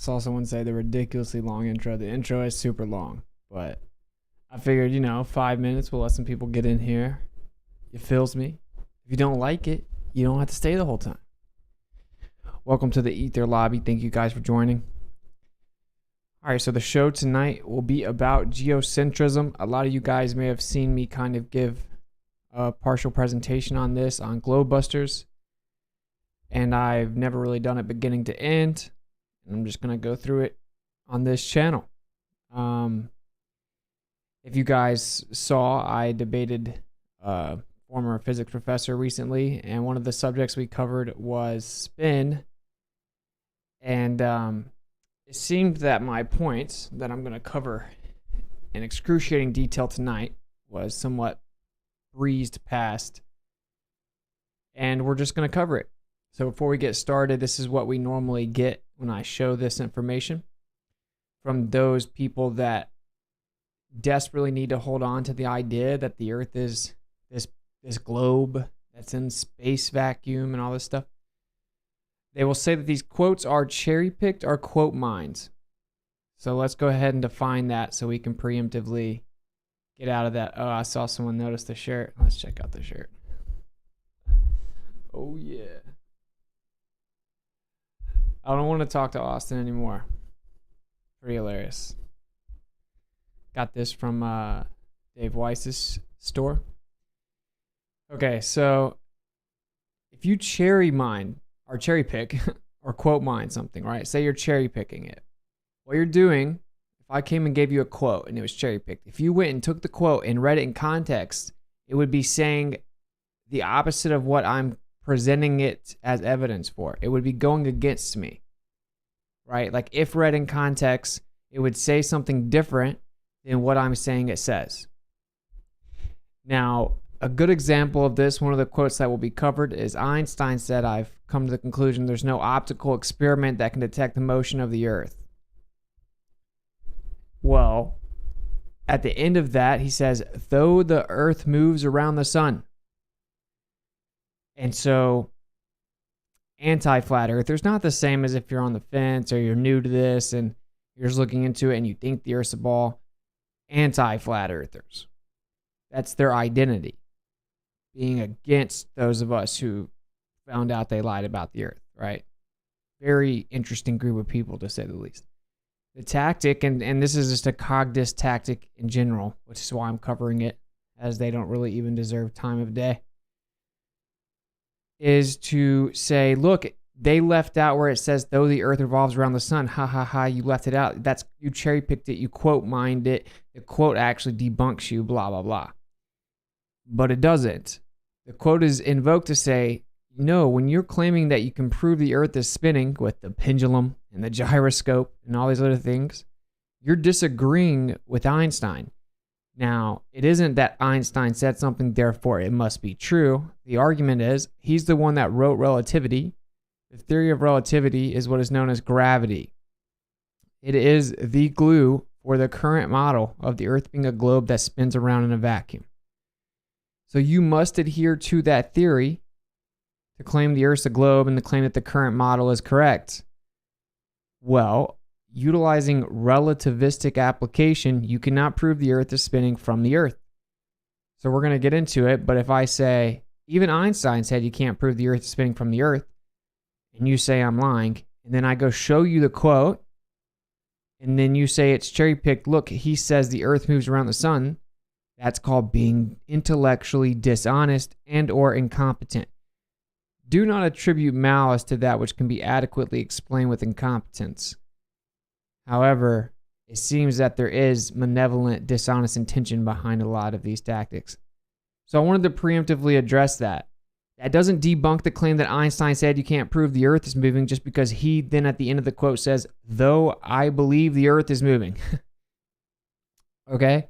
saw someone say the ridiculously long intro. The intro is super long, but I figured, 5 minutes will let some people get in here. It fills me. If you don't like it, you don't have to stay the whole time. Welcome to the Ether Lobby. Thank you guys for joining. All right, so the show tonight will be about geocentrism. A lot of you guys may have seen me kind of give a partial presentation on this on Globebusters, and I've never really done it beginning to end. And I'm just going to go through it on this channel. If you guys saw, I debated a former physics professor recently, and one of the subjects we covered was spin. And it seemed that my points that I'm going to cover in excruciating detail tonight was somewhat breezed past, and we're just going to cover it. So before we get started, this is what we normally get when I show this information from those people that desperately need to hold on to the idea that the Earth is this globe that's in space vacuum and all this stuff. They will say that these quotes are cherry-picked or quote mined. So let's go ahead and define that so we can preemptively get out of that. Oh, I saw someone notice the shirt. Let's check out the shirt. Oh, yeah. I don't want to talk to Austin anymore. Pretty hilarious. Got this from Dave Weiss's store. Okay, so if you cherry pick or quote mine something, right? Say you're cherry picking it. What you're doing, if I came and gave you a quote and it was cherry picked, if you went and took the quote and read it in context, it would be saying the opposite of what I'm presenting it as evidence for. It would be going against me, right? Like if read in context, it would say something different than what I'm saying it says. Now, a good example of this, one of the quotes that will be covered, is Einstein said, "I've come to the conclusion there's no optical experiment that can detect the motion of the Earth." Well, at the end of that, he says, "though the Earth moves around the sun." And so, anti-flat earthers, not the same as if you're on the fence or you're new to this and you're just looking into it and you think the Earth's a ball. Anti-flat earthers, that's their identity, being against those of us who found out they lied about the Earth, right? Very interesting group of people, to say the least. The tactic, and this is just a cognitive tactic in general, which is why I'm covering it, as they don't really even deserve time of day, is to say, look, they left out where it says, though the Earth revolves around the sun. Ha ha ha, you left it out. That's, you cherry picked it, you quote mined it. The quote actually debunks you, blah, blah, blah. But it doesn't. The quote is invoked to say, no, when you're claiming that you can prove the Earth is spinning with the pendulum and the gyroscope and all these other things, you're disagreeing with Einstein. Now, it isn't that Einstein said something, therefore it must be true. The argument is he's the one that wrote Relativity. The theory of relativity is what is known as gravity. It is the glue for the current model of the Earth being a globe that spins around in a vacuum. So you must adhere to that theory to claim the Earth's a globe and to claim that the current model is correct. Well, utilizing relativistic application, you cannot prove the Earth is spinning from the Earth. So we're going to get into it, but if I say, even Einstein said you can't prove the Earth is spinning from the Earth, and you say I'm lying, and then I go show you the quote, and then you say it's cherry-picked, look, he says the Earth moves around the sun, that's called being intellectually dishonest and or incompetent. Do not attribute malice to that which can be adequately explained with incompetence. However, it seems that there is malevolent, dishonest intention behind a lot of these tactics. So I wanted to preemptively address that. That doesn't debunk the claim that Einstein said you can't prove the Earth is moving just because he then at the end of the quote says, though I believe the Earth is moving. Okay?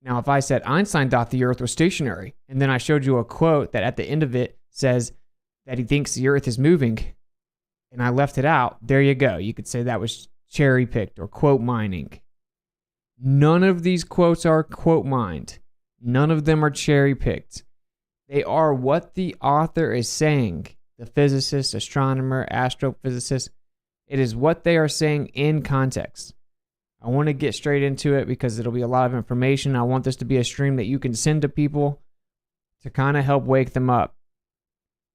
Now, if I said Einstein thought the Earth was stationary, and then I showed you a quote that at the end of it says that he thinks the Earth is moving, and I left it out, there you go. You could say that was cherry-picked or quote mining. None of these quotes are quote mined. None of them are cherry-picked. They are what the author is saying. The physicist, astronomer, astrophysicist It is what they are saying in context. I want to get straight into it because it'll be a lot of information. I want this to be a stream that you can send to people to kind of help wake them up.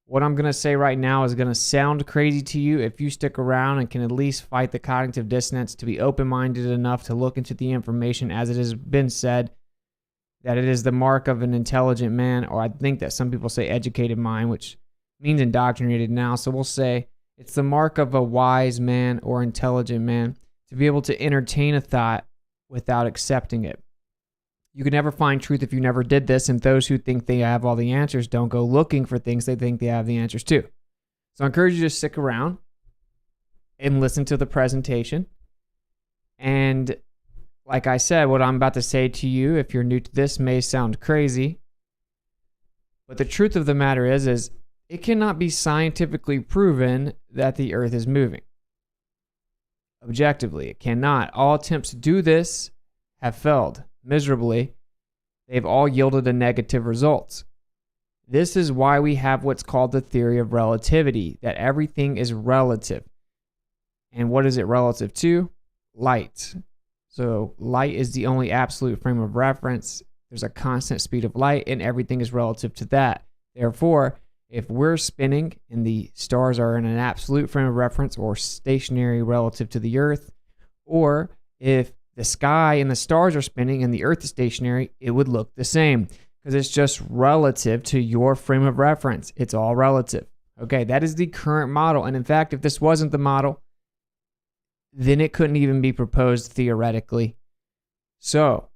What I'm going to say right now is going to sound crazy to you if you stick around and can at least fight the cognitive dissonance to be open-minded enough to look into the information as it has been said that it is the mark of an intelligent man, or I think that some people say educated mind, which means indoctrinated now. So we'll say it's the mark of a wise man or intelligent man to be able to entertain a thought without accepting it. You can never find truth if you never did this, and those who think they have all the answers don't go looking for things they think they have the answers to. So I encourage you to stick around and listen to the presentation. And like I said, what I'm about to say to you, if you're new to this, may sound crazy. But the truth of the matter is it cannot be scientifically proven that the Earth is moving. Objectively, it cannot. All attempts to do this have failed miserably. They've all yielded a negative results. This is why we have what's called the theory of relativity, that everything is relative. And what is it relative to? Light. So light is the only absolute frame of reference. There's a constant speed of light, and everything is relative to that. Therefore, if we're spinning and the stars are in an absolute frame of reference or stationary relative to the Earth, or if the sky and the stars are spinning and the Earth is stationary, it would look the same because it's just relative to your frame of reference. It's all relative. Okay, that is the current model. And in fact, if this wasn't the model, then it couldn't even be proposed theoretically. So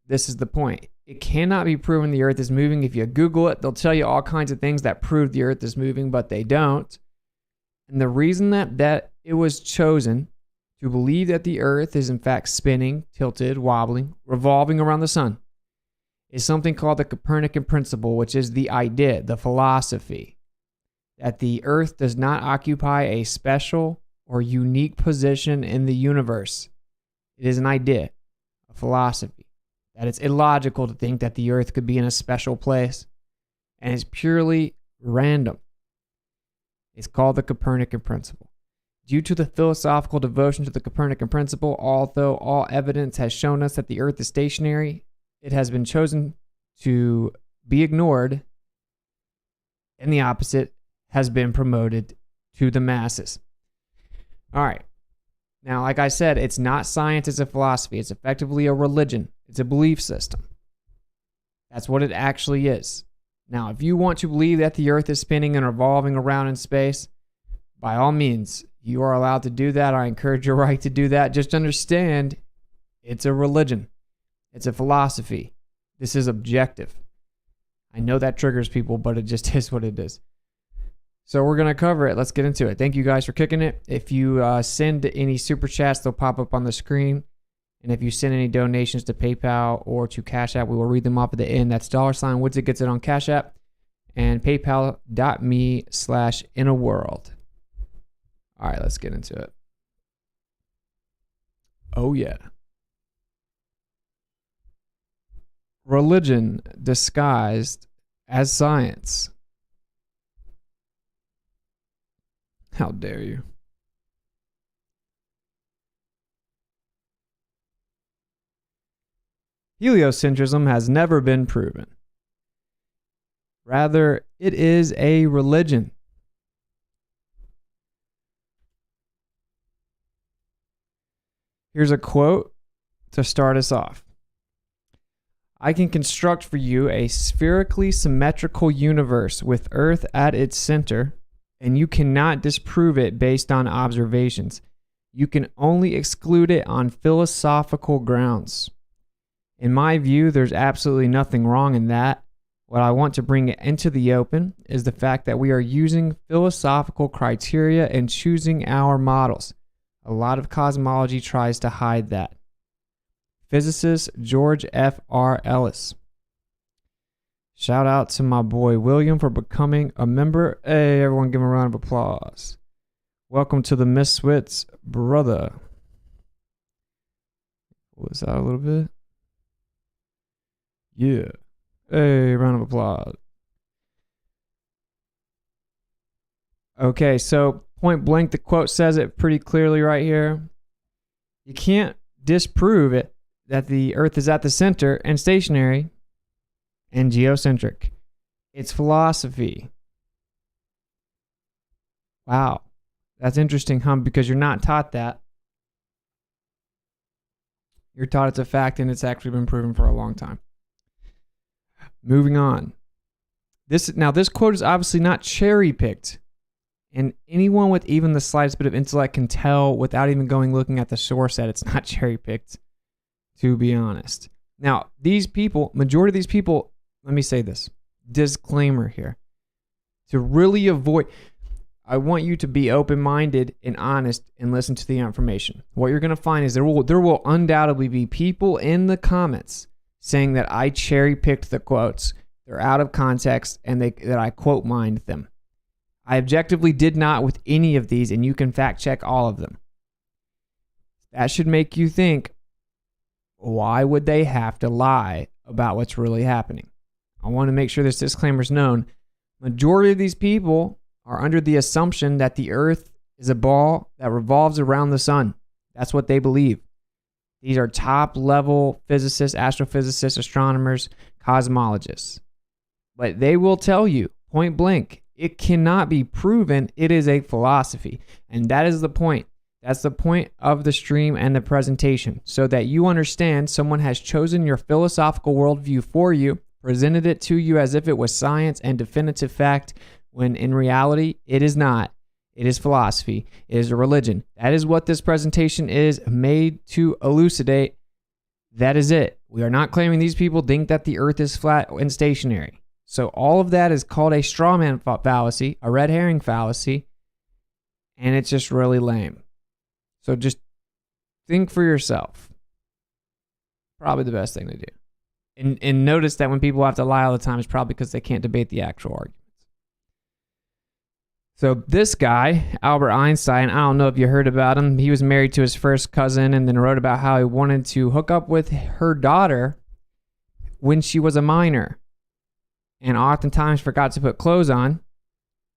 this is the point. It cannot be proven the Earth is moving. If you Google it, they'll tell you all kinds of things that prove the Earth is moving, but they don't. And the reason that it was chosen to believe that the Earth is in fact spinning, tilted, wobbling, revolving around the sun is something called the Copernican principle, which is the idea, the philosophy, that the Earth does not occupy a special or unique position in the universe. It is an idea, a philosophy, that it's illogical to think that the Earth could be in a special place, and it's purely random. It's called the Copernican principle. Due to the philosophical devotion to the Copernican principle, although all evidence has shown us that the Earth is stationary, it has been chosen to be ignored, and the opposite has been promoted to the masses. All right. Now, like I said, it's not science, it's a philosophy. It's effectively a religion. It's a belief system. That's what it actually is. Now, if you want to believe that the Earth is spinning and revolving around in space, by all means, you are allowed to do that. I encourage your right to do that. Just understand, it's a religion. It's a philosophy. This is objective. I know that triggers people, but it just is what it is. So we're going to cover it. Let's get into it. Thank you guys for kicking it. If you send any super chats, they'll pop up on the screen. And if you send any donations to PayPal or to Cash App, we will read them off at the end. That's $WitsitGetsIt on Cash App and paypal.me/inaworld. All right, let's get into it. Oh, yeah. Religion disguised as science. How dare you? Heliocentrism has never been proven. Rather, it is a religion. Here's a quote to start us off. I can construct for you a spherically symmetrical universe with Earth at its center, and you cannot disprove it based on observations. You can only exclude it on philosophical grounds. In my view, there's absolutely nothing wrong in that. What I want to bring into the open is the fact that we are using philosophical criteria in choosing our models. A lot of cosmology tries to hide that. Physicist George F.R. Ellis. Shout out to my boy William for becoming a member. Hey, everyone give him a round of applause. Welcome to the Misfits, brother. What was that a little bit? Yeah. Hey, round of applause. Okay, so Point blank, the quote says it pretty clearly right here. You can't disprove it that the Earth is at the center and stationary and geocentric. It's philosophy. Wow. That's interesting, huh? Because you're not taught that. You're taught it's a fact, and it's actually been proven for a long time. Moving on. This quote is obviously not cherry-picked. And anyone with even the slightest bit of intellect can tell without even looking at the source that it's not cherry-picked, to be honest. Now, majority of these people, let me say this. Disclaimer here. To really avoid, I want you to be open-minded and honest and listen to the information. What you're going to find is there will undoubtedly be people in the comments saying that I cherry-picked the quotes. They're out of context and that I quote-mined them. I objectively did not with any of these, and you can fact-check all of them. That should make you think, why would they have to lie about what's really happening? I want to make sure this disclaimer is known. Majority of these people are under the assumption that the Earth is a ball that revolves around the sun. That's what they believe. These are top-level physicists, astrophysicists, astronomers, cosmologists. But they will tell you, point blank, it cannot be proven. It is a philosophy. And that is the point. That's the point of the stream and the presentation. So that you understand someone has chosen your philosophical worldview for you, presented it to you as if it was science and definitive fact, when in reality, it is not. It is philosophy. It is a religion. That is what this presentation is made to elucidate. That is it. We are not claiming these people think that the Earth is flat and stationary. So all of that is called a straw man fallacy, a red herring fallacy, and it's just really lame. So just think for yourself. Probably the best thing to do. And notice that when people have to lie all the time, it's probably because they can't debate the actual arguments. So this guy, Albert Einstein, I don't know if you heard about him. He was married to his first cousin and then wrote about how he wanted to hook up with her daughter when she was a minor. And oftentimes forgot to put clothes on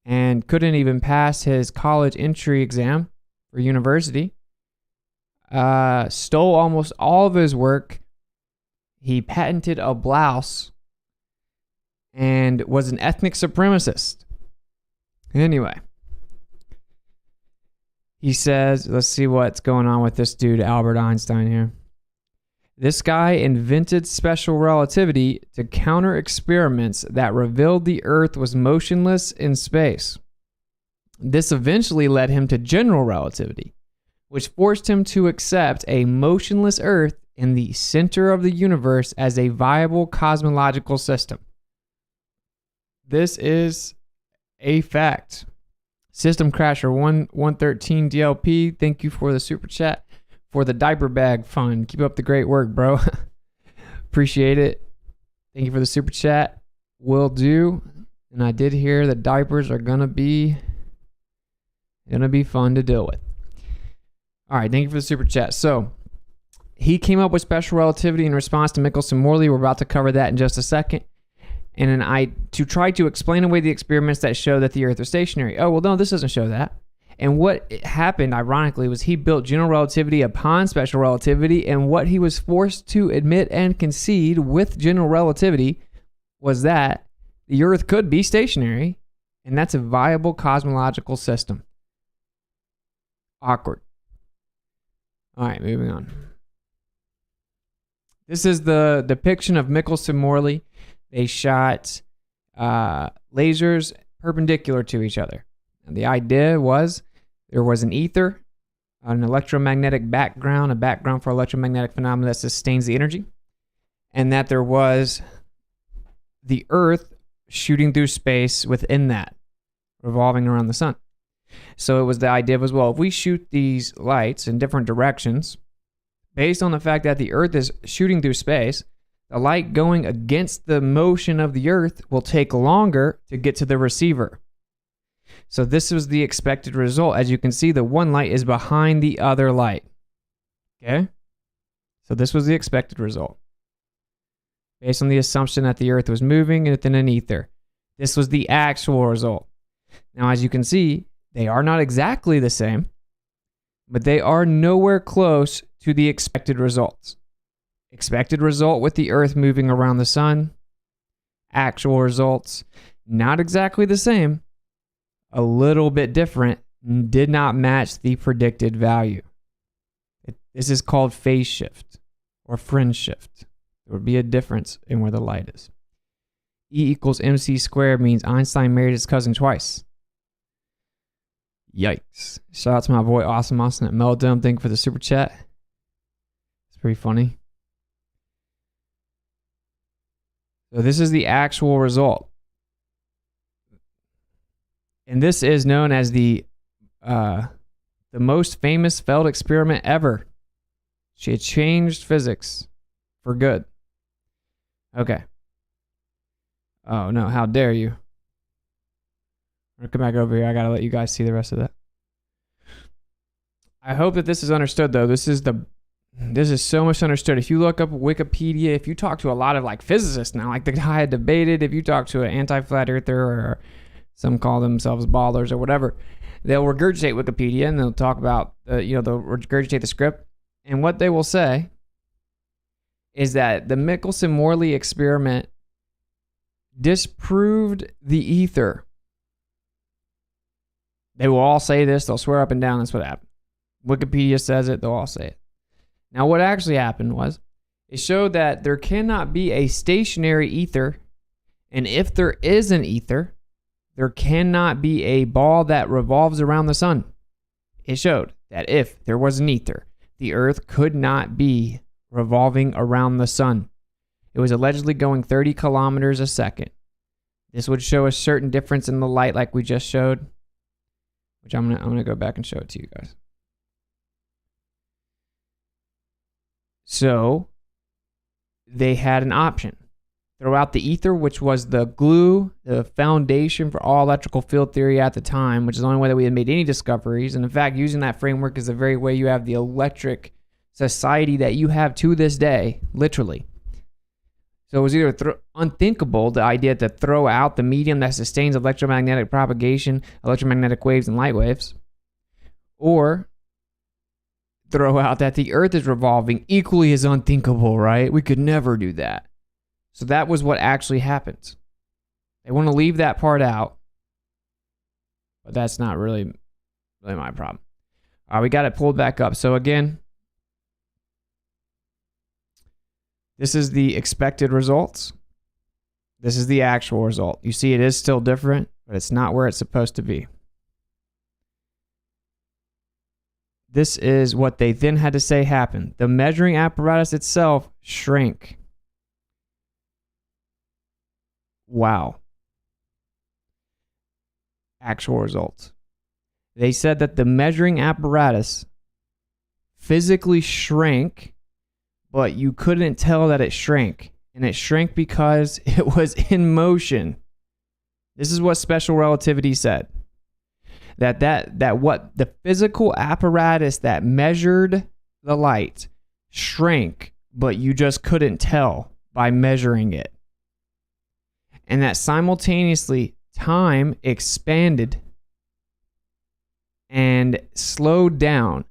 and couldn't even pass his college entry exam for university. Stole almost all of his work. He patented a blouse and was an ethnic supremacist. Anyway, he says, let's see what's going on with this dude, Albert Einstein here. This guy invented special relativity to counter experiments that revealed the Earth was motionless in space. This eventually led him to general relativity, which forced him to accept a motionless Earth in the center of the universe as a viable cosmological system. This is a fact. System Crasher 113 DLP, thank you for the super chat. For the diaper bag fund. Keep up the great work, bro. Appreciate it. Thank you for the super chat. Will do. And I did hear that diapers are gonna be fun to deal with. All right, thank you for the super chat. So he came up with special relativity in response to Michelson-Morley. We're about to cover that in just a second. And to try to explain away the experiments that show that the Earth is stationary. Oh, well, no, this doesn't show that. And what happened, ironically, was he built general relativity upon special relativity, and what he was forced to admit and concede with general relativity was that the Earth could be stationary, and that's a viable cosmological system. Awkward. All right, moving on. This is the depiction of Michelson-Morley. They shot lasers perpendicular to each other. And the idea was there was an ether, an electromagnetic background, a background for electromagnetic phenomena that sustains the energy, and that there was the Earth shooting through space within that, revolving around the sun. So it was the idea was, well, if we shoot these lights in different directions, based on the fact that the Earth is shooting through space, the light going against the motion of the Earth will take longer to get to the receiver. So this was the expected result. As you can see, the one light is behind the other light. Okay? So this was the expected result. Based on the assumption that the Earth was moving within an ether. This was the actual result. Now, as you can see, They are not exactly the same, but they are nowhere close to the expected results. Expected result with the Earth moving around the sun. Actual results, not exactly the same, a little bit different, did not match the predicted value. This is called phase shift or fringe shift. There would be a difference in where the light is. E equals mc squared means Einstein married his cousin twice. Yikes. Shout out to my boy Awesome Austin at Meltdown. Thank you for the super chat. It's pretty funny. So this is the actual result. And this is known as the most famous failed experiment ever. She had changed physics for good. Okay. Oh no, how dare you. I'm gonna come back over here. I gotta let you guys see the rest of that. I hope that this is understood though. This is so much understood. If you look up Wikipedia, if you talk to a lot of like physicists now, like the guy I debated, if you talk to an anti-flat earther or some call themselves ballers or whatever, they'll regurgitate Wikipedia and they'll talk about, they'll regurgitate the script. And what they will say is that the Michelson-Morley experiment disproved the ether. They will all say this. They'll swear up and down that's what happened. Wikipedia says it. They'll all say it. Now, what actually happened was it showed that there cannot be a stationary ether. And if there is an ether, there cannot be a ball that revolves around the sun. It showed that if there was an ether, the Earth could not be revolving around the sun. It was allegedly going 30 kilometers a second. This would show a certain difference in the light like we just showed, which I'm gonna go back and show it to you guys. So they had an option. Throw out the ether, which was the glue, the foundation for all electrical field theory at the time, which is the only way that we had made any discoveries. And in fact, using that framework is the very way you have the electric society that you have to this day, literally. So it was either unthinkable, the idea to throw out the medium that sustains electromagnetic propagation, electromagnetic waves and light waves, or throw out that the Earth is revolving, equally as unthinkable, right? We could never do that. So that was what actually happened. They want to leave that part out, but that's not really my problem. All right, we got it pulled back up. So again, this is the expected results. This is the actual result. You see, it is still different, but it's not where it's supposed to be. This is what they then had to say happened. The measuring apparatus itself shrank. Wow. Actual results. They said that the measuring apparatus physically shrank, but you couldn't tell that it shrank. And it shrank because it was in motion. This is what special relativity said. That what the physical apparatus that measured the light shrank, but you just couldn't tell by measuring it. And that simultaneously time expanded and slowed down.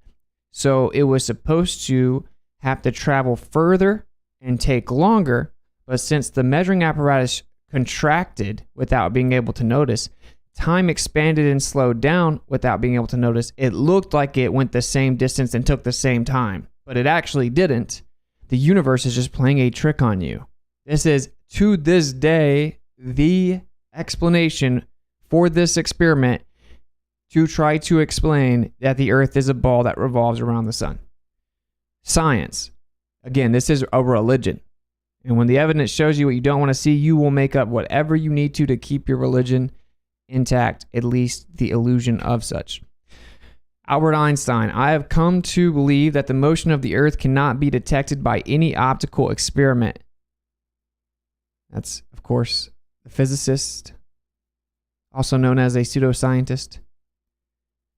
So it was supposed to have to travel further and take longer, but since the measuring apparatus contracted without being able to notice, time expanded and slowed down without being able to notice, it looked like it went the same distance and took the same time, but it actually didn't. The universe is just playing a trick on you. This is, to this day, the explanation for this experiment to try to explain that the Earth is a ball that revolves around the sun. Science. Again, this is a religion. And when the evidence shows you what you don't want to see, you will make up whatever you need to keep your religion intact, at least the illusion of such. Albert Einstein. I have come to believe that the motion of the Earth cannot be detected by any optical experiment. That's, of course, the physicist, also known as a pseudoscientist,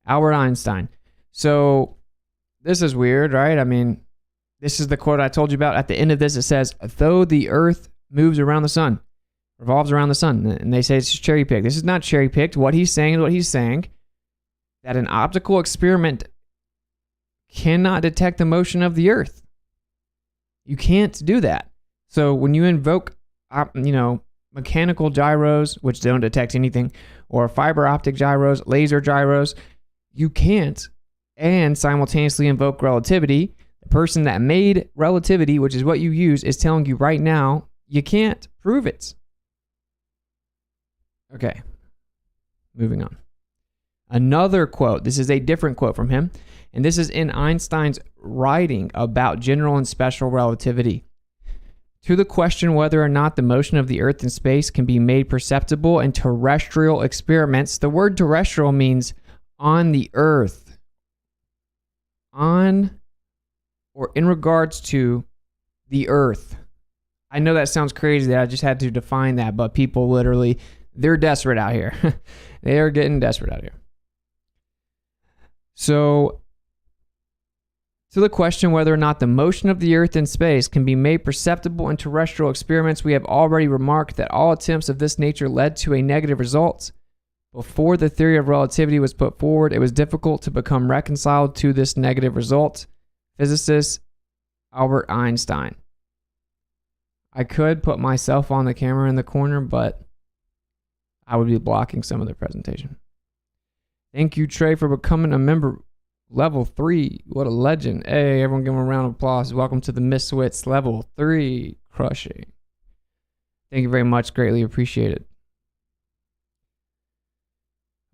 Albert Einstein. So this is weird, right? I mean, this is the quote I told you about. At the end of this, it says, though the Earth moves around the sun, revolves around the sun. And they say it's cherry picked. This is not cherry picked. What he's saying is what he's saying. that an optical experiment cannot detect the motion of the Earth. You can't do that. So when you invoke, mechanical gyros, which don't detect anything, or fiber optic gyros, laser gyros, you can't and simultaneously invoke relativity. The person that made relativity, which is what you use, is telling you right now you can't prove it. Okay, moving on. Another quote. This is a different quote from him, and this is in Einstein's writing about general and special relativity. To the question whether or not the motion of the Earth in space can be made perceptible in terrestrial experiments, the word terrestrial means on the Earth. On or in regards to the Earth. I know that sounds crazy that I just had to define that, but people literally, they're desperate out here. They are getting desperate out here. So, to the question whether or not the motion of the Earth in space can be made perceptible in terrestrial experiments, we have already remarked that all attempts of this nature led to a negative result. Before the theory of relativity was put forward, it was difficult to become reconciled to this negative result. Physicist Albert Einstein. I could put myself on the camera in the corner, but I would be blocking some of the presentation. Thank you, Trey, for becoming a member. Level 3. What a legend. Hey, everyone give him a round of applause. Welcome to the Miswits Level 3. Crushing. Thank you very much. Greatly appreciated.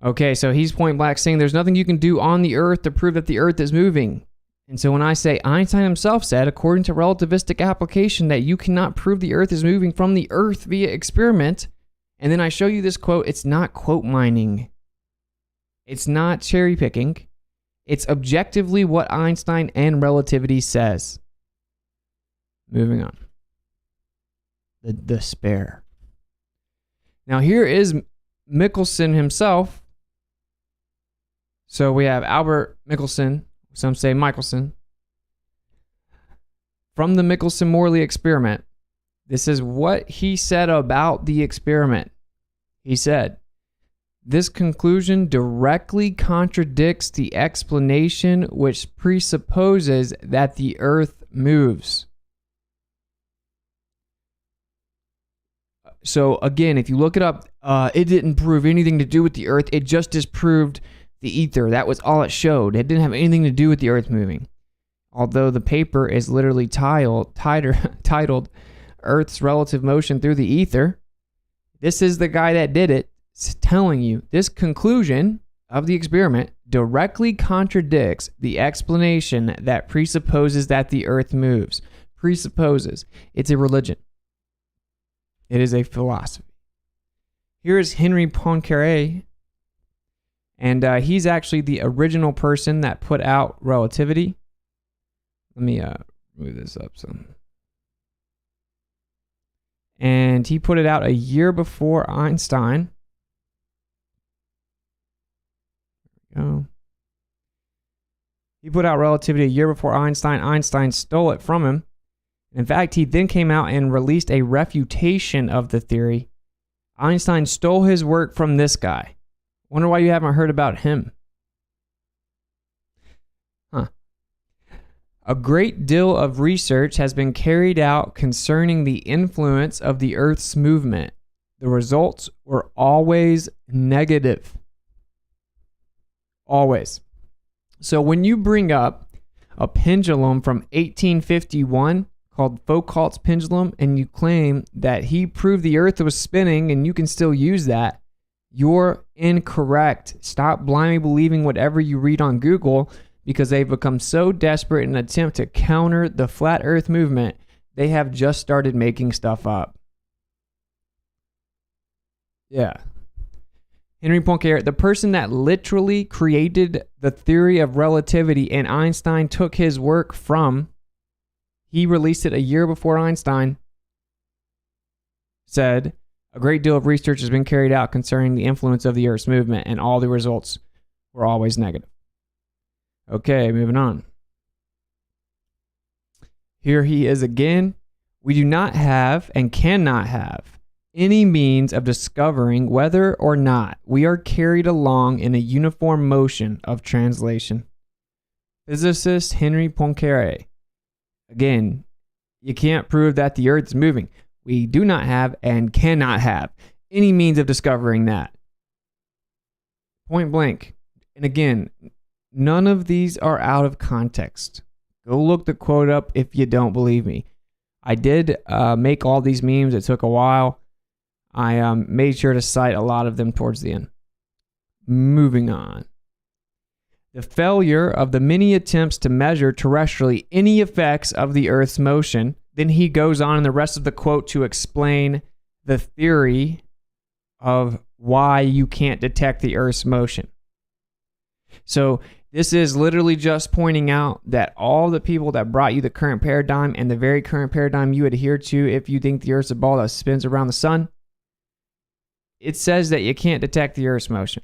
Okay, so he's point blank saying there's nothing you can do on the Earth to prove that the Earth is moving. And so when I say Einstein himself said, according to relativistic application, that you cannot prove the Earth is moving from the Earth via experiment, and then I show you this quote, it's not quote mining. It's not cherry picking. It's objectively what Einstein and relativity says. Moving on. The despair. Now here is Mickelson himself. So we have Albert Michelson, some say Michelson. From the Michelson-Morley experiment, this is what he said about the experiment. He said, this conclusion directly contradicts the explanation which presupposes that the Earth moves. So again, if you look it up, it didn't prove anything to do with the Earth. It just disproved the ether. That was all it showed. It didn't have anything to do with the Earth moving. Although the paper is literally titled Earth's Relative Motion Through the Ether. This is the guy that did it. It's telling you this conclusion of the experiment directly contradicts the explanation that presupposes that the Earth moves. Presupposes. It's a religion. It is a philosophy. Here is Henry Poincaré, and he's actually the original person that put out relativity. Let me move this up some. And he put it out a year before Einstein. Go. He put out relativity a year before Einstein. Einstein stole it from him. In fact, he then came out and released a refutation of the theory. Einstein stole his work from this guy. Wonder why you haven't heard about him. A great deal of research has been carried out concerning the influence of the Earth's movement. The results were always negative. Always. So when you bring up a pendulum from 1851 called Foucault's pendulum and you claim that he proved the Earth was spinning and you can still use that, you're incorrect. Stop blindly believing whatever you read on Google because they've become so desperate in an attempt to counter the flat Earth movement, they have just started making stuff up. Yeah. Henry Poincaré, the person that literally created the theory of relativity and Einstein took his work from, he released it a year before Einstein, said, a great deal of research has been carried out concerning the influence of the Earth's movement, and all the results were always negative. Okay, moving on. Here he is again. We do not have and cannot have any means of discovering whether or not we are carried along in a uniform motion of translation. Physicist Henry Poincaré. Again, you can't prove that the Earth is moving. We do not have and cannot have any means of discovering that. Point blank. And again, none of these are out of context. Go look the quote up if you don't believe me. I did make all these memes. It took a while. I made sure to cite a lot of them towards the end. Moving on. The failure of the many attempts to measure terrestrially any effects of the Earth's motion. Then he goes on in the rest of the quote to explain the theory of why you can't detect the Earth's motion. So this is literally just pointing out that all the people that brought you the current paradigm and the very current paradigm you adhere to, if you think the Earth's a ball that spins around the sun, it says that you can't detect the Earth's motion.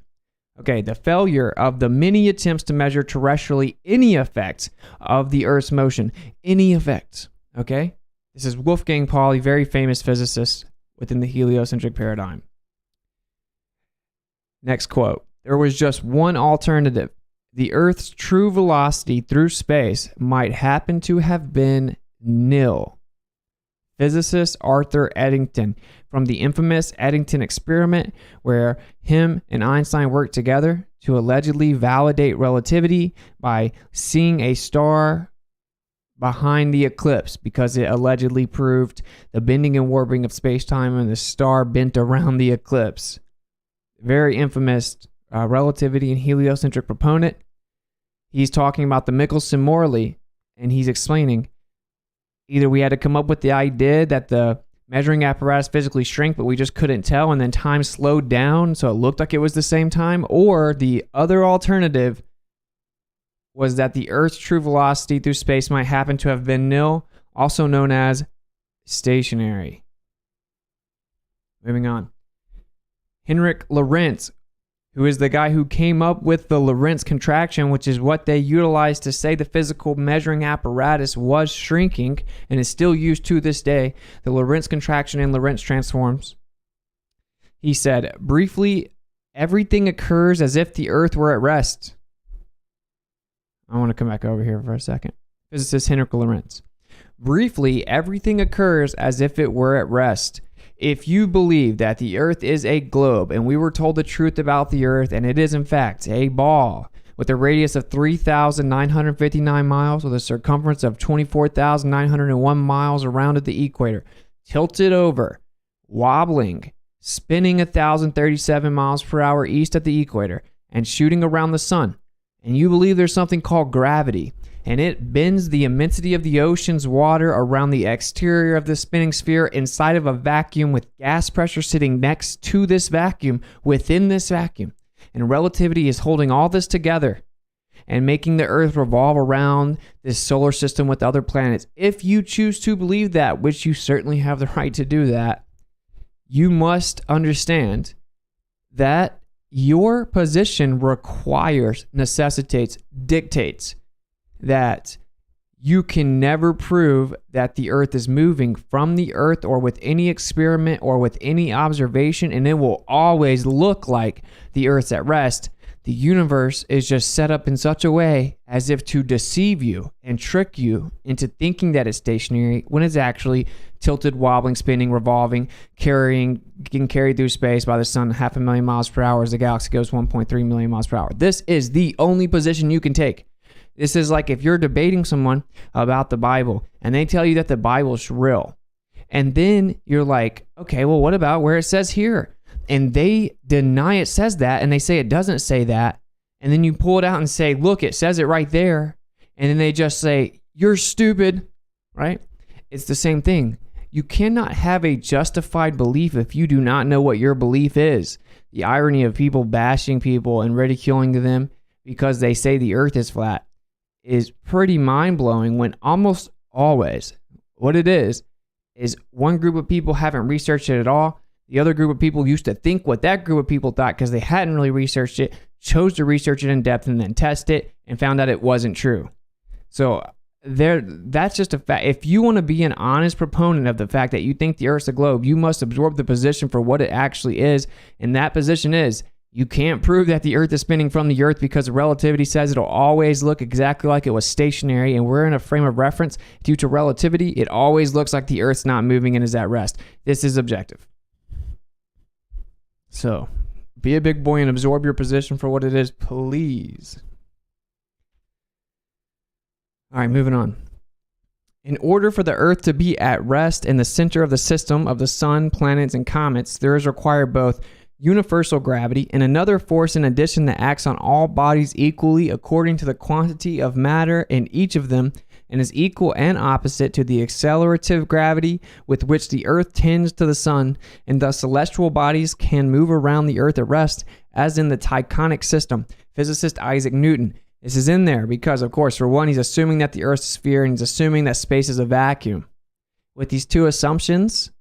Okay, the failure of the many attempts to measure terrestrially any effects of the Earth's motion. Any effects, okay? This is Wolfgang Pauli, very famous physicist within the heliocentric paradigm. Next quote. There was just one alternative. The Earth's true velocity through space might happen to have been nil. Physicist Arthur Eddington, from the infamous Eddington experiment, where him and Einstein worked together to allegedly validate relativity by seeing a star behind the eclipse, because it allegedly proved the bending and warping of space-time and the star bent around the eclipse. Very infamous relativity and heliocentric proponent. He's talking about the Michelson-Morley, and he's explaining either we had to come up with the idea that the measuring apparatus physically shrank, but we just couldn't tell, and then time slowed down so it looked like it was the same time, or the other alternative was that the Earth's true velocity through space might happen to have been nil, also known as stationary. Moving on. Heinrich Lorentz, who is the guy who came up with the Lorentz contraction, which is what they utilized to say the physical measuring apparatus was shrinking and is still used to this day, the Lorentz contraction and Lorentz transforms. He said, briefly, everything occurs as if the Earth were at rest. I want to come back over here for a second. Physicist Heinrich Lorentz. Briefly, everything occurs as if it were at rest. If you believe that the Earth is a globe, and we were told the truth about the Earth, and it is in fact a ball with a radius of 3,959 miles with a circumference of 24,901 miles around the equator, tilted over, wobbling, spinning 1,037 miles per hour east of the equator, and shooting around the sun, and you believe there's something called gravity, and it bends the immensity of the ocean's water around the exterior of the spinning sphere inside of a vacuum with gas pressure sitting next to this vacuum within this vacuum. And relativity is holding all this together and making the Earth revolve around this solar system with other planets. If you choose to believe that, which you certainly have the right to do that, you must understand that your position requires, necessitates, dictates that you can never prove that the Earth is moving from the Earth or with any experiment or with any observation, and it will always look like the Earth's at rest. The universe is just set up in such a way as if to deceive you and trick you into thinking that it's stationary when it's actually tilted, wobbling, spinning, revolving, getting carried through space by the sun 500,000 miles per hour as the galaxy goes 1.3 million miles per hour. This is the only position you can take. This is like if you're debating someone about the Bible and they tell you that the Bible's real. And then you're like, okay, well, what about where it says here? And they deny it says that, and they say it doesn't say that. And then you pull it out and say, look, it says it right there. And then they just say, you're stupid, right? It's the same thing. You cannot have a justified belief if you do not know what your belief is. The irony of people bashing people and ridiculing them because they say the Earth is flat is pretty mind-blowing, when almost always what it is one group of people haven't researched it at all. The other group of people used to think what that group of people thought because they hadn't really researched it, chose to research it in depth and then test it and found out it wasn't true. So that's just a fact. If you want to be an honest proponent of the fact that you think the Earth's a globe, you must absorb the position for what it actually is. And that position is, you can't prove that the Earth is spinning from the Earth because relativity says it'll always look exactly like it was stationary, and we're in a frame of reference. Due to relativity, it always looks like the Earth's not moving and is at rest. This is objective. So, be a big boy and absorb your position for what it is, please. All right, moving on. In order for the Earth to be at rest in the center of the system of the sun, planets, and comets, there is required both universal gravity and another force in addition that acts on all bodies equally according to the quantity of matter in each of them, and is equal and opposite to the accelerative gravity with which the Earth tends to the sun, and thus celestial bodies can move around the Earth at rest, as in the Tychonic system. Physicist Isaac Newton. This is in there because, of course, for one, he's assuming that the Earth's a sphere, and he's assuming that space is a vacuum. With these two assumptions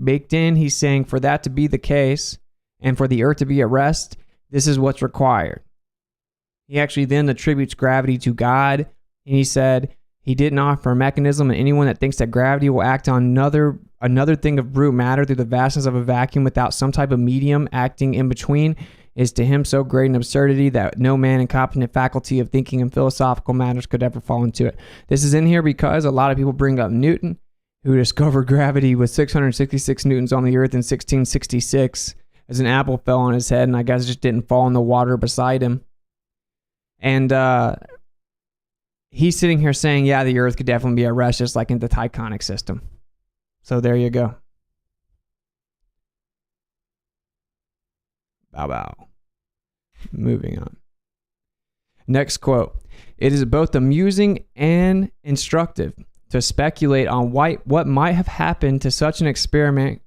baked in, he's saying for that to be the case, and for the Earth to be at rest, this is what's required. He actually then attributes gravity to God, and he said he didn't offer a mechanism, and anyone that thinks that gravity will act on another thing of brute matter through the vastness of a vacuum without some type of medium acting in between is to him so great an absurdity that no man in competent faculty of thinking in philosophical matters could ever fall into it. This is in here because a lot of people bring up Newton, who discovered gravity with 666 newtons on the Earth in 1666. As an apple fell on his head, and I guess it just didn't fall in the water beside him. And he's sitting here saying, yeah, the Earth could definitely be at rest, just like in the Tychonic system. So there you go. Bow bow. Moving on. Next quote. It is both amusing and instructive to speculate on what might have happened to such an experiment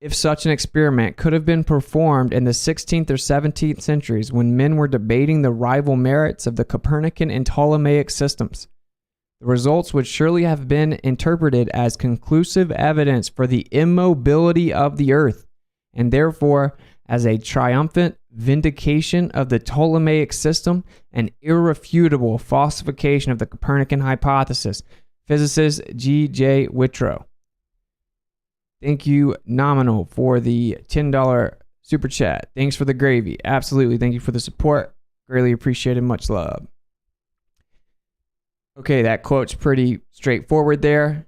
if such an experiment could have been performed in the 16th or 17th centuries when men were debating the rival merits of the Copernican and Ptolemaic systems. The results would surely have been interpreted as conclusive evidence for the immobility of the Earth, and therefore as a triumphant vindication of the Ptolemaic system and irrefutable falsification of the Copernican hypothesis. Physicist G.J. Whitrow. Thank you, Nominal, for the $10 super chat. Thanks for the gravy. Absolutely. Thank you for the support. Greatly appreciated. Much love. Okay, that quote's pretty straightforward there.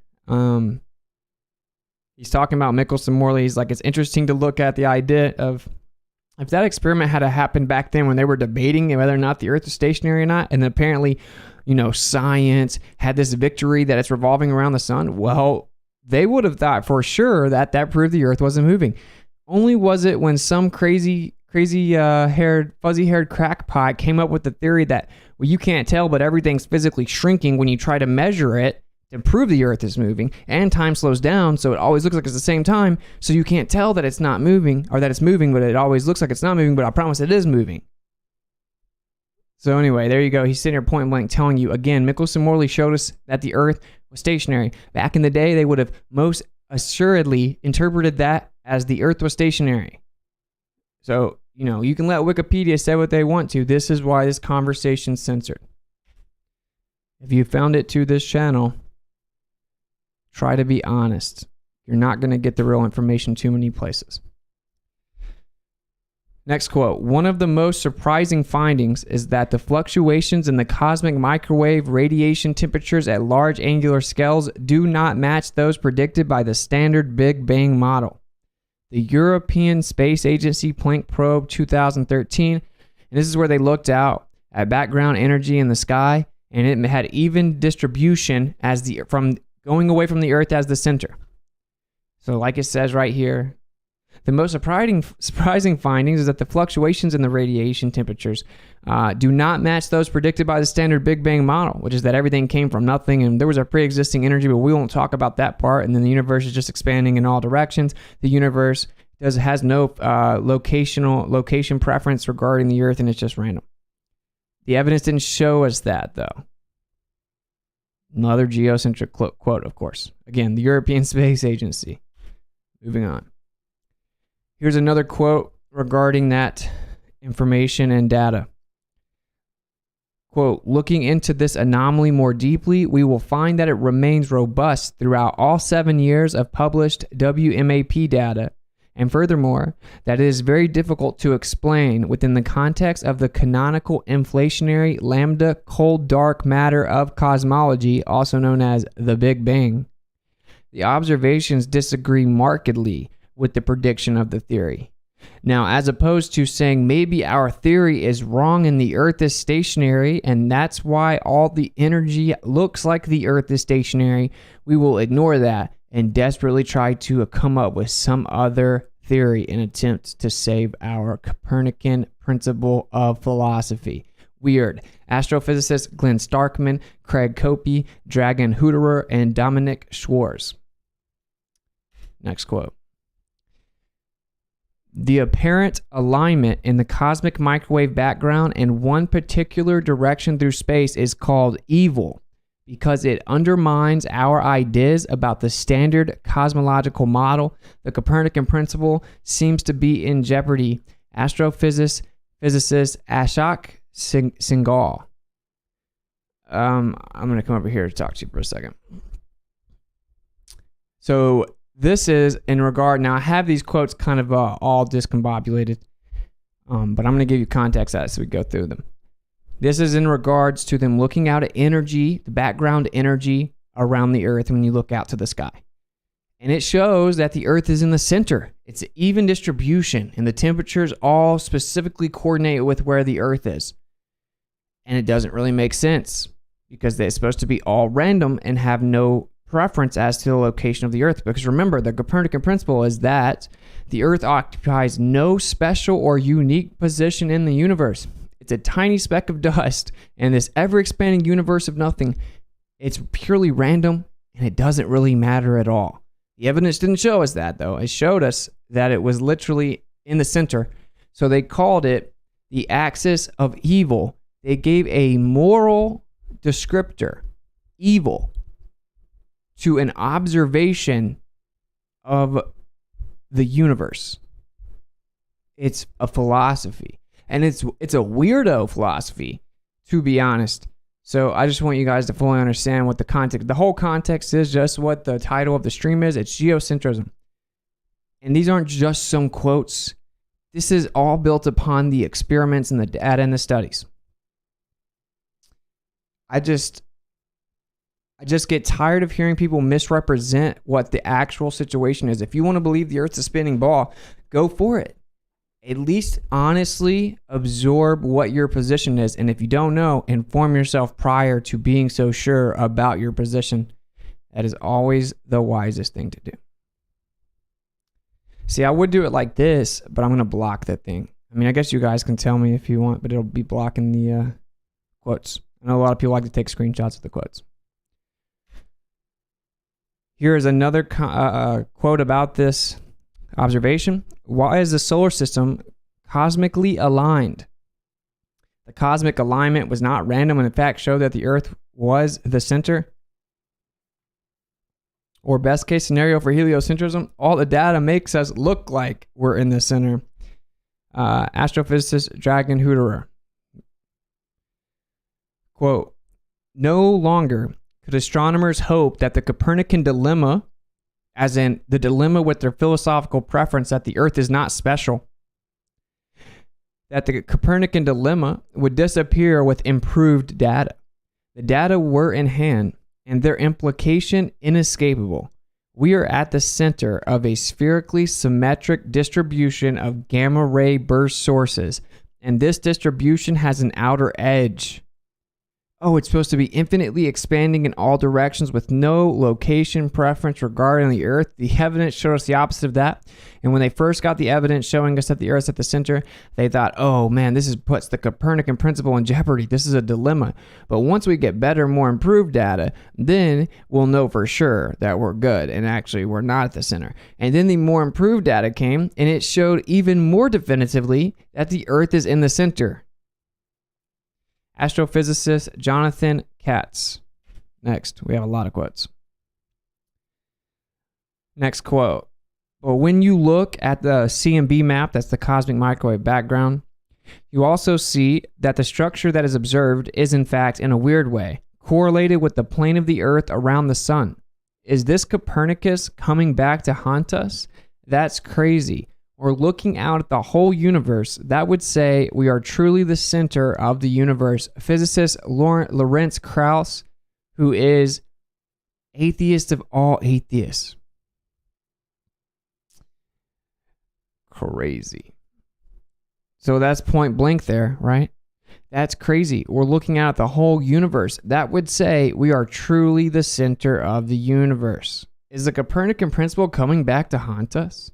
He's talking about Michelson-Morley. He's like, it's interesting to look at the idea of if that experiment had happened back then when they were debating whether or not the Earth is stationary or not, and apparently, science had this victory that it's revolving around the sun. Well, they would have thought for sure that proved the Earth wasn't moving. Only was it when some crazy fuzzy-haired crackpot came up with the theory that, well, you can't tell, but everything's physically shrinking when you try to measure it to prove the Earth is moving, and time slows down, so it always looks like it's the same time, so you can't tell that it's not moving, or that it's moving, but it always looks like it's not moving, but I promise it is moving. So anyway, there you go. He's sitting here point blank telling you, again, Michelson-Morley showed us that the Earth was stationary. Back in the day, they would have most assuredly interpreted that as the Earth was stationary. So, you can let Wikipedia say what they want to. This is why this conversation's censored. If you found it to this channel, try to be honest. You're not going to get the real information too many places. Next quote. One of the most surprising findings is that the fluctuations in the cosmic microwave radiation temperatures at large angular scales do not match those predicted by the standard Big Bang model. The European Space Agency Planck probe 2013, and this is where they looked out at background energy in the sky, and it had even distribution from going away from the Earth as the center. So like it says right here, the most surprising findings is that the fluctuations in the radiation temperatures do not match those predicted by the standard Big Bang model, which is that everything came from nothing and there was a pre-existing energy, but we won't talk about that part. And then the universe is just expanding in all directions. The universe has no location preference regarding the Earth, and it's just random. The evidence didn't show us that, though. Another geocentric quote, of course. Again, the European Space Agency. Moving on. Here's another quote regarding that information and data. Quote, looking into this anomaly more deeply, we will find that it remains robust throughout all 7 years of published WMAP data, and furthermore, that it is very difficult to explain within the context of the canonical inflationary lambda cold dark matter of cosmology, also known as the Big Bang. The observations disagree markedly with the prediction of the theory. Now, as opposed to saying maybe our theory is wrong and the Earth is stationary, and that's why all the energy looks like the Earth is stationary, we will ignore that and desperately try to come up with some other theory in attempt to save our Copernican principle of philosophy. Weird. Astrophysicists Glenn Starkman, Craig Copey, Dragan Huderer, and Dominic Schwarz. Next quote. The apparent alignment in the cosmic microwave background in one particular direction through space is called evil because it undermines our ideas about the standard cosmological model. The Copernican principle seems to be in jeopardy. Physicist Ashok Singhal. I'm going to come over here to talk to you for a second. So this is in regard, now I have these quotes kind of all discombobulated, but I'm going to give you context as we go through them. This is in regards to them looking out at energy, the background energy around the Earth when you look out to the sky. And it shows that the Earth is in the center. It's an even distribution, and the temperatures all specifically coordinate with where the Earth is. And it doesn't really make sense because they're supposed to be all random and have no preference as to the location of the Earth. Because remember, the Copernican principle is that the Earth occupies no special or unique position in the universe. It's a tiny speck of dust in this ever-expanding universe of nothing. It's purely random, and it doesn't really matter at all. The evidence didn't show us that, though. It showed us that it was literally in the center. So they called it the axis of evil. They gave a moral descriptor, evil, to an observation of the universe. It's a philosophy. And it's a weirdo philosophy, to be honest. So I just want you guys to fully understand what the context, the whole context is just what the title of the stream is. It's Geocentrism. And these aren't just some quotes. This is all built upon the experiments and the data and the studies. I just get tired of hearing people misrepresent what the actual situation is. If you want to believe the Earth's a spinning ball, go for it. At least honestly absorb what your position is. And if you don't know, inform yourself prior to being so sure about your position. That is always the wisest thing to do. See, I would do it like this, but I'm going to block that thing. I mean, I guess you guys can tell me if you want, but it'll be blocking the quotes. I know a lot of people like to take screenshots of the quotes. Here is another quote about this observation. Why is the solar system cosmically aligned? The cosmic alignment was not random and in fact showed that the Earth was the center. Or best case scenario for heliocentrism, all the data makes us look like we're in the center. Astrophysicist Dragan Huderer. Quote, no longer could astronomers hope that the Copernican dilemma, as in the dilemma with their philosophical preference that the Earth is not special, that the Copernican dilemma would disappear with improved data. The data were in hand, and their implication inescapable. We are at the center of a spherically symmetric distribution of gamma ray burst sources, and this distribution has an outer edge. Oh, it's supposed to be infinitely expanding in all directions with no location preference regarding the Earth. The evidence showed us the opposite of that. And when they first got the evidence showing us that the Earth's at the center, they thought, oh man, this puts the Copernican principle in jeopardy. This is a dilemma. But once we get better, more improved data, then we'll know for sure that we're good and actually we're not at the center. And then the more improved data came and it showed even more definitively that the Earth is in the center. Astrophysicist Jonathan Katz. Next, we have a lot of quotes. Next quote. Well, when you look at the CMB map, that's the cosmic microwave background, You also see that the structure that is observed is, in fact, in a weird way, correlated with the plane of the Earth around the sun. Is this Copernicus coming back to haunt us? That's crazy. Or looking out at the whole universe, that would say we are truly the center of the universe. Physicist Lorentz Krauss, who is atheist of all atheists. Crazy. So that's point blank there, right? That's crazy. We're looking out at the whole universe. That would say we are truly the center of the universe. Is the Copernican principle coming back to haunt us?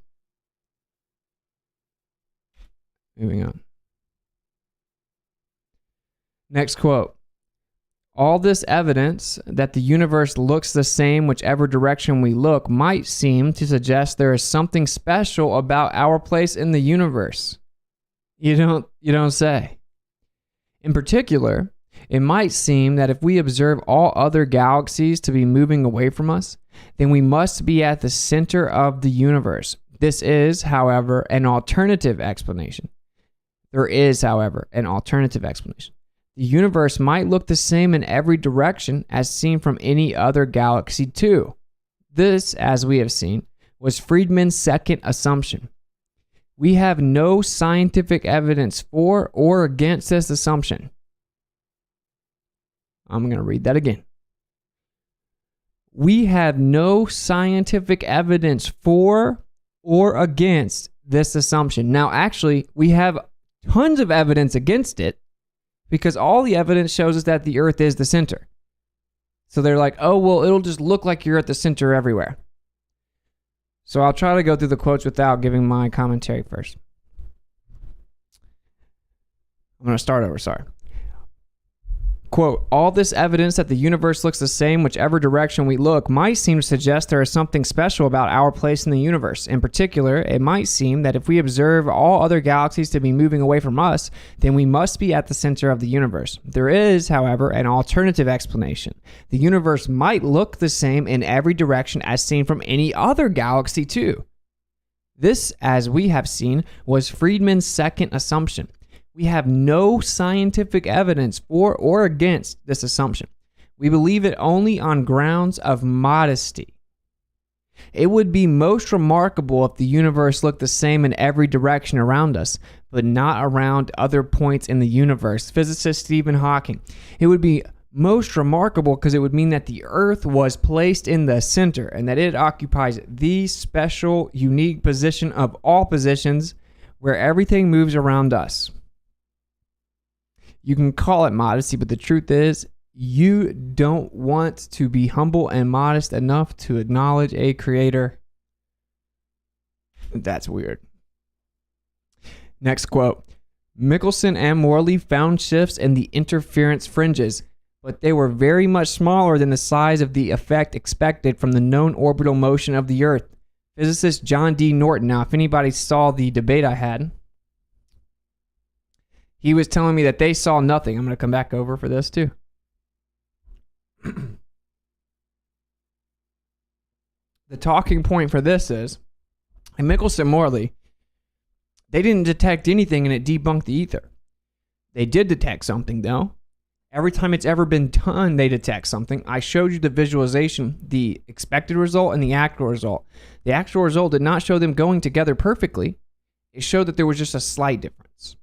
Moving on. Next quote. All this evidence that the universe looks the same whichever direction we look might seem to suggest there is something special about our place in the universe. You don't say. In particular, it might seem that if we observe all other galaxies to be moving away from us, then we must be at the center of the universe. This is, however, an alternative explanation. There is, however, an alternative explanation. The universe might look the same in every direction as seen from any other galaxy too. This, as we have seen, was Friedman's second assumption. We have no scientific evidence for or against this assumption. I'm going to read that again. We have no scientific evidence for or against this assumption. Now, actually, we have tons of evidence against it because all the evidence shows us that the Earth is the center. So they're like, oh, well, it'll just look like you're at the center everywhere. So I'll try to go through the quotes without giving my commentary first. I'm going to start over, sorry. Quote, all this evidence that the universe looks the same whichever direction we look might seem to suggest there is something special about our place in the universe. In particular, it might seem that if we observe all other galaxies to be moving away from us, then we must be at the center of the universe. There is, however, an alternative explanation. The universe might look the same in every direction as seen from any other galaxy too. This, as we have seen, was Friedman's second assumption. We have no scientific evidence for or against this assumption. We believe it only on grounds of modesty. It would be most remarkable if the universe looked the same in every direction around us, but not around other points in the universe. Physicist Stephen Hawking. It would be most remarkable because it would mean that the Earth was placed in the center and that it occupies the special, unique position of all positions where everything moves around us. You can call it modesty, but the truth is, you don't want to be humble and modest enough to acknowledge a creator. That's weird. Next quote. Michelson and Morley found shifts in the interference fringes, but they were very much smaller than the size of the effect expected from the known orbital motion of the Earth. Physicist John D. Norton. Now, if anybody saw the debate I had, he was telling me that they saw nothing. I'm going to come back over for this too. The talking point for this is, in Michelson-Morley, they didn't detect anything and it debunked the ether. They did detect something though. Every time it's ever been done, they detect something. I showed you the visualization, the expected result and the actual result. The actual result did not show them going together perfectly. It showed that there was just a slight difference.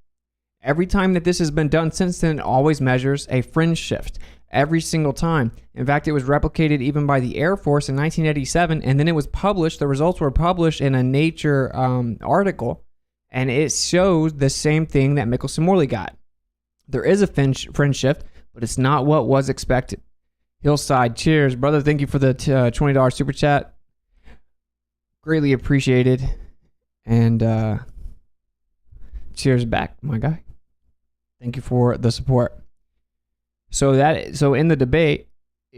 Every time that this has been done since then, it always measures a fringe shift. Every single time. In fact, it was replicated even by the Air Force in 1987, and then it was published. The results were published in a Nature article, and it shows the same thing that Michelson-Morley got. There is a fringe shift, but it's not what was expected. Hillside, cheers. Brother, thank you for the $20 super chat. Greatly appreciated. And cheers back, my guy. Thank you for the support. So in the debate,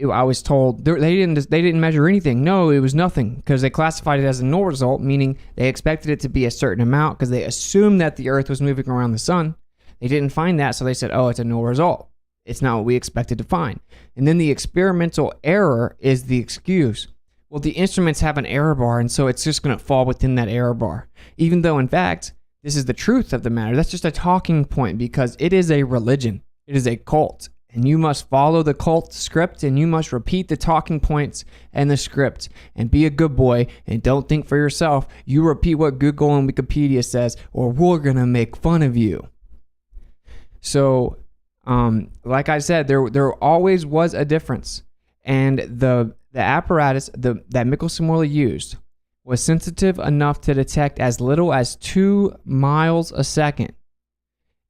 I was told they didn't measure anything. No, it was nothing because they classified it as a null result, meaning they expected it to be a certain amount because they assumed that the Earth was moving around the sun. They didn't find that, so they said, oh, it's a null result. It's not what we expected to find. And then the experimental error is the excuse. Well, the instruments have an error bar, and so it's just going to fall within that error bar. Even though, in fact, this is the truth of the matter. That's just a talking point because it is a religion. It is a cult. And you must follow the cult script and you must repeat the talking points and the script and be a good boy and don't think for yourself. You repeat what Google and Wikipedia says or we're going to make fun of you. So, like I said, there always was a difference. And the apparatus that Michelson-Morley used was sensitive enough to detect as little as 2 miles a second.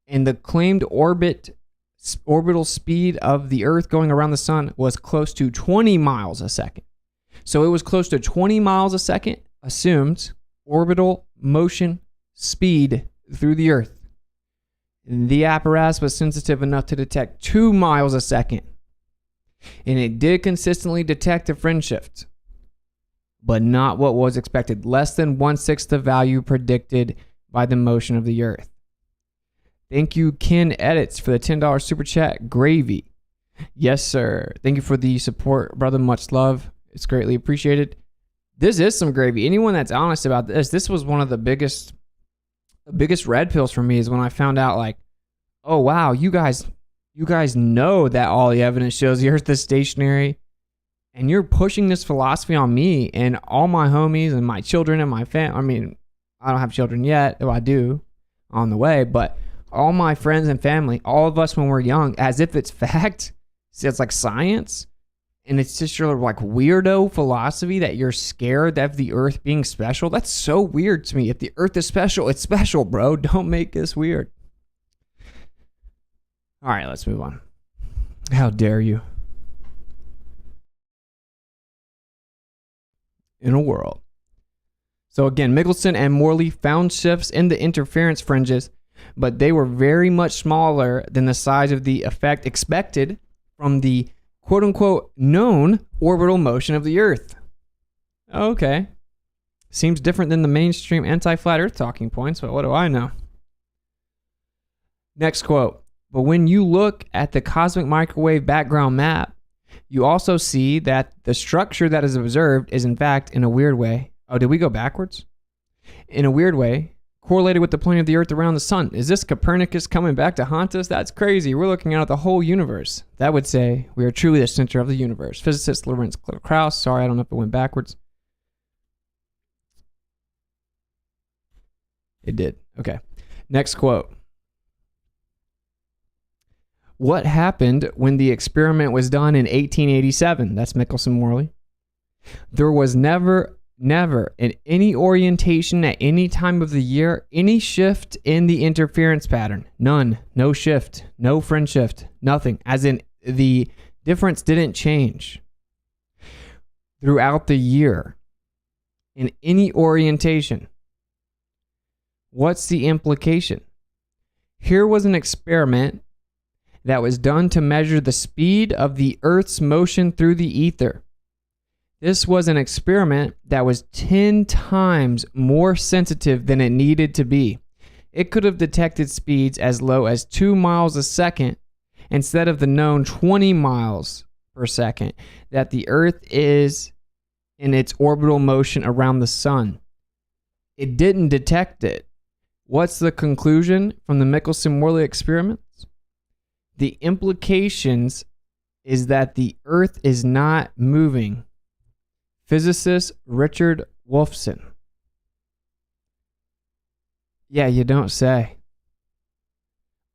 And the claimed orbital speed of the Earth going around the sun was close to 20 miles a second. So it was close to 20 miles a second assumed orbital motion speed through the Earth. The apparatus was sensitive enough to detect 2 miles a second. And it did consistently detect a fringe shift, but not what was expected, less than 1/6 the value predicted by the motion of the Earth. Thank you, Ken Edits, for the $10 super chat. Gravy. Yes, sir. Thank you for the support, brother. Much love. It's greatly appreciated. This is some gravy. Anyone that's honest about this was one of the biggest red pills for me is when I found out, like, oh, wow, you guys know that all the evidence shows the Earth is stationary, and you're pushing this philosophy on me and all my homies and my children and my family. I mean, I don't have children yet, though I do on the way, but all my friends and family, all of us when we're young, as if it's fact. See, it's like science, and it's just your like weirdo philosophy that you're scared of the Earth being special. That's so weird to me. If the Earth is special, it's special, bro. Don't make this weird. All right, let's move on. How dare you? In a world. So again, Michelson and Morley found shifts in the interference fringes, but they were very much smaller than the size of the effect expected from the quote-unquote known orbital motion of the Earth. Okay. Seems different than the mainstream anti-flat Earth talking points, but what do I know? Next quote. But when you look at the cosmic microwave background map, you also see that the structure that is observed is in fact, in a weird way, oh, did we go backwards? In a weird way, correlated with the plane of the Earth around the sun. Is this Copernicus coming back to haunt us? That's crazy. We're looking out at the whole universe. That would say we are truly the center of the universe. Physicist Lorentz Krauss. Sorry, I don't know if it went backwards. It did. Okay. Next quote. What happened when the experiment was done in 1887? That's Michelson-Morley. There was never in any orientation at any time of the year, any shift in the interference pattern. None. No shift. No fringe shift. Nothing. As in, the difference didn't change throughout the year in any orientation. What's the implication? Here was an experiment that was done to measure the speed of the Earth's motion through the ether. This was an experiment that was 10 times more sensitive than it needed to be. It could have detected speeds as low as 2 miles a second instead of the known 20 miles per second that the Earth is in its orbital motion around the sun. It didn't detect it. What's the conclusion from the Michelson-Morley experiments? The implications is that the Earth is not moving. Physicist Richard Wolfson. Yeah, you don't say.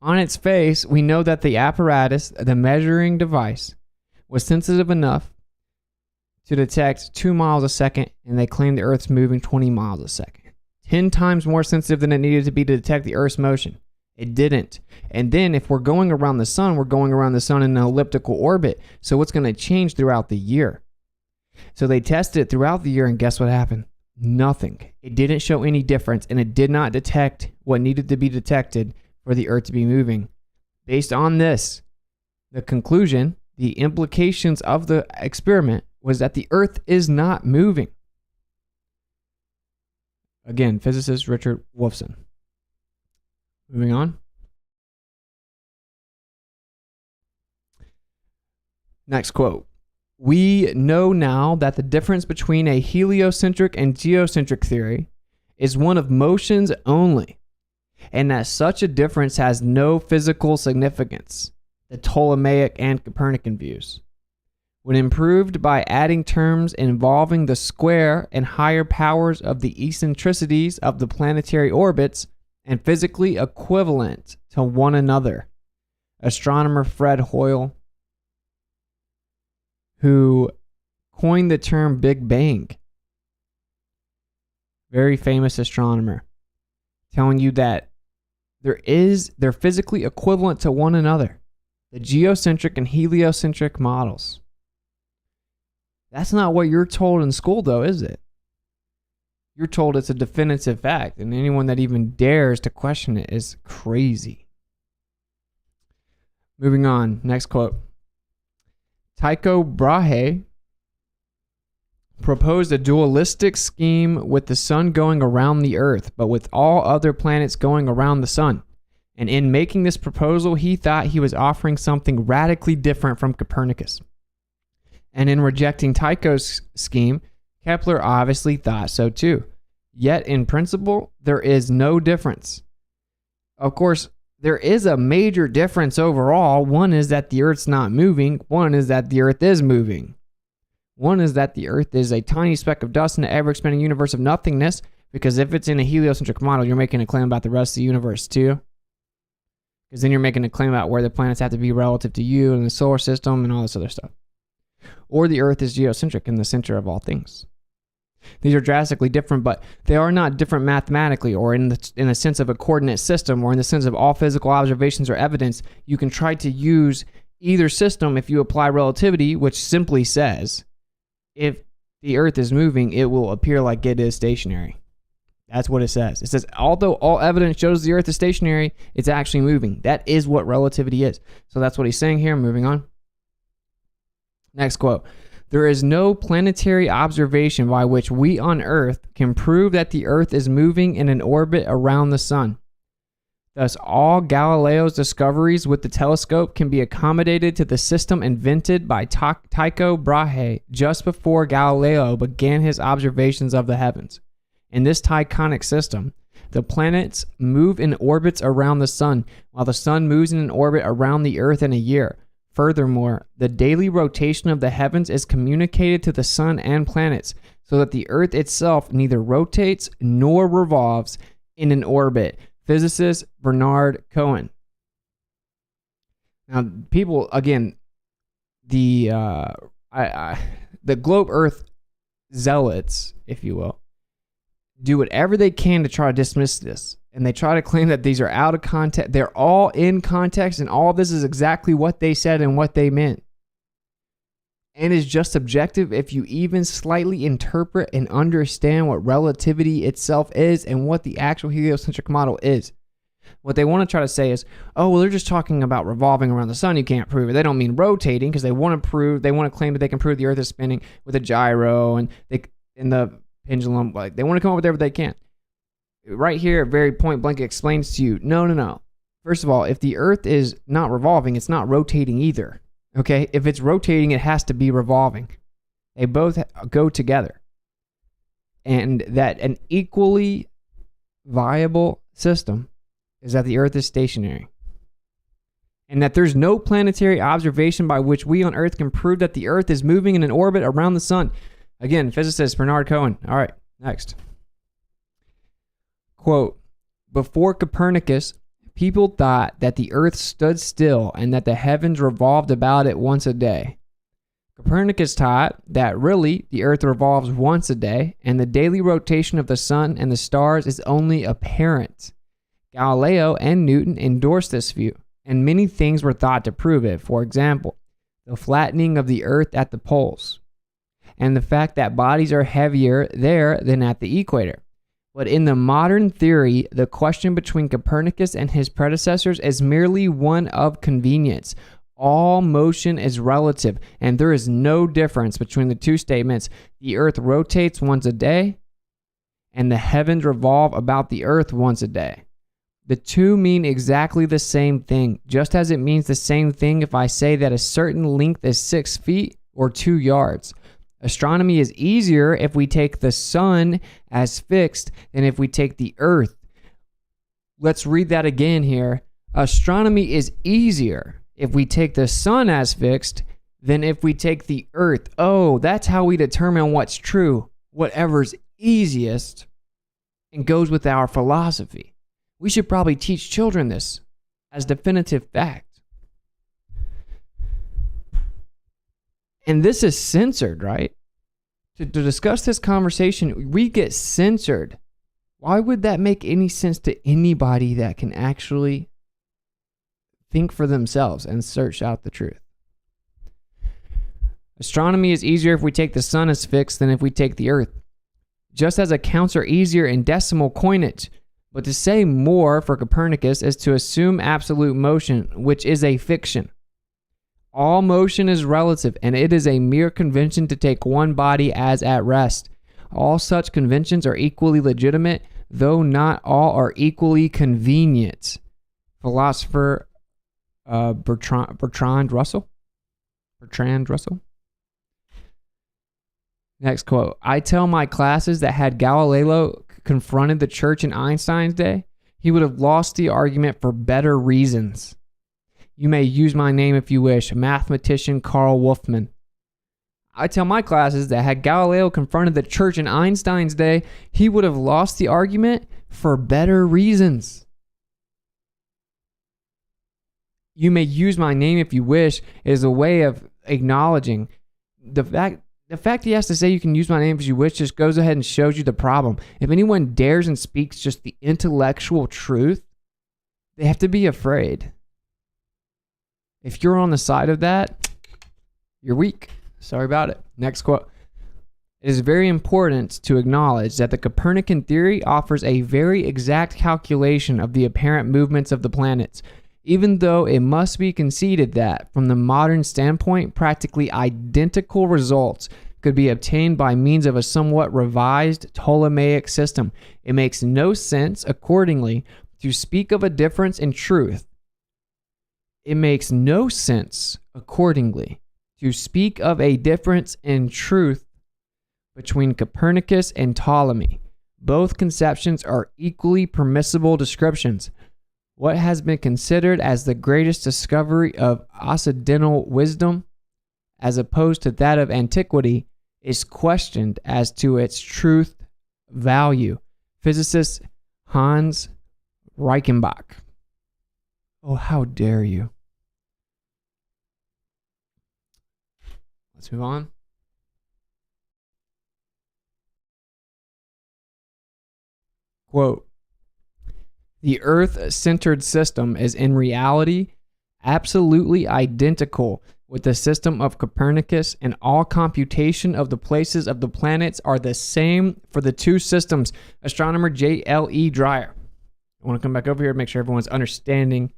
On its face, we know that the apparatus, the measuring device, was sensitive enough to detect 2 miles a second, and they claim the Earth's moving 20 miles a second. 10 times more sensitive than it needed to be to detect the Earth's motion. It didn't. And then if we're going around the sun, we're going around the sun in an elliptical orbit. So what's going to change throughout the year? So they tested it throughout the year, and guess what happened? Nothing. It didn't show any difference, and it did not detect what needed to be detected for the Earth to be moving. Based on this, the conclusion, the implications of the experiment was that the Earth is not moving. Again, physicist Richard Wolfson. Moving on. Next quote. We know now that the difference between a heliocentric and geocentric theory is one of motions only. and that such a difference has no physical significance, the Ptolemaic and Copernican views. When improved by adding terms involving the square and higher powers of the eccentricities of the planetary orbits and physically equivalent to one another. Astronomer Fred Hoyle, who coined the term Big Bang, very famous astronomer, telling you that they're physically equivalent to one another. The geocentric and heliocentric models. That's not what you're told in school, though, is it? You're told it's a definitive fact, and anyone that even dares to question it is crazy. Moving on, next quote. Tycho Brahe proposed a dualistic scheme with the sun going around the earth, but with all other planets going around the sun. And in making this proposal, he thought he was offering something radically different from Copernicus. And in rejecting Tycho's scheme, Kepler obviously thought so too. Yet in principle, there is no difference. Of course, there is a major difference overall. One is that the Earth's not moving. One is that the Earth is moving. One is that the Earth is a tiny speck of dust in the ever-expanding universe of nothingness, because if it's in a heliocentric model, you're making a claim about the rest of the universe too. Because then you're making a claim about where the planets have to be relative to you and the solar system and all this other stuff. Or the Earth is geocentric in the center of all things. These are drastically different, but they are not different mathematically or in the sense of a coordinate system or in the sense of all physical observations or evidence. You can try to use either system if you apply relativity, which simply says if the Earth is moving, it will appear like it is stationary. That's what it says. It says, although all evidence shows the Earth is stationary, it's actually moving. That is what relativity is. So that's what he's saying here. Moving on. Next quote. There is no planetary observation by which we on Earth can prove that the Earth is moving in an orbit around the sun. Thus, all Galileo's discoveries with the telescope can be accommodated to the system invented by Tycho Brahe just before Galileo began his observations of the heavens. In this Tychonic system, the planets move in orbits around the sun, while the sun moves in an orbit around the Earth in a year. Furthermore, the daily rotation of the heavens is communicated to the sun and planets, so that the Earth itself neither rotates nor revolves in an orbit. Physicist Bernard Cohen. Now, people, again, the globe Earth zealots, if you will, do whatever they can to try to dismiss this. And they try to claim that these are out of context. They're all in context, and all this is exactly what they said and what they meant. And is just subjective if you even slightly interpret and understand what relativity itself is and what the actual heliocentric model is. What they want to try to say is, oh, well, they're just talking about revolving around the sun. You can't prove it. They don't mean rotating, because they want to claim that they can prove the Earth is spinning with a gyro and the pendulum. Like, they want to come up with whatever they can. Right here, very point blank explains to you, no. First of all, if the Earth is not revolving, it's not rotating either. Okay? If it's rotating, it has to be revolving. They both go together. And that an equally viable system is that the Earth is stationary. And that there's no planetary observation by which we on Earth can prove that the Earth is moving in an orbit around the sun. Again, physicist Bernard Cohen. All right, next. Quote, before Copernicus, people thought that the Earth stood still and that the heavens revolved about it once a day. Copernicus taught that really the Earth revolves once a day and the daily rotation of the sun and the stars is only apparent. Galileo and Newton endorsed this view, and many things were thought to prove it. For example, the flattening of the Earth at the poles, and the fact that bodies are heavier there than at the equator. But in the modern theory, the question between Copernicus and his predecessors is merely one of convenience. All motion is relative, and there is no difference between the two statements. The Earth rotates once a day, and the heavens revolve about the Earth once a day. The two mean exactly the same thing, just as it means the same thing if I say that a certain length is 6 feet or 2 yards. Astronomy is easier if we take the sun as fixed than if we take the Earth let's read that again here. Astronomy is easier if we take the sun as fixed than if we take the earth. Oh, that's how we determine what's true. Whatever's easiest and goes with our philosophy. We should probably teach children this as definitive fact. And this is censored, right? To discuss this conversation, we get censored. Why would that make any sense to anybody that can actually think for themselves and search out the truth? Astronomy is easier if we take the sun as fixed than if we take the earth. Just as accounts are easier in decimal coinage. But to say more for Copernicus is to assume absolute motion, which is a fiction. All motion is relative, and it is a mere convention to take one body as at rest. All such conventions are equally legitimate, though not all are equally convenient. Philosopher Bertrand Russell. Next quote. I tell my classes that had Galileo confronted the church in Einstein's day, he would have lost the argument for better reasons. You may use my name if you wish, mathematician Carl Wolfman. I tell my classes that had Galileo confronted the church in Einstein's day, he would have lost the argument for better reasons. You may use my name if you wish is a way of acknowledging the fact he has to say you can use my name if you wish just goes ahead and shows you the problem. If anyone dares and speaks just the intellectual truth, they have to be afraid. If you're on the side of that, you're weak. Sorry about it. Next quote. It is very important to acknowledge that the Copernican theory offers a very exact calculation of the apparent movements of the planets, even though it must be conceded that, from the modern standpoint, practically identical results could be obtained by means of a somewhat revised Ptolemaic system. It makes no sense, accordingly, to speak of a difference in truth. It makes no sense, accordingly, to speak of a difference in truth between Copernicus and Ptolemy. Both conceptions are equally permissible descriptions. What has been considered as the greatest discovery of Occidental wisdom, as opposed to that of antiquity, is questioned as to its truth value. Physicist Hans Reichenbach. Oh, how dare you. Let's move on. Quote, the Earth-centered system is in reality absolutely identical with the system of Copernicus, and all computation of the places of the planets are the same for the two systems. Astronomer J.L.E. Dreyer. I want to come back over here and make sure everyone's understanding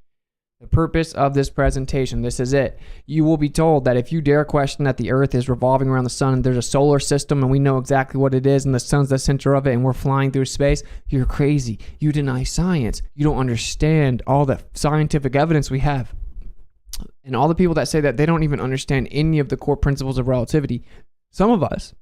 the purpose of this presentation. This is it. You will be told that if you dare question that the Earth is revolving around the sun and there's a solar system and we know exactly what it is and the sun's the center of it and we're flying through space, you're crazy. You deny science. You don't understand all the scientific evidence we have. And all the people that say that they don't even understand any of the core principles of relativity, some of us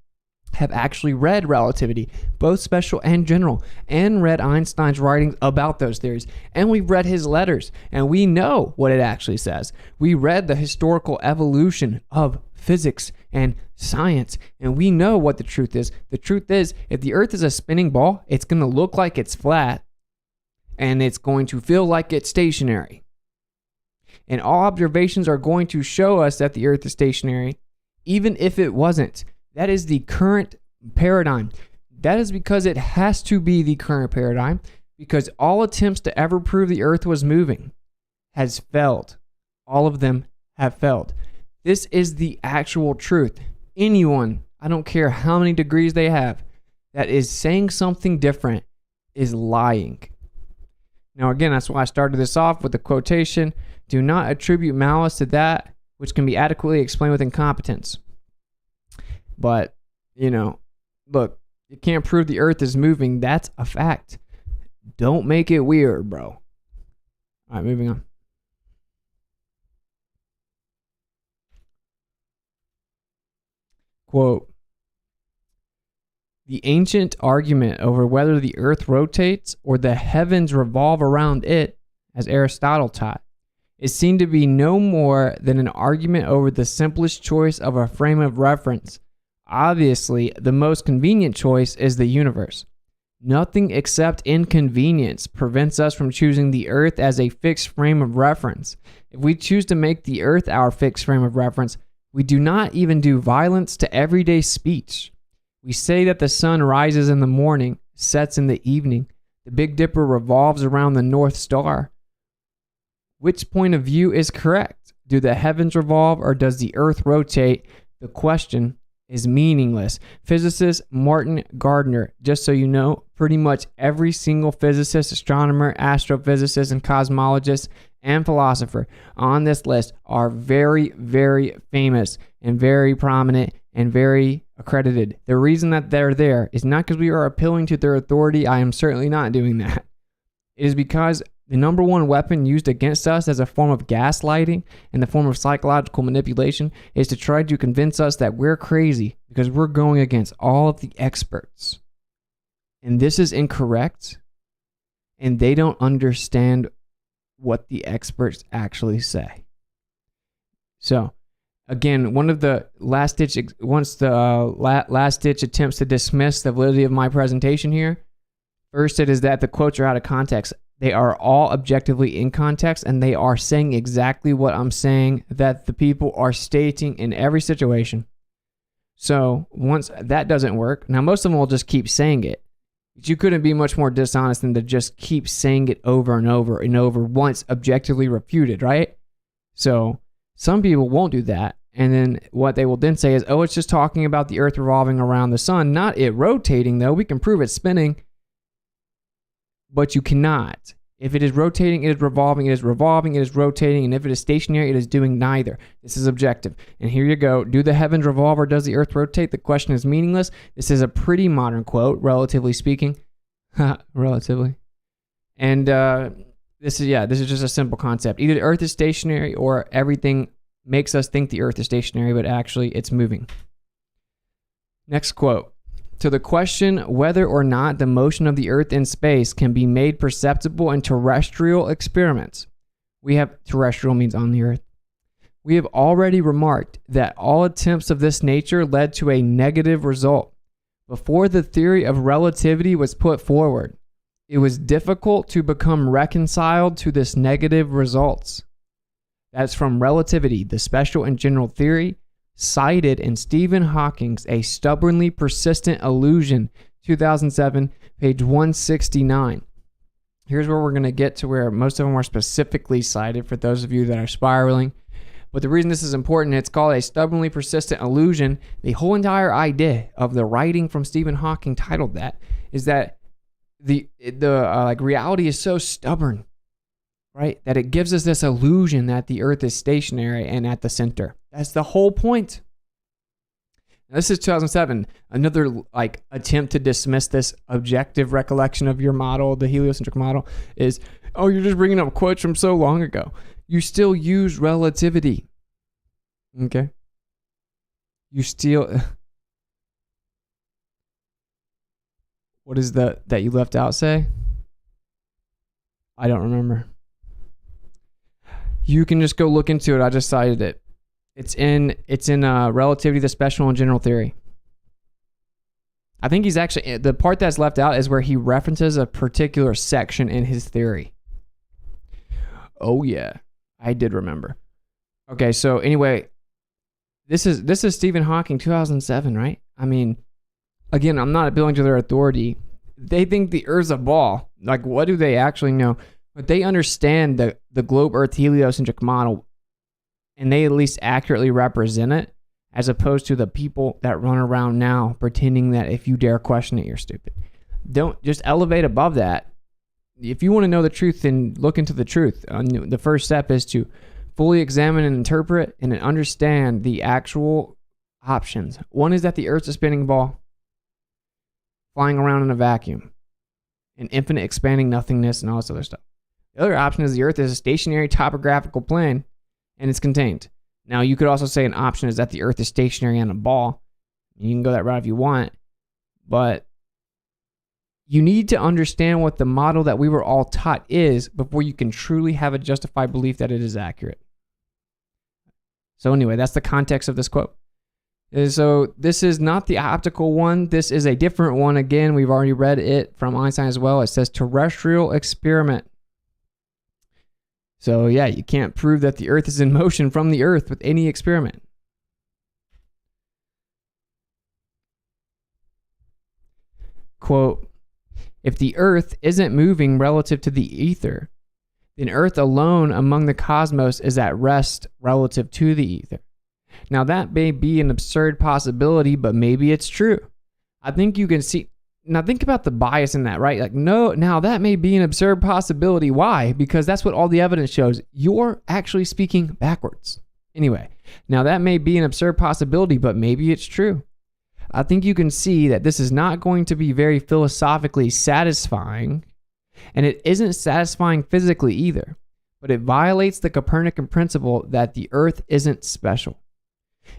have actually read Relativity, both special and general, and read Einstein's writings about those theories. And we've read his letters, and we know what it actually says. We read the historical evolution of physics and science, and we know what the truth is. The truth is, if the Earth is a spinning ball, it's going to look like it's flat, and it's going to feel like it's stationary. And all observations are going to show us that the Earth is stationary, even if it wasn't. That is the current paradigm. That is because it has to be the current paradigm, because all attempts to ever prove the Earth was moving has failed. All of them have failed. This is the actual truth. Anyone, I don't care how many degrees they have, that is saying something different is lying. Now, again, that's why I started this off with the quotation, do not attribute malice to that which can be adequately explained with incompetence. But, look, you can't prove the Earth is moving. That's a fact. Don't make it weird, bro. All right, moving on. Quote, The ancient argument over whether the earth rotates or the heavens revolve around it, as Aristotle taught, is seen to be no more than an argument over the simplest choice of a frame of reference. Obviously, the most convenient choice is the universe. Nothing except inconvenience prevents us from choosing the earth as a fixed frame of reference. If we choose to make the earth our fixed frame of reference, we do not even do violence to everyday speech. We say that the sun rises in the morning, sets in the evening. The Big Dipper revolves around the North Star. Which point of view is correct? Do the heavens revolve or does the earth rotate? The question is meaningless. Physicist Martin Gardner, just so you know, pretty much every single physicist, astronomer, astrophysicist, and cosmologist and philosopher on this list are very, very famous and very prominent and very accredited. The reason that they're there is not because we are appealing to their authority. I am certainly not doing that. It is because the number one weapon used against us as a form of gaslighting and the form of psychological manipulation is to try to convince us that we're crazy because we're going against all of the experts. And this is incorrect. And they don't understand what the experts actually say. So, again, one of the last-ditch attempts to dismiss the validity of my presentation here, first it is that the quotes are out of context. They are all objectively in context, and they are saying exactly what I'm saying that the people are stating in every situation. So once that doesn't work, now most of them will just keep saying it. But you couldn't be much more dishonest than to just keep saying it over and over and over once objectively refuted, right? So some people won't do that. And then what they will then say is, oh, it's just talking about the earth revolving around the sun, not it rotating, though. We can prove it's spinning. But you cannot. If it is rotating, it is revolving. It is revolving, it is rotating. And if it is stationary, it is doing neither. This is objective. And here you go. Do the heavens revolve or does the earth rotate? The question is meaningless. This is a pretty modern quote, relatively speaking. Relatively. And this is just a simple concept. Either the earth is stationary or everything makes us think the earth is stationary, but actually it's moving. Next quote. To the question whether or not the motion of the earth in space can be made perceptible in terrestrial experiments. Terrestrial means on the earth. We have already remarked that all attempts of this nature led to a negative result. Before the theory of relativity was put forward, it was difficult to become reconciled to this negative results. That's from Relativity, the Special and General Theory, cited in Stephen Hawking's A Stubbornly Persistent Illusion, 2007, page 169. Here's where we're going to get to where most of them are specifically cited for those of you that are spiraling. But the reason this is important, it's called A Stubbornly Persistent Illusion. The whole entire idea of the writing from Stephen Hawking titled that is that the reality is so stubborn, right? That it gives us this illusion that the earth is stationary and at the center. That's the whole point. Now, this is 2007. Another attempt to dismiss this objective recollection of your model, the heliocentric model, is, oh, you're just bringing up quotes from so long ago. You still use relativity. Okay? You still... What is that you left out say? I don't remember. You can just go look into it. I just cited it. It's in Relativity, the Special and General Theory. I think he's actually, the part that's left out is where he references a particular section in his theory. Oh yeah, I did remember. Okay, so anyway, this is Stephen Hawking, 2007, right? I mean, again, I'm not appealing to their authority. They think the Earth's a ball. Like, what do they actually know? But they understand the globe Earth heliocentric model, and they at least accurately represent it, as opposed to the people that run around now pretending that if you dare question it, you're stupid. Don't just elevate above that. If you want to know the truth, then look into the truth. The first step is to fully examine and interpret and understand the actual options. One is that the Earth's a spinning ball flying around in a vacuum, an infinite expanding nothingness and all this other stuff. The other option is the Earth is a stationary topographical plane and it's contained. Now, you could also say an option is that the Earth is stationary on a ball. You can go that route if you want. But you need to understand what the model that we were all taught is before you can truly have a justified belief that it is accurate. So anyway, that's the context of this quote. So this is not the optical one. This is a different one. Again, we've already read it from Einstein as well. It says terrestrial experiment. So yeah, you can't prove that the Earth is in motion from the Earth with any experiment. Quote, if the Earth isn't moving relative to the ether, then Earth alone among the cosmos is at rest relative to the ether. Now that may be an absurd possibility, but maybe it's true. I think you can see, now think about the bias in that, right? Like, no, now that may be an absurd possibility. Why? Because that's what all the evidence shows. You're actually speaking backwards. Anyway, now that may be an absurd possibility, but maybe it's true. I think you can see that this is not going to be very philosophically satisfying, and it isn't satisfying physically either, but it violates the Copernican principle that the Earth isn't special.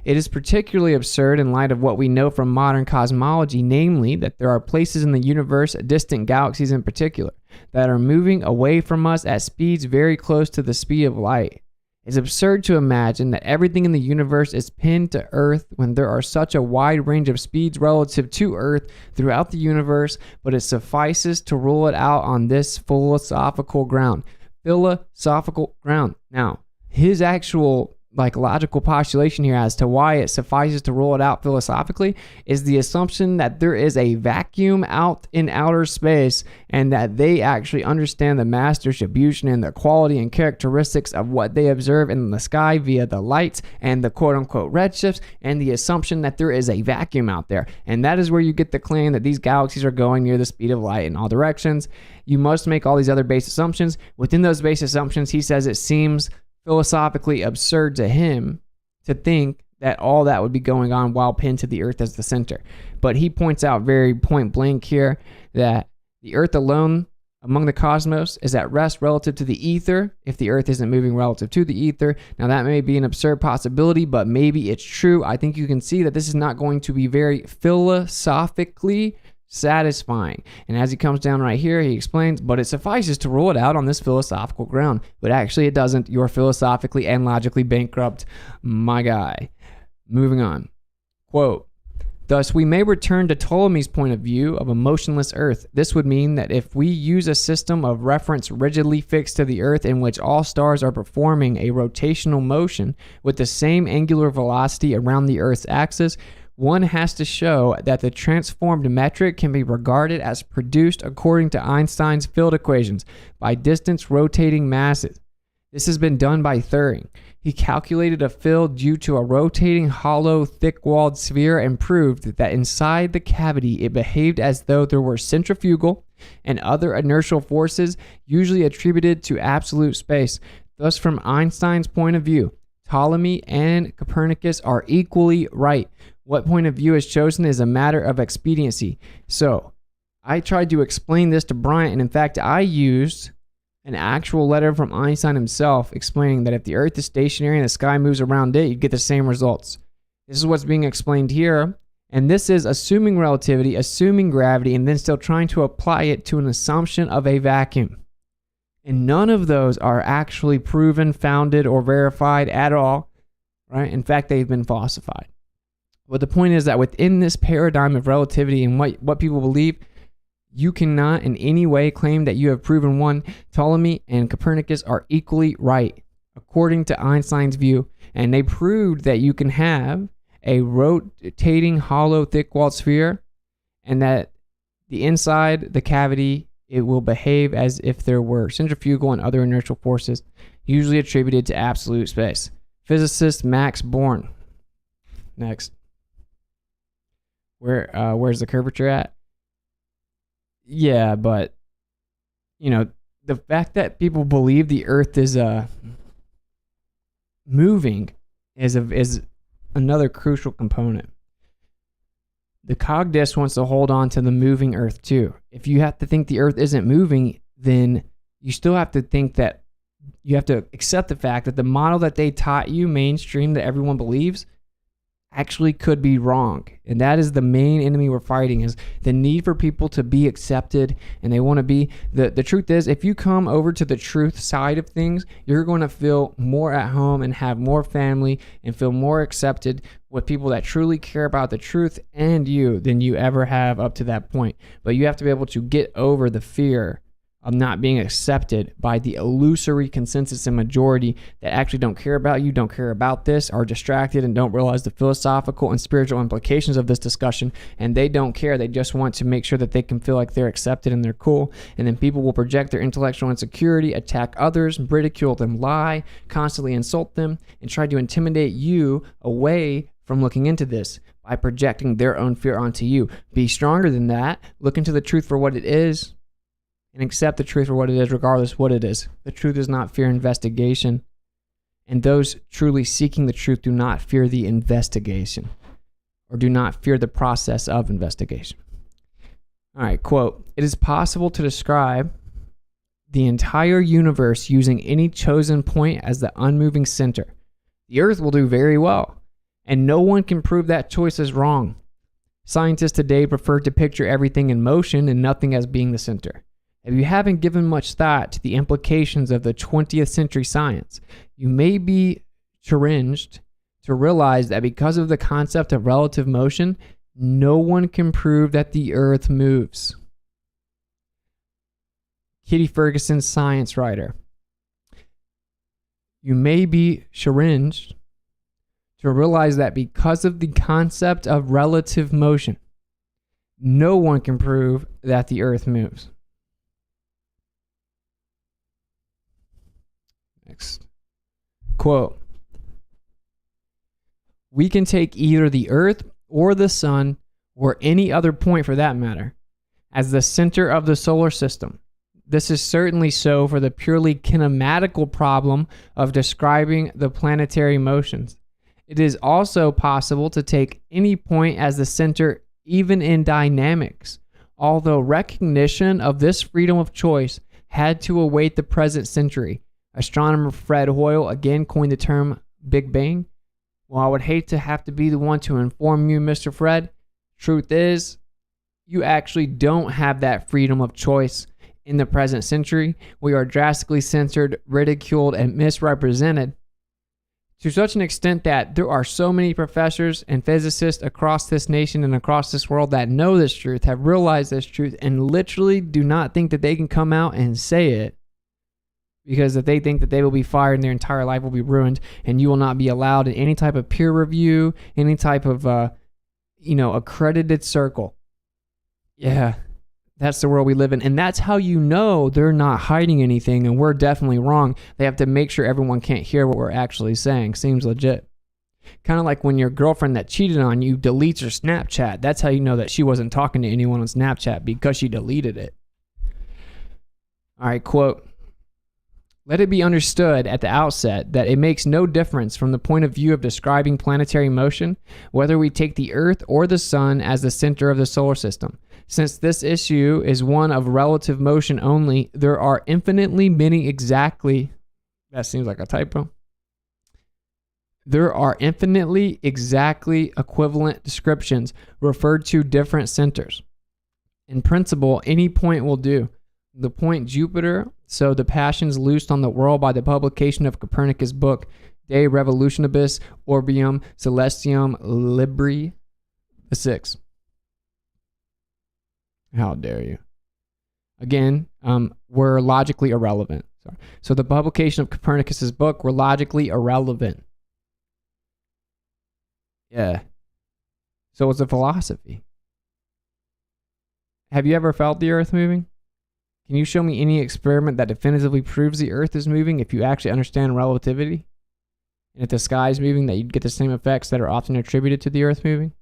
It is particularly absurd in light of what we know from modern cosmology, namely that there are places in the universe, distant galaxies in particular, that are moving away from us at speeds very close to the speed of light. It's absurd to imagine that everything in the universe is pinned to Earth when there are such a wide range of speeds relative to Earth throughout the universe, but it suffices to rule it out on this philosophical ground. Philosophical ground. Now, his actual logical postulation here as to why it suffices to rule it out philosophically is the assumption that there is a vacuum out in outer space and that they actually understand the mass distribution and the quality and characteristics of what they observe in the sky via the lights and the quote-unquote redshifts, and the assumption that there is a vacuum out there. And that is where you get the claim that these galaxies are going near the speed of light in all directions. You must make all these other base assumptions. Within those base assumptions, he says it seems philosophically absurd to him to think that all that would be going on while pinned to the Earth as the center. But he points out very point blank here that the Earth alone among the cosmos is at rest relative to the ether if the Earth isn't moving relative to the ether. Now that may be an absurd possibility, but maybe it's true. I think you can see that this is not going to be very philosophically satisfying. And as he comes down right here, he explains, but it suffices to rule it out on this philosophical ground. But actually it doesn't. You're philosophically and logically bankrupt, my guy. Moving on. Quote, thus we may return to Ptolemy's point of view of a motionless Earth. This would mean that if we use a system of reference rigidly fixed to the Earth in which all stars are performing a rotational motion with the same angular velocity around the Earth's axis, one has to show that the transformed metric can be regarded as produced according to Einstein's field equations by distance rotating masses. This has been done by Thuring. He calculated a field due to a rotating hollow thick-walled sphere and proved that inside the cavity it behaved as though there were centrifugal and other inertial forces usually attributed to absolute space. Thus, from Einstein's point of view, Ptolemy and Copernicus are equally right. What point of view is chosen is a matter of expediency. So I tried to explain this to Bryant, and in fact, I used an actual letter from Einstein himself explaining that if the Earth is stationary and the sky moves around it, you get the same results. This is what's being explained here, and this is assuming relativity, assuming gravity, and then still trying to apply it to an assumption of a vacuum. And none of those are actually proven, founded, or verified at all, right? In fact, they've been falsified. But the point is that within this paradigm of relativity and what people believe, you cannot in any way claim that you have proven one. Ptolemy and Copernicus are equally right, according to Einstein's view, and they proved that you can have a rotating hollow thick-walled sphere and that the inside, the cavity, it will behave as if there were centrifugal and other inertial forces, usually attributed to absolute space. Physicist Max Born. Next. Where's the curvature at? Yeah, but the fact that people believe the Earth is moving is another crucial component. The cogdis wants to hold on to the moving Earth too. If you have to think the Earth isn't moving, then you still have to think that you have to accept the fact that the model that they taught you mainstream that everyone believes actually could be wrong. And that is the main enemy we're fighting, is the need for people to be accepted, and they want to be. The truth is, if you come over to the truth side of things, you're going to feel more at home and have more family and feel more accepted with people that truly care about the truth and you than you ever have up to that point. But you have to be able to get over the fear of not being accepted by the illusory consensus and majority that actually don't care about you, don't care about this, are distracted and don't realize the philosophical and spiritual implications of this discussion, and they don't care. They just want to make sure that they can feel like they're accepted and they're cool. And then people will project their intellectual insecurity, attack others, ridicule them, lie, constantly insult them, and try to intimidate you away from looking into this by projecting their own fear onto you. Be stronger than that. Look into the truth for what it is, and accept the truth for what it is, regardless what it is. The truth does not fear investigation. And those truly seeking the truth do not fear the investigation, or do not fear the process of investigation. All right, quote, "It is possible to describe the entire universe using any chosen point as the unmoving center. The Earth will do very well, and no one can prove that choice is wrong. Scientists today prefer to picture everything in motion and nothing as being the center. If you haven't given much thought to the implications of the 20th century science, you may be challenged to realize that because of the concept of relative motion, no one can prove that the Earth moves." Kitty Ferguson, science writer. You may be challenged to realize that because of the concept of relative motion, no one can prove that the Earth moves. Next quote, "We can take either the Earth or the Sun, or any other point for that matter, as the center of the solar system. This is certainly so for the purely kinematical problem of describing the planetary motions. It is also possible to take any point as the center even in dynamics, although recognition of this freedom of choice had to await the present century. Astronomer Fred Hoyle again coined the term Big Bang. Well, I would hate to have to be the one to inform you, Mr. Fred. Truth is, you actually don't have that freedom of choice in the present century. We are drastically censored, ridiculed, and misrepresented to such an extent that there are so many professors and physicists across this nation and across this world that know this truth, have realized this truth, and literally do not think that they can come out and say it, because if they think that they will be fired and their entire life will be ruined, and you will not be allowed in any type of peer review, any type of, accredited circle. Yeah, that's the world we live in. And that's how you know they're not hiding anything, and we're definitely wrong. They have to make sure everyone can't hear what we're actually saying. Seems legit. Kind of like when your girlfriend that cheated on you deletes her Snapchat. That's how you know that she wasn't talking to anyone on Snapchat, because she deleted it. All right, quote, "Let it be understood at the outset that it makes no difference from the point of view of describing planetary motion whether we take the Earth or the Sun as the center of the solar system. Since this issue is one of relative motion only, there are infinitely many exactly..." That seems like a typo. "There are infinitely exactly equivalent descriptions referred to different centers. In principle, any point will do. The point Jupiter, so the passions loosed on the world by the publication of Copernicus' book De Revolutionibus Orbium Celestium Libri VI." How dare you? Again, were logically irrelevant. Sorry. So the publication of Copernicus' book were logically irrelevant. Yeah. So it's a philosophy. Have you ever felt the Earth moving? Can you show me any experiment that definitively proves the Earth is moving if you actually understand relativity? And if the sky is moving, that you'd get the same effects that are often attributed to the Earth moving?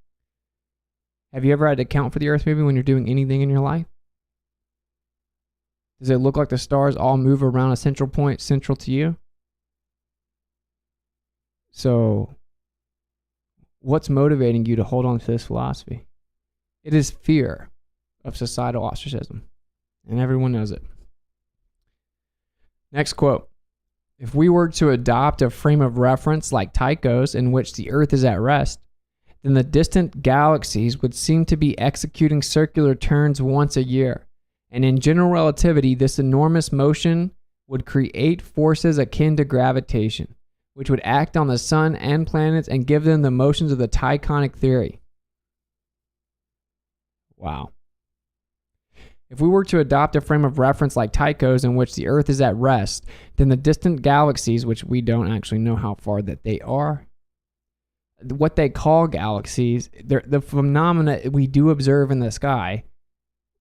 Have you ever had to account for the Earth moving when you're doing anything in your life? Does it look like the stars all move around a central point central to you? So, what's motivating you to hold on to this philosophy? It is fear of societal ostracism. And everyone knows it. Next quote. "If we were to adopt a frame of reference like Tycho's in which the Earth is at rest, then the distant galaxies would seem to be executing circular turns once a year. And in general relativity, this enormous motion would create forces akin to gravitation, which would act on the sun and planets and give them the motions of the Tychonic theory. Wow. If we were to adopt a frame of reference like Tycho's in which the Earth is at rest, then the distant galaxies, which we don't actually know how far that they are, what they call galaxies, the phenomena we do observe in the sky,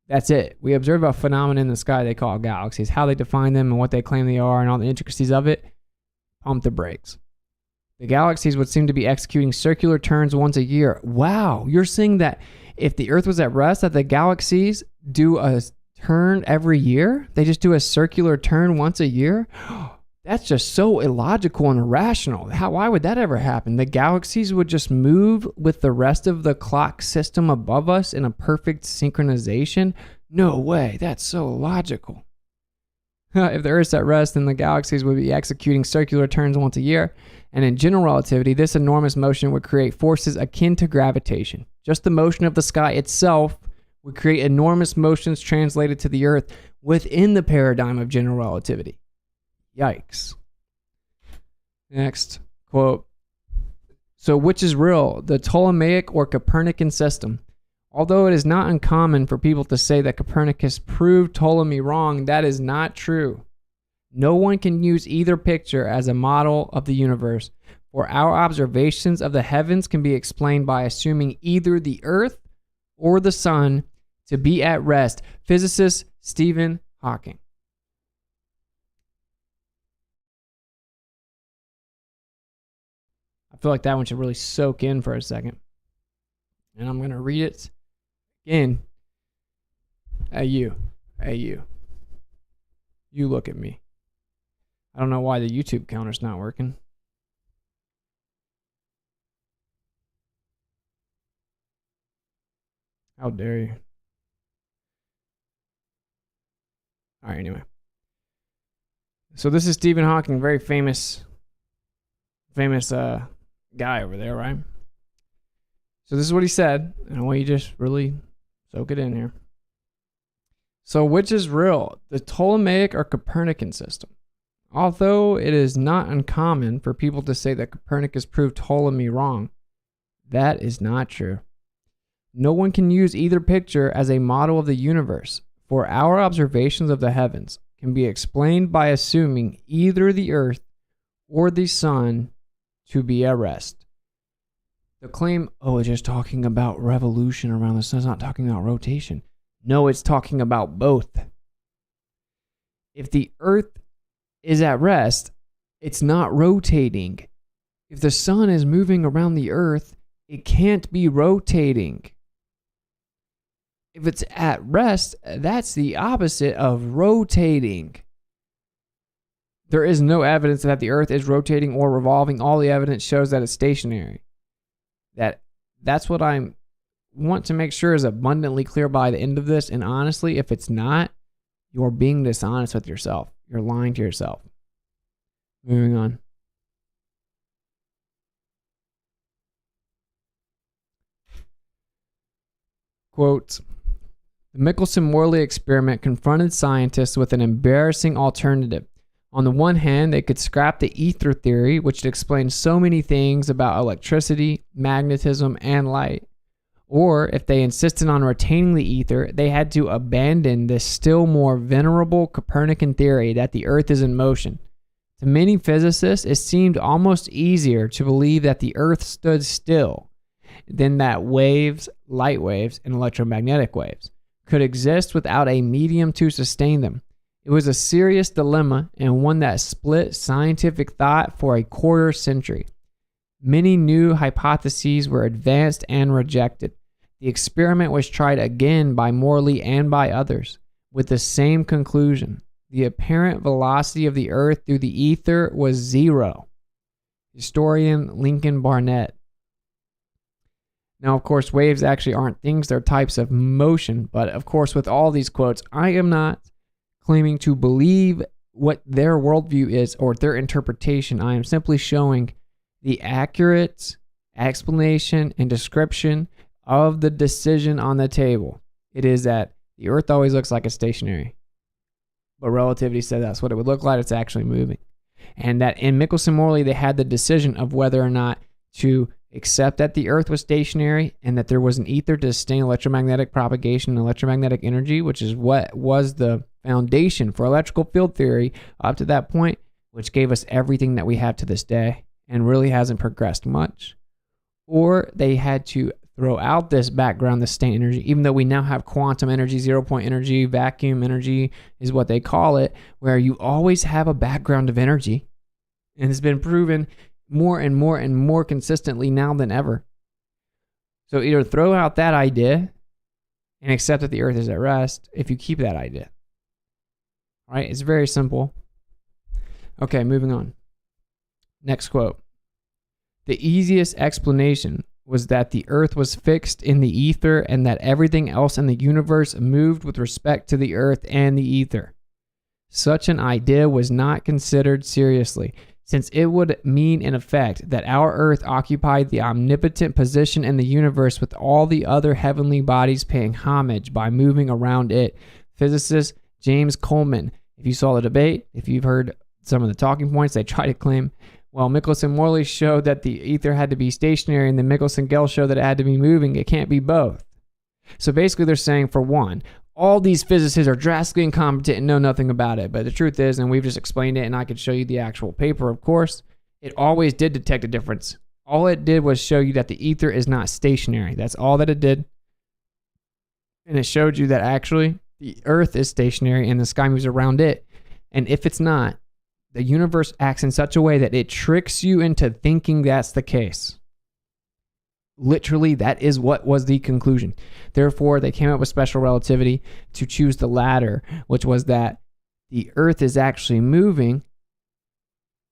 that's it. We observe a phenomenon in the sky they call galaxies. How they define them and what they claim they are and all the intricacies of it, pump the brakes. The galaxies would seem to be executing circular turns once a year. Wow, you're saying that if the Earth was at rest, that the galaxies do a turn every year? They just do a circular turn once a year? That's just so illogical and irrational. Why would that ever happen? The galaxies would just move with the rest of the clock system above us in a perfect synchronization? No way, that's so illogical. If the Earth's at rest, then the galaxies would be executing circular turns once a year. And in general relativity, this enormous motion would create forces akin to gravitation. Just the motion of the sky itself would create enormous motions translated to the Earth within the paradigm of general relativity. Yikes. Next quote. So which is real, the Ptolemaic or Copernican system? Although it is not uncommon for people to say that Copernicus proved Ptolemy wrong, that is not true. No one can use either picture as a model of the universe, for our observations of the heavens can be explained by assuming either the Earth or the sun to be at rest. Physicist Stephen Hawking. I feel like that one should really soak in for a second. And I'm going to read it again. Hey, you. Hey, you. You look at me. I don't know why the YouTube counter's not working. How dare you? All right, anyway. So this is Stephen Hawking, very famous guy over there, right? So this is what he said, and I want you to just really soak it in here. So which is real, the Ptolemaic or Copernican system? Although it is not uncommon for people to say that Copernicus proved Ptolemy wrong, that is not true. No one can use either picture as a model of the universe, for our observations of the heavens can be explained by assuming either the Earth or the sun to be at rest. The claim, it's just talking about revolution around the sun, it's not talking about rotation. No, it's talking about both. If the Earth is at rest, it's not rotating. If the sun is moving around the Earth, it can't be rotating. If it's at rest, that's the opposite of rotating. There is no evidence that the Earth is rotating or revolving. All the evidence shows that it's stationary. That's what I want to make sure is abundantly clear by the end of this. And honestly, if it's not, you're being dishonest with yourself. You're lying to yourself. Moving on. Quote, the Michelson-Morley experiment confronted scientists with an embarrassing alternative. On the one hand, they could scrap the ether theory, which explains so many things about electricity, magnetism, and light. Or, if they insisted on retaining the ether, they had to abandon the still more venerable Copernican theory that the Earth is in motion. To many physicists, it seemed almost easier to believe that the Earth stood still than that waves, light waves, and electromagnetic waves could exist without a medium to sustain them. It was a serious dilemma and one that split scientific thought for a quarter century. Many new hypotheses were advanced and rejected. The experiment was tried again by Morley and by others, with the same conclusion. The apparent velocity of the Earth through the ether was zero. Historian Lincoln Barnett. Now, of course, waves actually aren't things, they're types of motion. But, of course, with all these quotes, I am not claiming to believe what their worldview is or their interpretation. I am simply showing the accurate explanation and description of the decision on the table, it is that the Earth always looks like it's stationary. But relativity said that's what it would look like. It's actually moving. And that in Michelson-Morley, they had the decision of whether or not to accept that the Earth was stationary and that there was an ether to sustain electromagnetic propagation and electromagnetic energy, which is what was the foundation for electrical field theory up to that point, which gave us everything that we have to this day and really hasn't progressed much. Or they had to throw out this background, this state energy, even though we now have quantum energy, 0-point energy, vacuum energy is what they call it, where you always have a background of energy. And it's been proven more and more and more consistently now than ever. So either throw out that idea and accept that the Earth is at rest if you keep that idea. All right? It's very simple. Okay, moving on. Next quote. The easiest explanation was that the Earth was fixed in the ether and that everything else in the universe moved with respect to the Earth and the ether. Such an idea was not considered seriously, since it would mean in effect that our Earth occupied the omnipotent position in the universe with all the other heavenly bodies paying homage by moving around it. Physicist James Coleman. If you saw the debate, if you've heard some of the talking points, they try to claim, well, Michelson-Morley showed that the ether had to be stationary and then Michelson-Gell showed that it had to be moving. It can't be both. So basically they're saying, for one, all these physicists are drastically incompetent and know nothing about it. But the truth is, and we've just explained it, and I could show you the actual paper, of course, it always did detect a difference. All it did was show you that the ether is not stationary. That's all that it did. And it showed you that actually the Earth is stationary and the sky moves around it. And if it's not, the universe acts in such a way that it tricks you into thinking that's the case. Literally, that is what was the conclusion. Therefore, they came up with special relativity to choose the latter, which was that the Earth is actually moving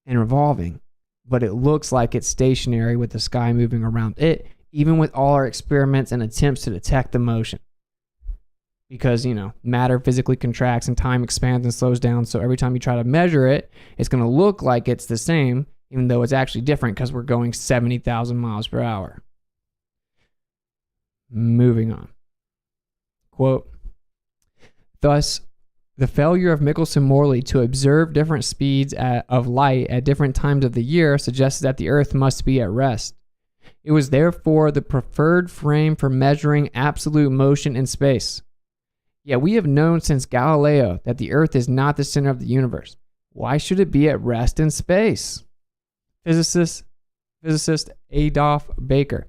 and revolving, but it looks like it's stationary with the sky moving around it, even with all our experiments and attempts to detect the motion. Because, matter physically contracts and time expands and slows down, so every time you try to measure it, it's going to look like it's the same, even though it's actually different because we're going 70,000 miles per hour. Moving on. Quote, thus, the failure of Michelson-Morley to observe different speeds of light at different times of the year suggests that the Earth must be at rest. It was therefore the preferred frame for measuring absolute motion in space. Yet we have known since Galileo that the Earth is not the center of the universe. Why should it be at rest in space? Physicist Adolf Baker.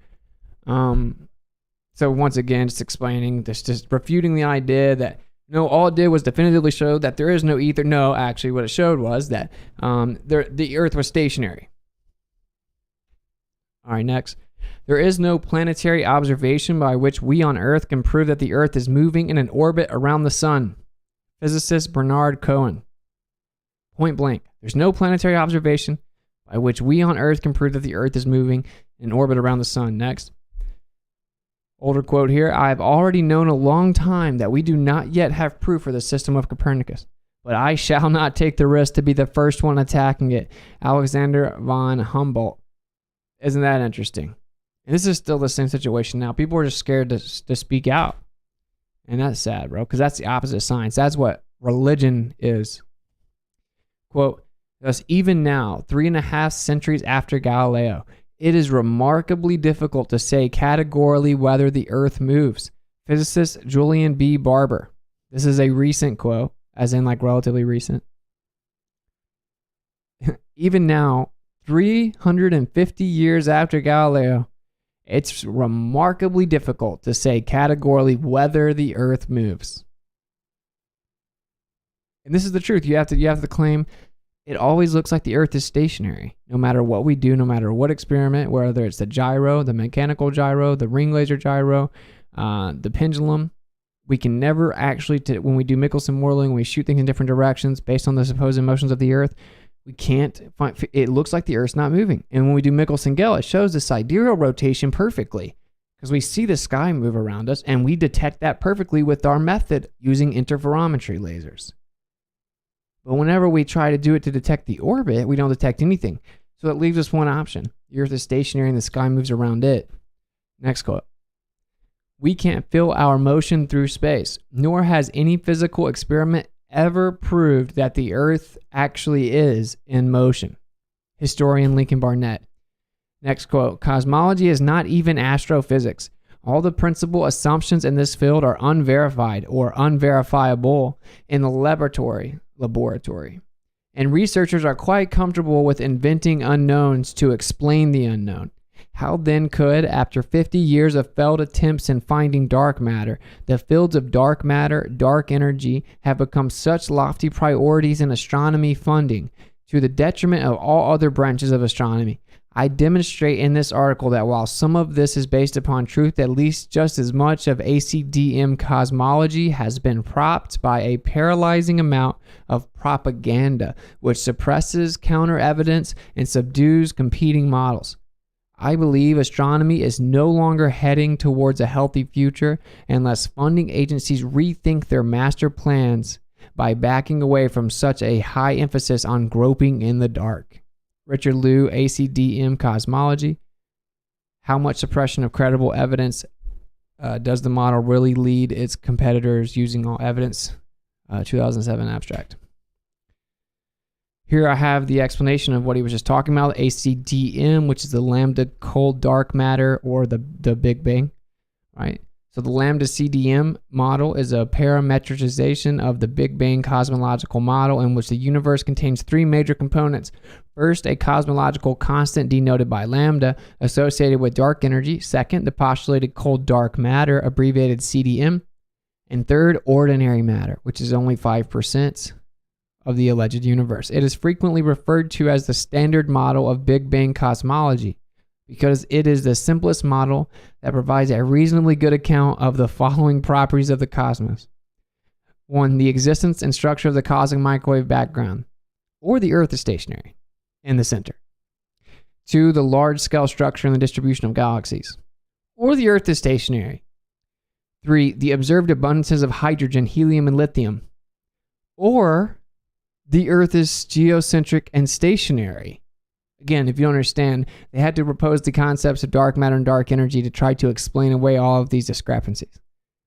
So once again, just explaining this, just refuting the idea that no, all it did was definitively show that there is no ether. No, actually what it showed was that the Earth was stationary. All right, next. There is no planetary observation by which we on Earth can prove that the Earth is moving in an orbit around the sun. Physicist Bernard Cohen. Point blank. There's no planetary observation by which we on Earth can prove that the Earth is moving in an orbit around the sun. Next. Older quote here. I have already known a long time that we do not yet have proof for the system of Copernicus, but I shall not take the risk to be the first one attacking it. Alexander von Humboldt. Isn't that interesting? And this is still the same situation now. People are just scared to speak out. And that's sad, bro, because that's the opposite of science. That's what religion is. Quote, thus even now, 3.5 centuries after Galileo, it is remarkably difficult to say categorically whether the Earth moves. Physicist Julian B. Barber. This is a recent quote, as in like relatively recent. Even now, 350 years after Galileo, it's remarkably difficult to say categorically whether the Earth moves. And this is the truth. You have to claim it always looks like the Earth is stationary, no matter what we do, no matter what experiment, whether it's the gyro, the mechanical gyro, the ring laser gyro, the pendulum. We can never actually, when we do Michelson-Morley, when we shoot things in different directions based on the supposed motions of the Earth, we can't find, it looks like the Earth's not moving. And when we do Michelson-Gell, it shows the sidereal rotation perfectly because we see the sky move around us and we detect that perfectly with our method using interferometry lasers. But whenever we try to do it to detect the orbit, we don't detect anything. So it leaves us one option. The Earth is stationary and the sky moves around it. Next quote. We can't feel our motion through space, nor has any physical experiment ever proved that the Earth actually is in motion. Historian Lincoln Barnett. Next quote. Cosmology is not even astrophysics. All the principal assumptions in this field are unverified or unverifiable in the laboratory, and researchers are quite comfortable with inventing unknowns to explain the unknown. How then could, after 50 years of failed attempts in finding dark matter, the fields of dark matter, dark energy, have become such lofty priorities in astronomy funding, to the detriment of all other branches of astronomy? I demonstrate in this article that while some of this is based upon truth, at least just as much of ACDM cosmology has been propped by a paralyzing amount of propaganda, which suppresses counter evidence and subdues competing models. I believe astronomy is no longer heading towards a healthy future unless funding agencies rethink their master plans by backing away from such a high emphasis on groping in the dark. Richard Liu, ACDM Cosmology. How much suppression of credible evidence does the model really lead its competitors using all evidence? 2007 abstract. Here I have the explanation of what he was just talking about, ACDM, which is the lambda cold dark matter or the Big Bang, right? So the lambda CDM model is a parametricization of the Big Bang cosmological model in which the universe contains three major components. First, a cosmological constant denoted by lambda associated with dark energy. Second, the postulated cold dark matter, abbreviated CDM. And third, ordinary matter, which is only 5% of the alleged universe. It is frequently referred to as the standard model of Big Bang cosmology, because it is the simplest model that provides a reasonably good account of the following properties of the cosmos. 1. The existence and structure of the cosmic microwave background, or the Earth is stationary in the center. 2. The large-scale structure and the distribution of galaxies, or the Earth is stationary. 3. The observed abundances of hydrogen, helium, and lithium, or the Earth is geocentric and stationary. Again, if you don't understand, they had to propose the concepts of dark matter and dark energy to try to explain away all of these discrepancies,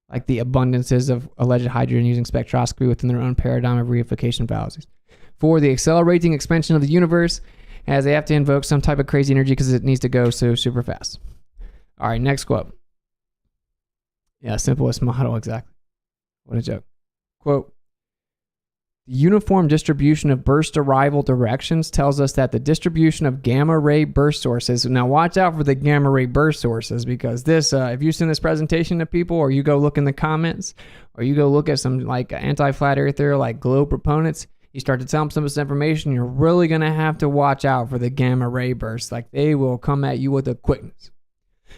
like the abundances of alleged hydrogen using spectroscopy within their own paradigm of reification fallacies. 4, the accelerating expansion of the universe, as they have to invoke some type of crazy energy because it needs to go so super fast. All right, next quote. Yeah, simplest model, exactly. What a joke. Quote. The uniform distribution of burst arrival directions tells us that the distribution of gamma ray burst sources. Now watch out for the gamma ray burst sources, because this, if you send this presentation to people, or you go look in the comments, or you go look at some like anti-flat earther, like globe proponents, you start to tell them some of this information, you're really going to have to watch out for the gamma ray bursts. Like they will come at you with a quickness.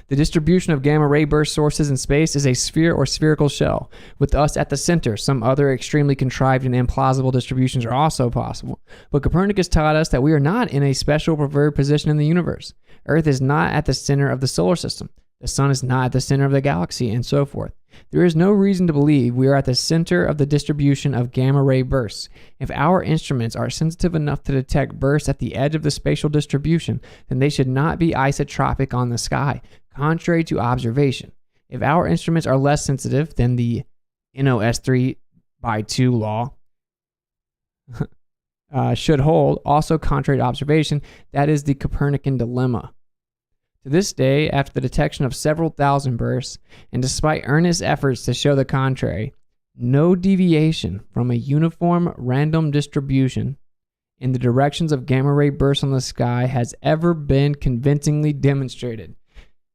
The distribution of gamma ray burst sources in space is a sphere or spherical shell, with us at the center. Some other extremely contrived and implausible distributions are also possible. But Copernicus taught us that we are not in a special preferred position in the universe. Earth is not at the center of the solar system. The sun is not at the center of the galaxy, and so forth. There is no reason to believe we are at the center of the distribution of gamma ray bursts. If our instruments are sensitive enough to detect bursts at the edge of the spatial distribution, then they should not be isotropic on the sky, contrary to observation. If our instruments are less sensitive, then the NOS 3/2 law should hold, also contrary to observation. That is the Copernican dilemma. To this day, after the detection of several thousand bursts, and despite earnest efforts to show the contrary, no deviation from a uniform random distribution in the directions of gamma ray bursts on the sky has ever been convincingly demonstrated.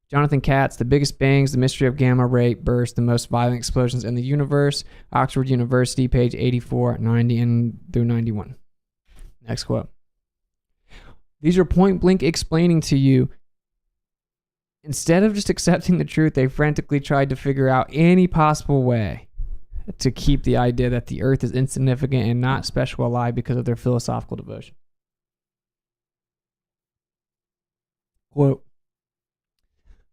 Jonathan Katz, The Biggest Bangs, The Mystery of Gamma Ray Bursts, The Most Violent Explosions in the Universe, Oxford University, page 84, 90 through 91. Next quote. These are point blank explaining to you. Instead of just accepting the truth, they frantically tried to figure out any possible way to keep the idea that the Earth is insignificant and not special alive because of their philosophical devotion. Quote,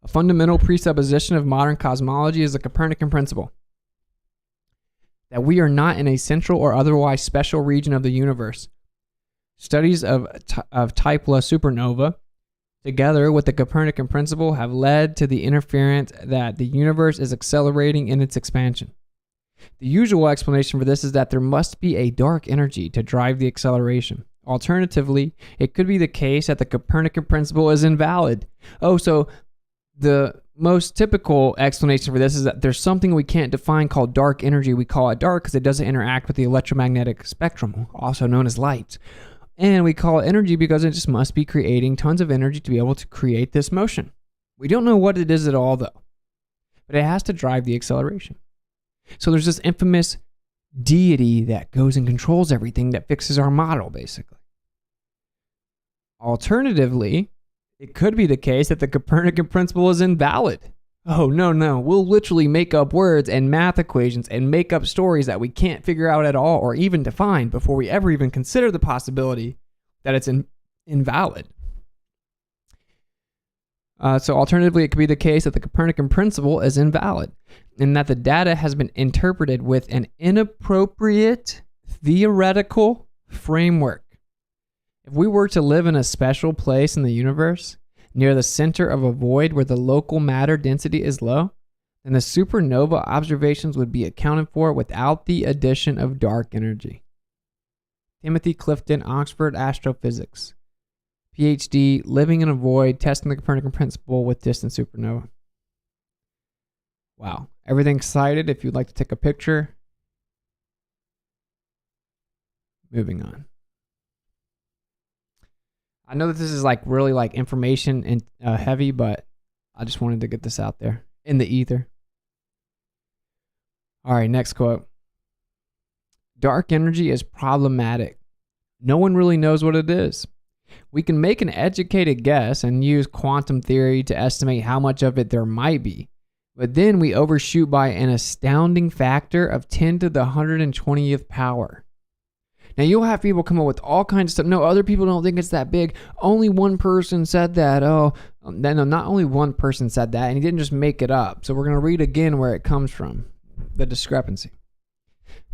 a fundamental presupposition of modern cosmology is the Copernican principle that we are not in a central or otherwise special region of the universe. Studies of Typla supernova together with the Copernican principle, have led to the inference that the universe is accelerating in its expansion. The usual explanation for this is that there must be a dark energy to drive the acceleration. Alternatively, it could be the case that the Copernican principle is invalid. So the most typical explanation for this is that there's something we can't define called dark energy. We call it dark because it doesn't interact with the electromagnetic spectrum, also known as light. And we call it energy because it just must be creating tons of energy to be able to create this motion. We don't know what it is at all, though, but it has to drive the acceleration. So there's this infamous deity that goes and controls everything that fixes our model, basically. Alternatively, it could be the case that the Copernican principle is invalid. Oh, no. We'll literally make up words and math equations and make up stories that we can't figure out at all or even define before we ever even consider the possibility that it's invalid. So alternatively, it could be the case that the Copernican principle is invalid and that the data has been interpreted with an inappropriate theoretical framework. If we were to live in a special place in the universe, near the center of a void where the local matter density is low, then the supernova observations would be accounted for without the addition of dark energy. Timothy Clifton, Oxford Astrophysics. PhD, living in a void, testing the Copernican principle with distant supernova. Wow. Everything excited? If you'd like to take a picture. Moving on. I know that this is really information and heavy, but I just wanted to get this out there in the ether. All right, next quote. Dark energy is problematic. No one really knows what it is. We can make an educated guess and use quantum theory to estimate how much of it there might be, but then we overshoot by an astounding factor of 10 to the 120th power. Now, you'll have people come up with all kinds of stuff. No, other people don't think it's that big. Only one person said that. No, not only one person said that, and he didn't just make it up. So we're going to read again where it comes from, the discrepancy.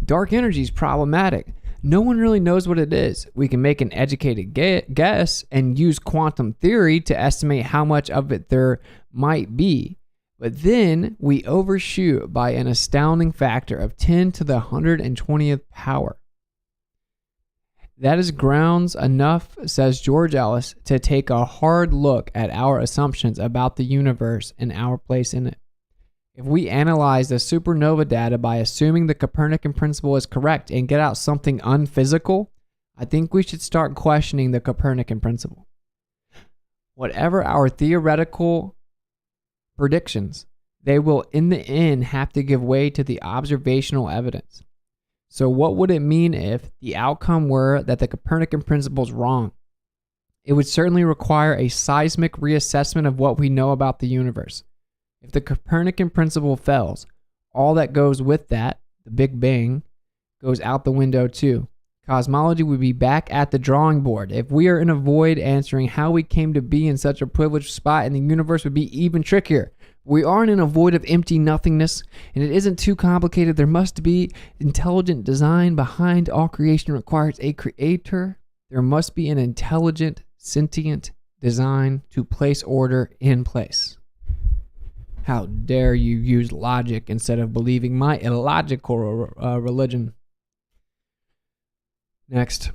Dark energy is problematic. No one really knows what it is. We can make an educated guess and use quantum theory to estimate how much of it there might be. But then we overshoot by an astounding factor of 10 to the 120th power. That is grounds enough, says George Ellis, to take a hard look at our assumptions about the universe and our place in it. If we analyze the supernova data by assuming the Copernican principle is correct and get out something unphysical, I think we should start questioning the Copernican principle. Whatever our theoretical predictions, they will in the end have to give way to the observational evidence. So what would it mean if the outcome were that the Copernican principle is wrong? It would certainly require a seismic reassessment of what we know about the universe. If the Copernican principle fails, all that goes with that, the Big Bang, goes out the window too. Cosmology would be back at the drawing board. If we are in a void, answering how we came to be in such a privileged spot in the universe would be even trickier. We aren't in a void of empty nothingness, and it isn't too complicated. There must be intelligent design behind all creation requires a creator. There must be an intelligent, sentient design to place order in place. How dare you use logic instead of believing my illogical religion? Next.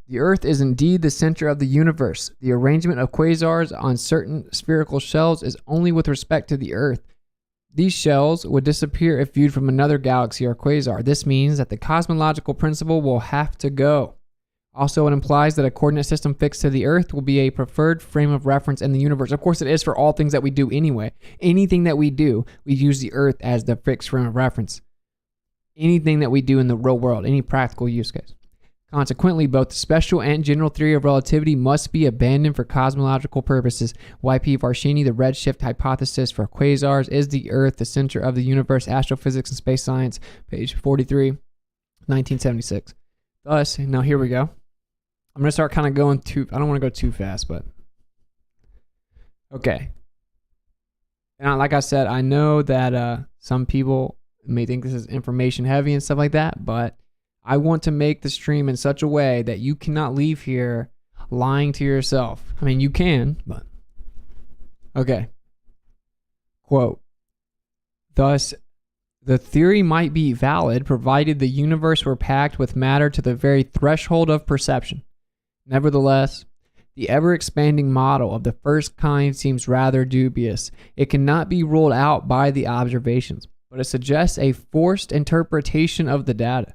The Earth is indeed the center of the universe. The arrangement of quasars on certain spherical shells is only with respect to the Earth. These shells would disappear if viewed from another galaxy or quasar. This means that the cosmological principle will have to go. Also, it implies that a coordinate system fixed to the Earth will be a preferred frame of reference in the universe. Of course, it is for all things that we do anyway. Anything that we do, we use the Earth as the fixed frame of reference. Anything that we do in the real world, any practical use case. Consequently, both the special and general theory of relativity must be abandoned for cosmological purposes. Y.P. Varshini, the redshift hypothesis for quasars, is the Earth the center of the universe? Astrophysics and Space Science, page 43, 1976. Thus, now here we go. I'm going to start kind of going I don't want to go too fast, but okay. And like I said, I know that some people may think this is information heavy and stuff like that, but I want to make the stream in such a way that you cannot leave here lying to yourself. I mean, you can, but okay. Quote, thus, the theory might be valid provided the universe were packed with matter to the very threshold of perception. Nevertheless, the ever-expanding model of the first kind seems rather dubious. It cannot be ruled out by the observations, but it suggests a forced interpretation of the data.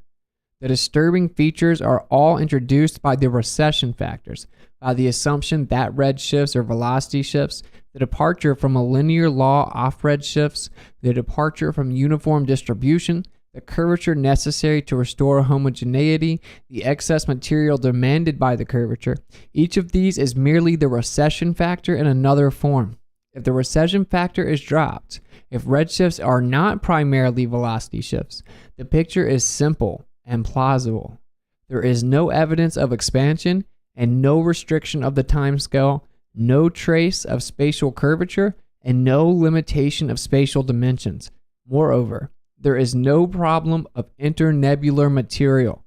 The disturbing features are all introduced by the recession factors, by the assumption that redshifts or velocity shifts, the departure from a linear law off redshifts, the departure from uniform distribution, the curvature necessary to restore homogeneity, the excess material demanded by the curvature. Each of these is merely the recession factor in another form. If the recession factor is dropped, if redshifts are not primarily velocity shifts, the picture is simple and plausible. There is no evidence of expansion and no restriction of the timescale, no trace of spatial curvature, and no limitation of spatial dimensions. Moreover, there is no problem of internebular material.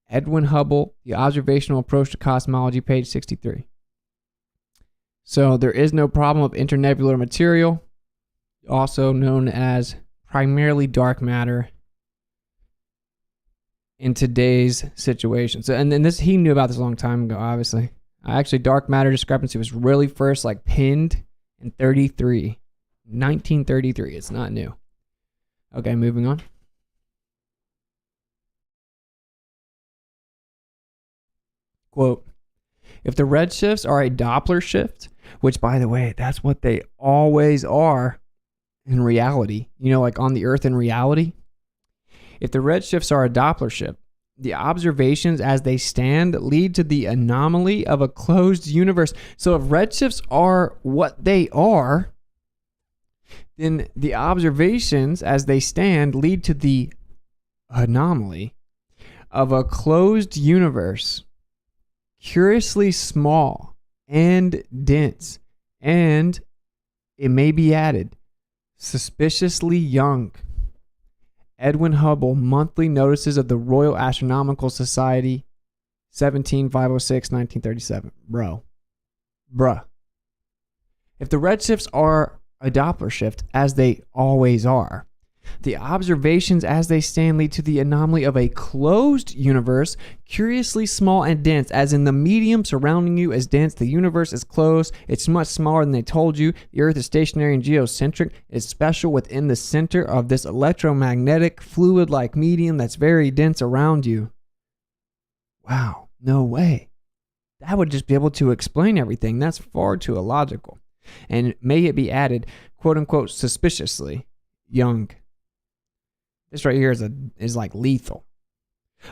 Edwin Hubble, The Observational Approach to Cosmology, page 63. So there is no problem of internebular material, also known as primarily dark matter in today's situation. So, and then this, he knew about this a long time ago, obviously. Actually, dark matter discrepancy was really first pinned in 1933. It's not new. Okay, moving on. Quote, if the redshifts are a Doppler shift, which, by the way, that's what they always are in reality, on the Earth in reality. If the redshifts are a Doppler shift, the observations as they stand lead to the anomaly of a closed universe. So if redshifts are what they are, then the observations as they stand lead to the anomaly of a closed universe, curiously small and dense, and, it may be added, suspiciously young. Edwin Hubble, Monthly Notices of the Royal Astronomical Society, 17506, 1937. Bruh. If the redshifts are a Doppler shift, as they always are, the observations as they stand lead to the anomaly of a closed universe, curiously small and dense, as in the medium surrounding you is dense, the universe is closed, it's much smaller than they told you, the Earth is stationary and geocentric, it's special within the center of this electromagnetic fluid-like medium that's very dense around you. Wow, no way. That would just be able to explain everything. That's far too illogical. And may it be added, quote-unquote, suspiciously young. This right here is like lethal.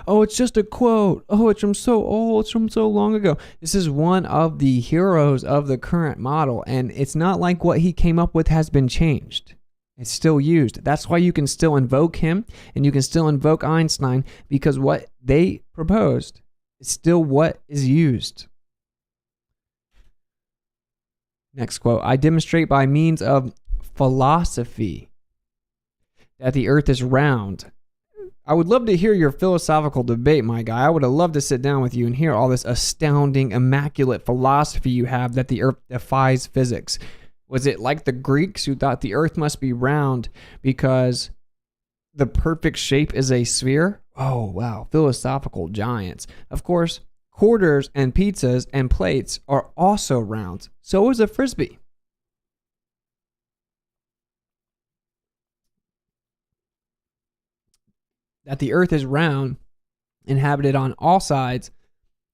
Oh, it's just a quote. Oh, it's from so old. It's from so long ago. This is one of the heroes of the current model, and it's not like what he came up with has been changed. It's still used. That's why you can still invoke him, and you can still invoke Einstein, because what they proposed is still what is used. Next quote. I demonstrate by means of philosophy that the Earth is round. I would love to hear your philosophical debate, my guy. I would have loved to sit down with you and hear all this astounding, immaculate philosophy you have that the Earth defies physics. Was it like the Greeks who thought the Earth must be round because the perfect shape is a sphere? Oh, wow. Philosophical giants. Of course, quarters and pizzas and plates are also round. So is a Frisbee. That the Earth is round, inhabited on all sides,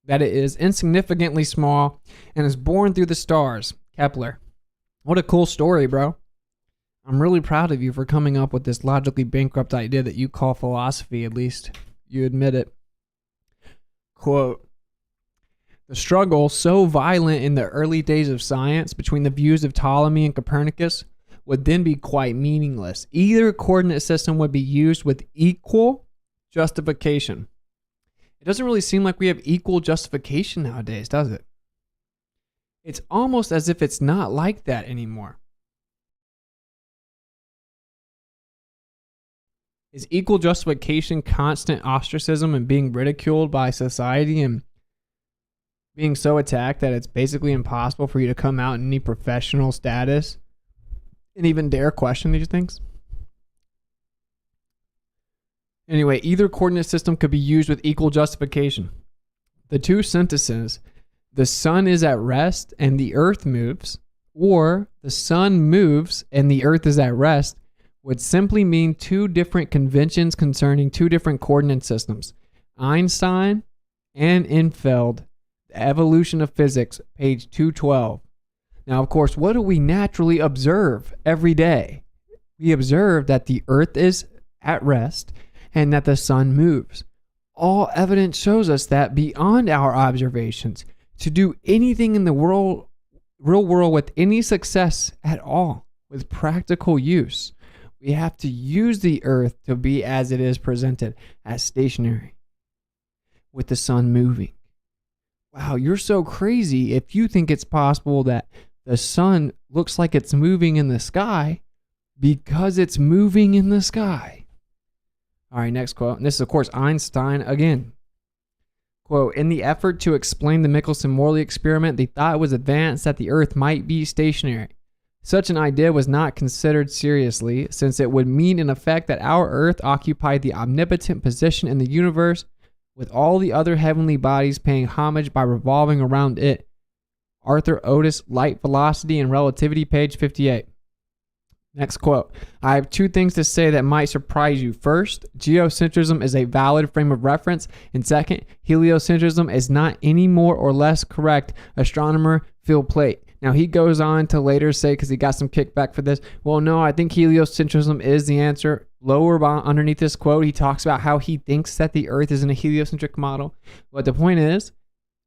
that it is insignificantly small, and is born through the stars. Kepler. What a cool story, bro. I'm really proud of you for coming up with this logically bankrupt idea that you call philosophy, at least you admit it. Quote, the struggle, so violent in the early days of science between the views of Ptolemy and Copernicus, would then be quite meaningless. Either coordinate system would be used with equal justification. It doesn't really seem like we have equal justification nowadays, does it? It's almost as if it's not like that anymore. Is equal justification constant ostracism and being ridiculed by society and being so attacked that it's basically impossible for you to come out in any professional status and even dare question these things? Anyway, either coordinate system could be used with equal justification. The two sentences, the sun is at rest and the earth moves, or the sun moves and the earth is at rest, would simply mean two different conventions concerning two different coordinate systems. Einstein and Infeld, The Evolution of Physics, page 212. Now, of course, what do we naturally observe every day? We observe that the earth is at rest and that the sun moves. All evidence shows us that beyond our observations, to do anything in the real world with any success at all, with practical use, we have to use the earth to be as it is presented, as stationary, with the sun moving. Wow, you're so crazy if you think it's possible that the sun looks like it's moving in the sky because it's moving in the sky. All right, next quote. And this is, of course, Einstein again. Quote, in the effort to explain the Michelson-Morley experiment, the thought was advanced that the Earth might be stationary. Such an idea was not considered seriously, since it would mean in effect that our Earth occupied the omnipotent position in the universe, with all the other heavenly bodies paying homage by revolving around it. Arthur Otis, Light Velocity and Relativity, page 58. Next quote. I have two things to say that might surprise you. First, geocentrism is a valid frame of reference. And second, heliocentrism is not any more or less correct. Astronomer Phil Plait. Now, he goes on to later say, because he got some kickback for this, well, no, I think heliocentrism is the answer. Lower underneath this quote, he talks about how he thinks that the Earth is in a heliocentric model. But the point is,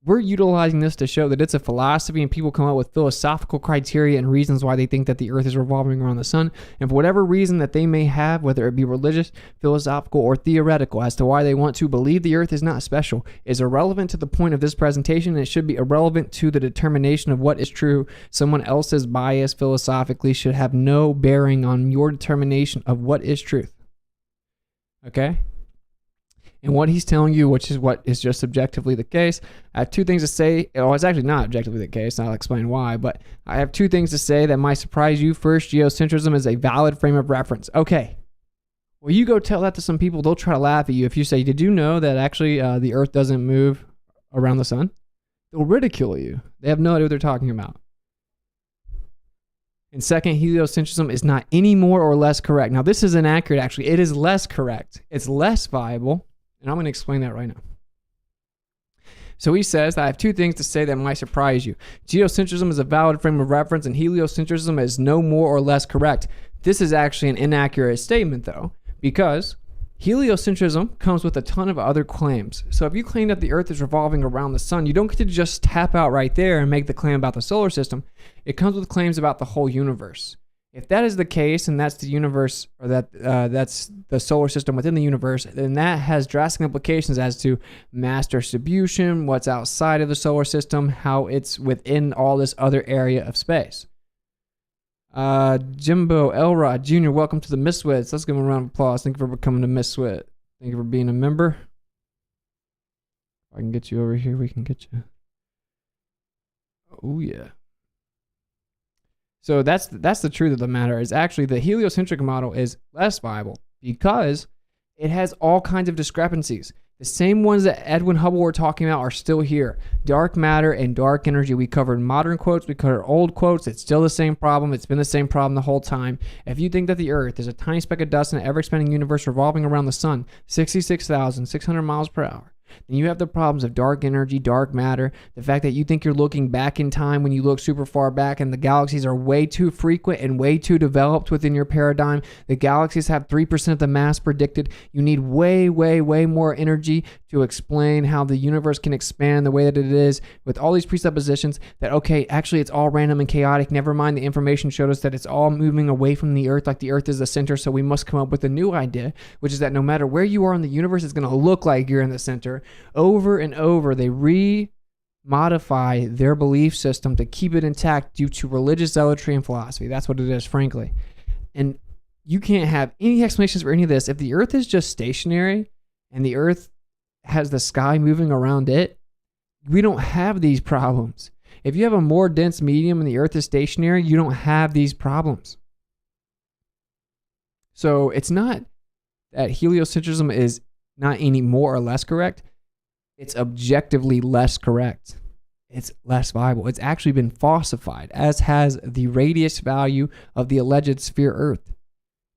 we're utilizing this to show that it's a philosophy and people come up with philosophical criteria and reasons why they think that the earth is revolving around the sun. And for whatever reason that they may have, whether it be religious, philosophical, or theoretical, as to why they want to believe the earth is not special, is irrelevant to the point of this presentation, and it should be irrelevant to the determination of what is true. Someone else's bias philosophically should have no bearing on your determination of what is truth. Okay? And what he's telling you, which is what is just objectively the case, I have two things to say. Well, it's actually not objectively the case. I'll explain why. But I have two things to say that might surprise you. First, geocentrism is a valid frame of reference. Okay. Well, you go tell that to some people. They'll try to laugh at you if you say, did you know that actually the earth doesn't move around the sun? They'll ridicule you. They have no idea what they're talking about. And second, heliocentrism is not any more or less correct. Now, this is inaccurate, actually. It is less correct. It's less viable. And I'm going to explain that right now. So he says, I have two things to say that might surprise you. Geocentrism is a valid frame of reference, and heliocentrism is no more or less correct. This is actually an inaccurate statement, though, because heliocentrism comes with a ton of other claims. So if you claim that the Earth is revolving around the sun, you don't get to just tap out right there and make the claim about the solar system. It comes with claims about the whole universe. If that is the case, and that's the universe, or that's the solar system within the universe, then that has drastic implications as to mass distribution, what's outside of the solar system, how it's within all this other area of space. Jimbo Elrod Jr., welcome to the Miswits. Let's give him a round of applause. Thank you for coming to Miswit. Thank you for being a member. If I can get you over here, we can get you. Oh, yeah. So that's the truth of the matter, is actually the heliocentric model is less viable because it has all kinds of discrepancies. The same ones that Edwin Hubble were talking about are still here. Dark matter and dark energy. We covered modern quotes. We covered old quotes. It's still the same problem. It's been the same problem the whole time. If you think that the Earth is a tiny speck of dust in an ever-expanding universe revolving around the sun, 66,600 miles per hour, then you have the problems of dark energy, dark matter, the fact that you think you're looking back in time when you look super far back, and the galaxies are way too frequent and way too developed within your paradigm. The galaxies have 3% of the mass predicted. You need way, way, way more energy to explain how the universe can expand the way that it is, with all these presuppositions that, okay, actually it's all random and chaotic. Never mind, the information showed us that it's all moving away from the Earth, like the Earth is the center, so we must come up with a new idea, which is that no matter where you are in the universe, it's going to look like you're in the center. Over and over, they modify their belief system to keep it intact due to religious zealotry and philosophy. That's what it is, frankly. And you can't have any explanations for any of this. If the Earth is just stationary and the Earth has the sky moving around it, We don't have these problems. If you have a more dense medium and the Earth is stationary, you don't have these problems. So it's not that heliocentrism is not any more or less correct. It's objectively less correct. It's less viable. It's actually been falsified, as has the radius value of the alleged sphere Earth.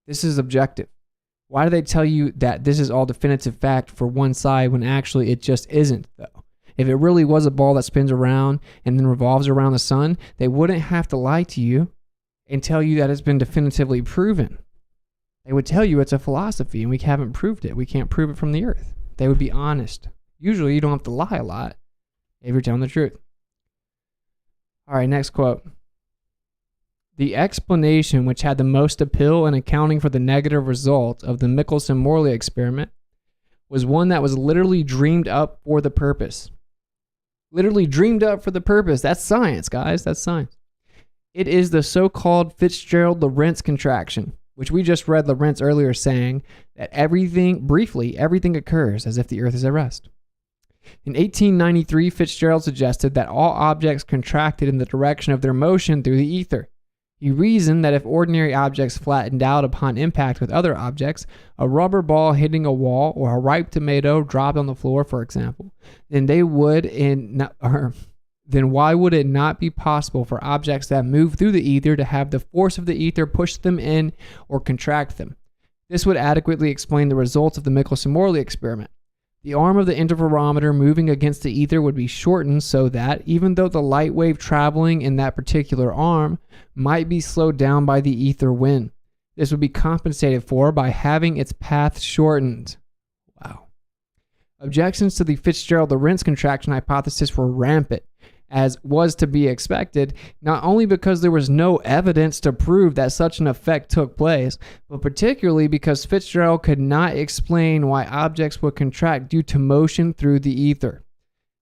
This is objective. Why do they tell you that this is all definitive fact for one side when actually it just isn't, though? If it really was a ball that spins around and then revolves around the sun, they wouldn't have to lie to you and tell you that it's been definitively proven. They would tell you it's a philosophy and we haven't proved it. We can't prove it from the Earth. They would be honest. Usually you don't have to lie a lot if you're telling the truth. All right, next quote. The explanation which had the most appeal in accounting for the negative result of the Michelson-Morley experiment was one that was literally dreamed up for the purpose. Literally dreamed up for the purpose. That's science, guys. That's science. It is the so-called Fitzgerald-Lorentz contraction, which we just read Lorentz earlier saying that everything occurs as if the Earth is at rest. In 1893, Fitzgerald suggested that all objects contracted in the direction of their motion through the ether. He reasoned that if ordinary objects flattened out upon impact with other objects, a rubber ball hitting a wall or a ripe tomato dropped on the floor, for example, then why would it not be possible for objects that move through the ether to have the force of the ether push them in or contract them? This would adequately explain the results of the Michelson-Morley experiment. The arm of the interferometer moving against the ether would be shortened so that, even though the light wave traveling in that particular arm might be slowed down by the ether wind, this would be compensated for by having its path shortened. Wow. Objections to the Fitzgerald-Lorentz contraction hypothesis were rampant, as was to be expected, not only because there was no evidence to prove that such an effect took place, but particularly because Fitzgerald could not explain why objects would contract due to motion through the ether.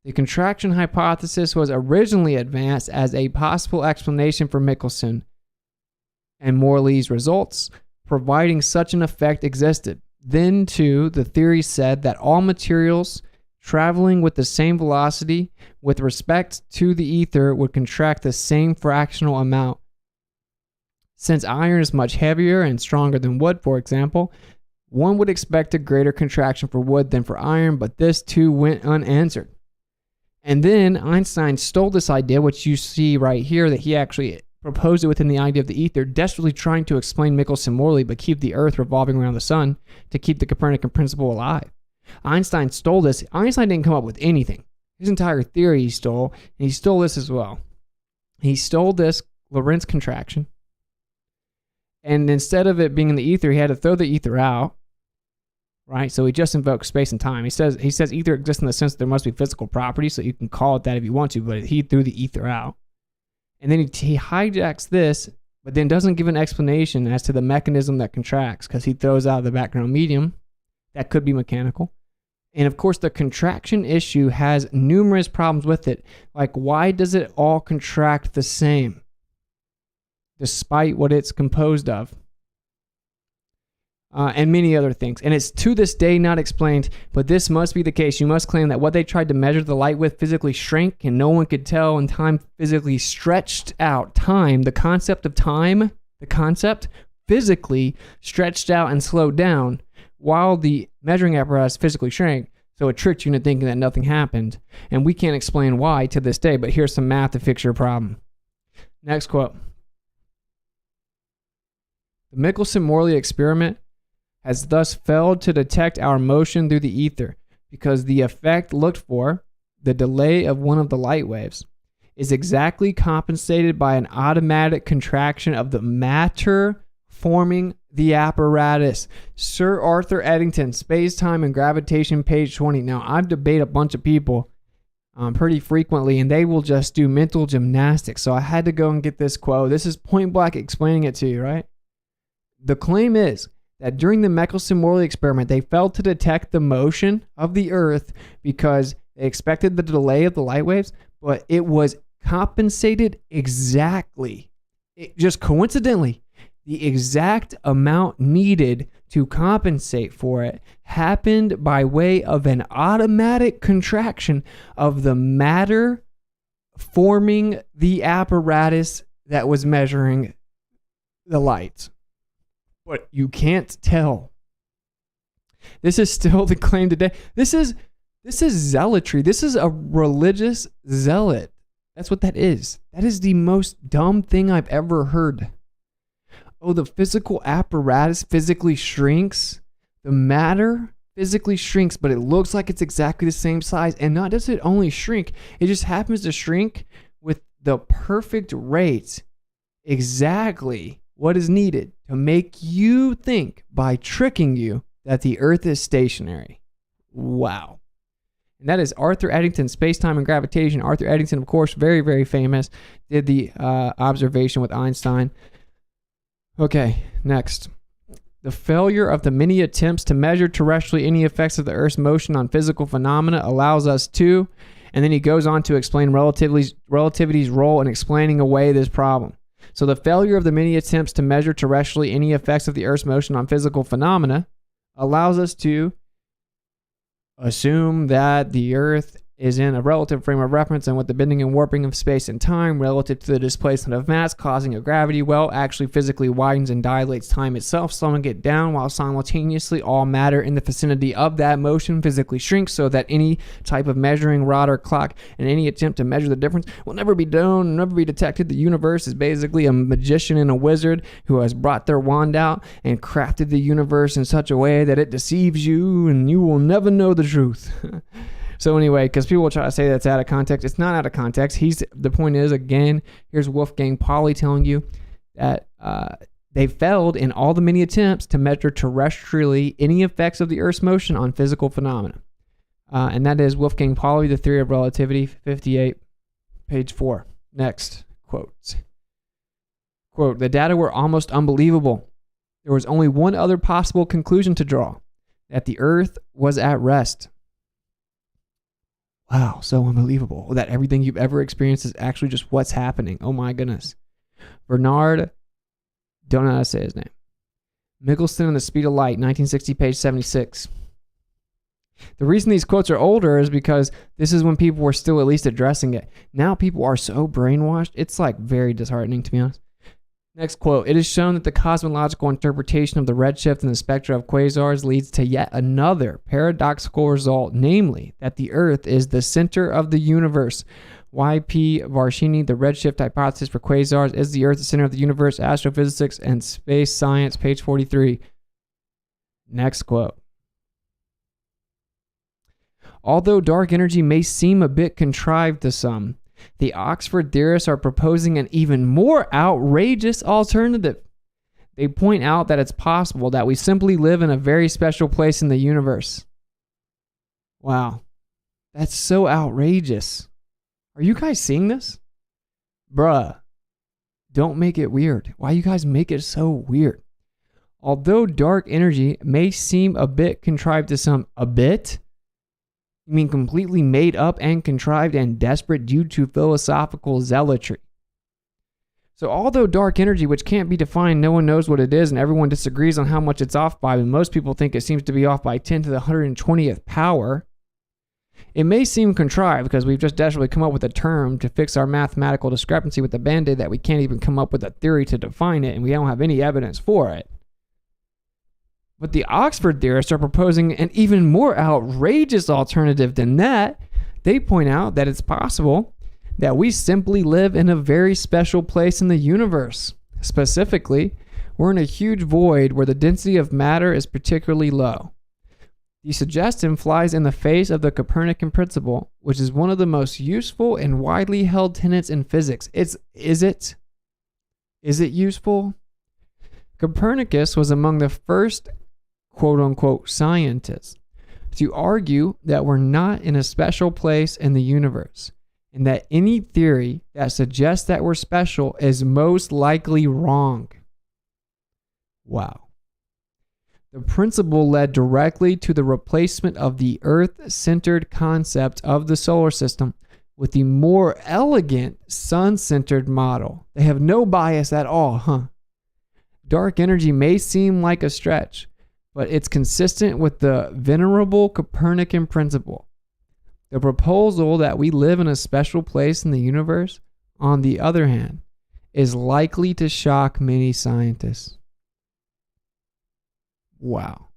The contraction hypothesis was originally advanced as a possible explanation for Michelson and Morley's results, providing such an effect existed. Then, too, the theory said that all materials traveling with the same velocity with respect to the ether would contract the same fractional amount. Since iron is much heavier and stronger than wood, for example, one would expect a greater contraction for wood than for iron, but this too went unanswered. And then Einstein stole this idea, which you see right here, that he actually proposed it within the idea of the ether, desperately trying to explain Michelson-Morley but keep the Earth revolving around the sun to keep the Copernican principle alive. Einstein stole this. Einstein didn't come up with anything. His entire theory he stole, and he stole this as well. He stole this Lorentz contraction, and instead of it being in the ether, he had to throw the ether out, right? So he just invoked space and time. He says ether exists in the sense that there must be physical properties, so you can call it that if you want to, but he threw the ether out. And then he hijacks this, but then doesn't give an explanation as to the mechanism that contracts, because he throws out the background medium. That could be mechanical. And of course, the contraction issue has numerous problems with it. Like, why does it all contract the same, despite what it's composed of? And many other things. And it's to this day not explained, but this must be the case. You must claim that what they tried to measure the light with physically shrank, and no one could tell, and time physically stretched out. Time, the concept of time, the concept physically stretched out and slowed down, while the measuring apparatus physically shrank, so it tricked you into thinking that nothing happened. And we can't explain why to this day, but here's some math to fix your problem. Next quote. The Michelson-Morley experiment has thus failed to detect our motion through the ether, because the effect looked for, the delay of one of the light waves, is exactly compensated by an automatic contraction of the matter forming the apparatus. Sir Arthur Eddington, Space, Time, and Gravitation, page 20. Now, I've debated a bunch of people pretty frequently, and they will just do mental gymnastics. So I had to go and get this quote. This is point blank explaining it to you, right? The claim is that during the Michelson-Morley experiment, they failed to detect the motion of the Earth because they expected the delay of the light waves, but it was compensated exactly. It just coincidentally, the exact amount needed to compensate for it happened by way of an automatic contraction of the matter forming the apparatus that was measuring the light. But you can't tell. This is still the claim today. This is zealotry. This is a religious zealot. That's what that is. That is the most dumb thing I've ever heard. Oh, the physical apparatus physically shrinks. The matter physically shrinks, but it looks like it's exactly the same size. And not does it only shrink, it just happens to shrink with the perfect rate, exactly what is needed to make you think by tricking you that the Earth is stationary. Wow. And that is Arthur Eddington's Space-Time and Gravitation. Arthur Eddington, of course, very, very famous, did the observation with Einstein. Okay, next. The failure of the many attempts to measure terrestrially any effects of the Earth's motion on physical phenomena allows us to, and then he goes on to explain relativity's role in explaining away this problem. So the failure of the many attempts to measure terrestrially any effects of the Earth's motion on physical phenomena allows us to assume that the Earth is in a relative frame of reference, and with the bending and warping of space and time relative to the displacement of mass causing a gravity well actually physically widens and dilates time itself, slowing it down, while simultaneously all matter in the vicinity of that motion physically shrinks, so that any type of measuring rod or clock and any attempt to measure the difference will never be done, never be detected. The universe is basically a magician and a wizard who has brought their wand out and crafted the universe in such a way that it deceives you and you will never know the truth. So anyway, because people will try to say that's out of context. It's not out of context. The point is, again, here's Wolfgang Pauli telling you that they failed in all the many attempts to measure terrestrially any effects of the Earth's motion on physical phenomena. And that is Wolfgang Pauli, The Theory of Relativity, 58, page 4. Next, quotes. Quote, the data were almost unbelievable. There was only one other possible conclusion to draw, that the Earth was at rest. Wow, so unbelievable that everything you've ever experienced is actually just what's happening. Oh my goodness. Bernard, don't know how to say his name. Michelson and the Speed of Light, 1960, page 76. The reason these quotes are older is because this is when people were still at least addressing it. Now people are so brainwashed, it's like very disheartening, to be honest. Next quote, it is shown that the cosmological interpretation of the redshift and the spectra of quasars leads to yet another paradoxical result, namely that the Earth is the center of the universe. Y.P. Varshini, the redshift hypothesis for quasars, is the Earth the center of the universe, Astrophysics and Space Science, page 43. Next quote. Although dark energy may seem a bit contrived to some, the Oxford theorists are proposing an even more outrageous alternative. They point out that it's possible that we simply live in a very special place in the universe. Wow. That's so outrageous. Are you guys seeing this? Bruh. Don't make it weird. Why you guys make it so weird? Although dark energy may seem a bit contrived to some, a bit? You mean completely made up and contrived and desperate due to philosophical zealotry. So although dark energy, which can't be defined, no one knows what it is and everyone disagrees on how much it's off by, and most people think it seems to be off by 10 to the 120th power, it may seem contrived because we've just desperately come up with a term to fix our mathematical discrepancy with the Band-Aid that we can't even come up with a theory to define it, and we don't have any evidence for it. But the Oxford theorists are proposing an even more outrageous alternative than that. They point out that it's possible that we simply live in a very special place in the universe. Specifically, we're in a huge void where the density of matter is particularly low. The suggestion flies in the face of the Copernican principle, which is one of the most useful and widely held tenets in physics. Is it useful? Copernicus was among the first quote-unquote scientists to argue that we're not in a special place in the universe, and that any theory that suggests that we're special is most likely wrong. Wow. The principle led directly to the replacement of the Earth-centered concept of the solar system with the more elegant sun-centered model. They have no bias at all, huh? dark energy may seem like a stretch, but it's consistent with the venerable Copernican principle. The proposal that we live in a special place in the universe, on the other hand, is likely to shock many scientists. Wow.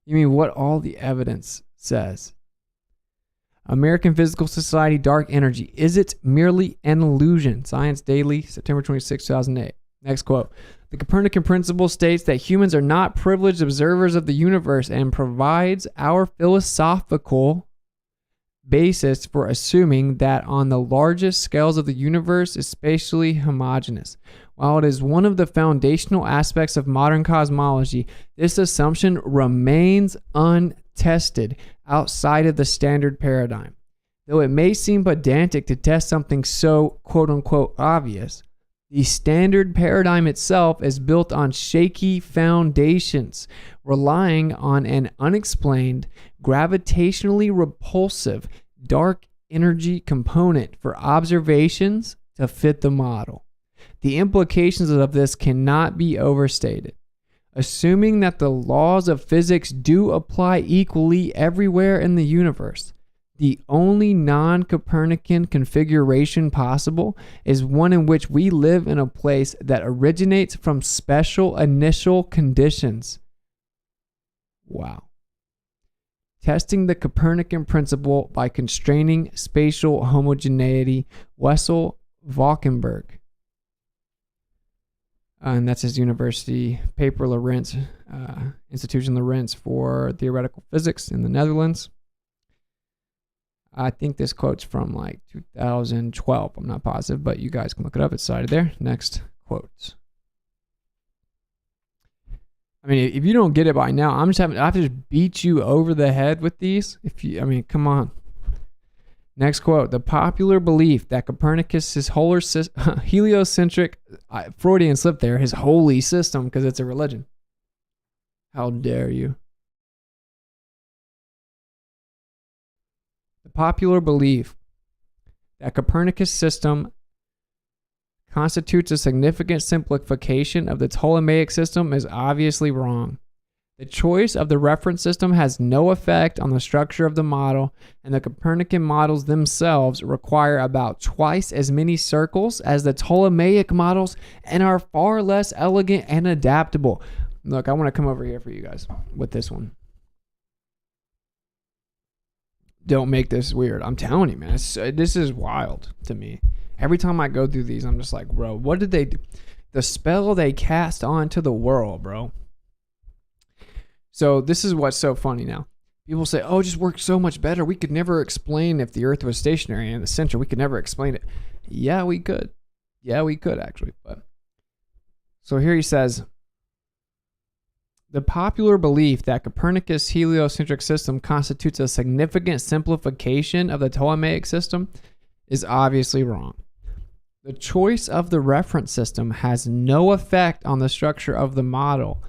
You mean what all the evidence says? American Physical Society, Dark Energy. Is it merely an illusion? Science Daily, September 26, 2008. Next quote. The Copernican principle states that humans are not privileged observers of the universe and provides our philosophical basis for assuming that on the largest scales of the universe is spatially homogeneous. While it is one of the foundational aspects of modern cosmology, this assumption remains untested outside of the standard paradigm. Though it may seem pedantic to test something so quote-unquote obvious, the standard paradigm itself is built on shaky foundations, relying on an unexplained, gravitationally repulsive dark energy component for observations to fit the model. The implications of this cannot be overstated. Assuming that the laws of physics do apply equally everywhere in the universe, the only non-Copernican configuration possible is one in which we live in a place that originates from special initial conditions. Wow. Testing the Copernican principle by constraining spatial homogeneity, Wessel Valkenburg. And that's his university paper, Lorentz, Institution Lorentz for Theoretical Physics in the Netherlands. I think this quote's from like 2012. I'm not positive, but you guys can look it up. It's cited there. Next quote. I mean, if you don't get it by now, I have to just beat you over the head with these. Come on. Next quote. The popular belief that Copernicus, his heliocentric, Freudian slip there, his holy system, because it's a religion. How dare you? The popular belief that Copernicus' system constitutes a significant simplification of the Ptolemaic system is obviously wrong. The choice of the reference system has no effect on the structure of the model, and the Copernican models themselves require about twice as many circles as the Ptolemaic models and are far less elegant and adaptable. Look, I want to come over here for you guys with this one. Don't make this weird. I'm telling you, man. This is wild to me. Every time I go through these, I'm just like, bro, what did they do? The spell they cast onto the world, bro. So this is what's so funny now. People say, oh, it just worked so much better. We could never explain if the Earth was stationary in the center. We could never explain it. Yeah, we could. Yeah, we could actually. But so here he says, the popular belief that Copernicus' heliocentric system constitutes a significant simplification of the Ptolemaic system is obviously wrong. The choice of the reference system has no effect on the structure of the model,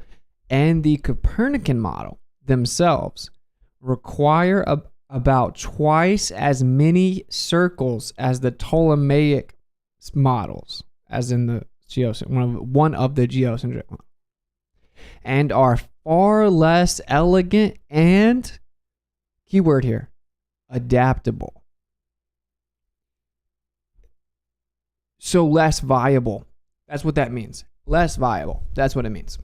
and the Copernican model themselves require about twice as many circles as the Ptolemaic models, as in the one of the geocentric ones, and are far less elegant and, keyword here, adaptable. So less viable. That's what that means. Less viable. That's what it means.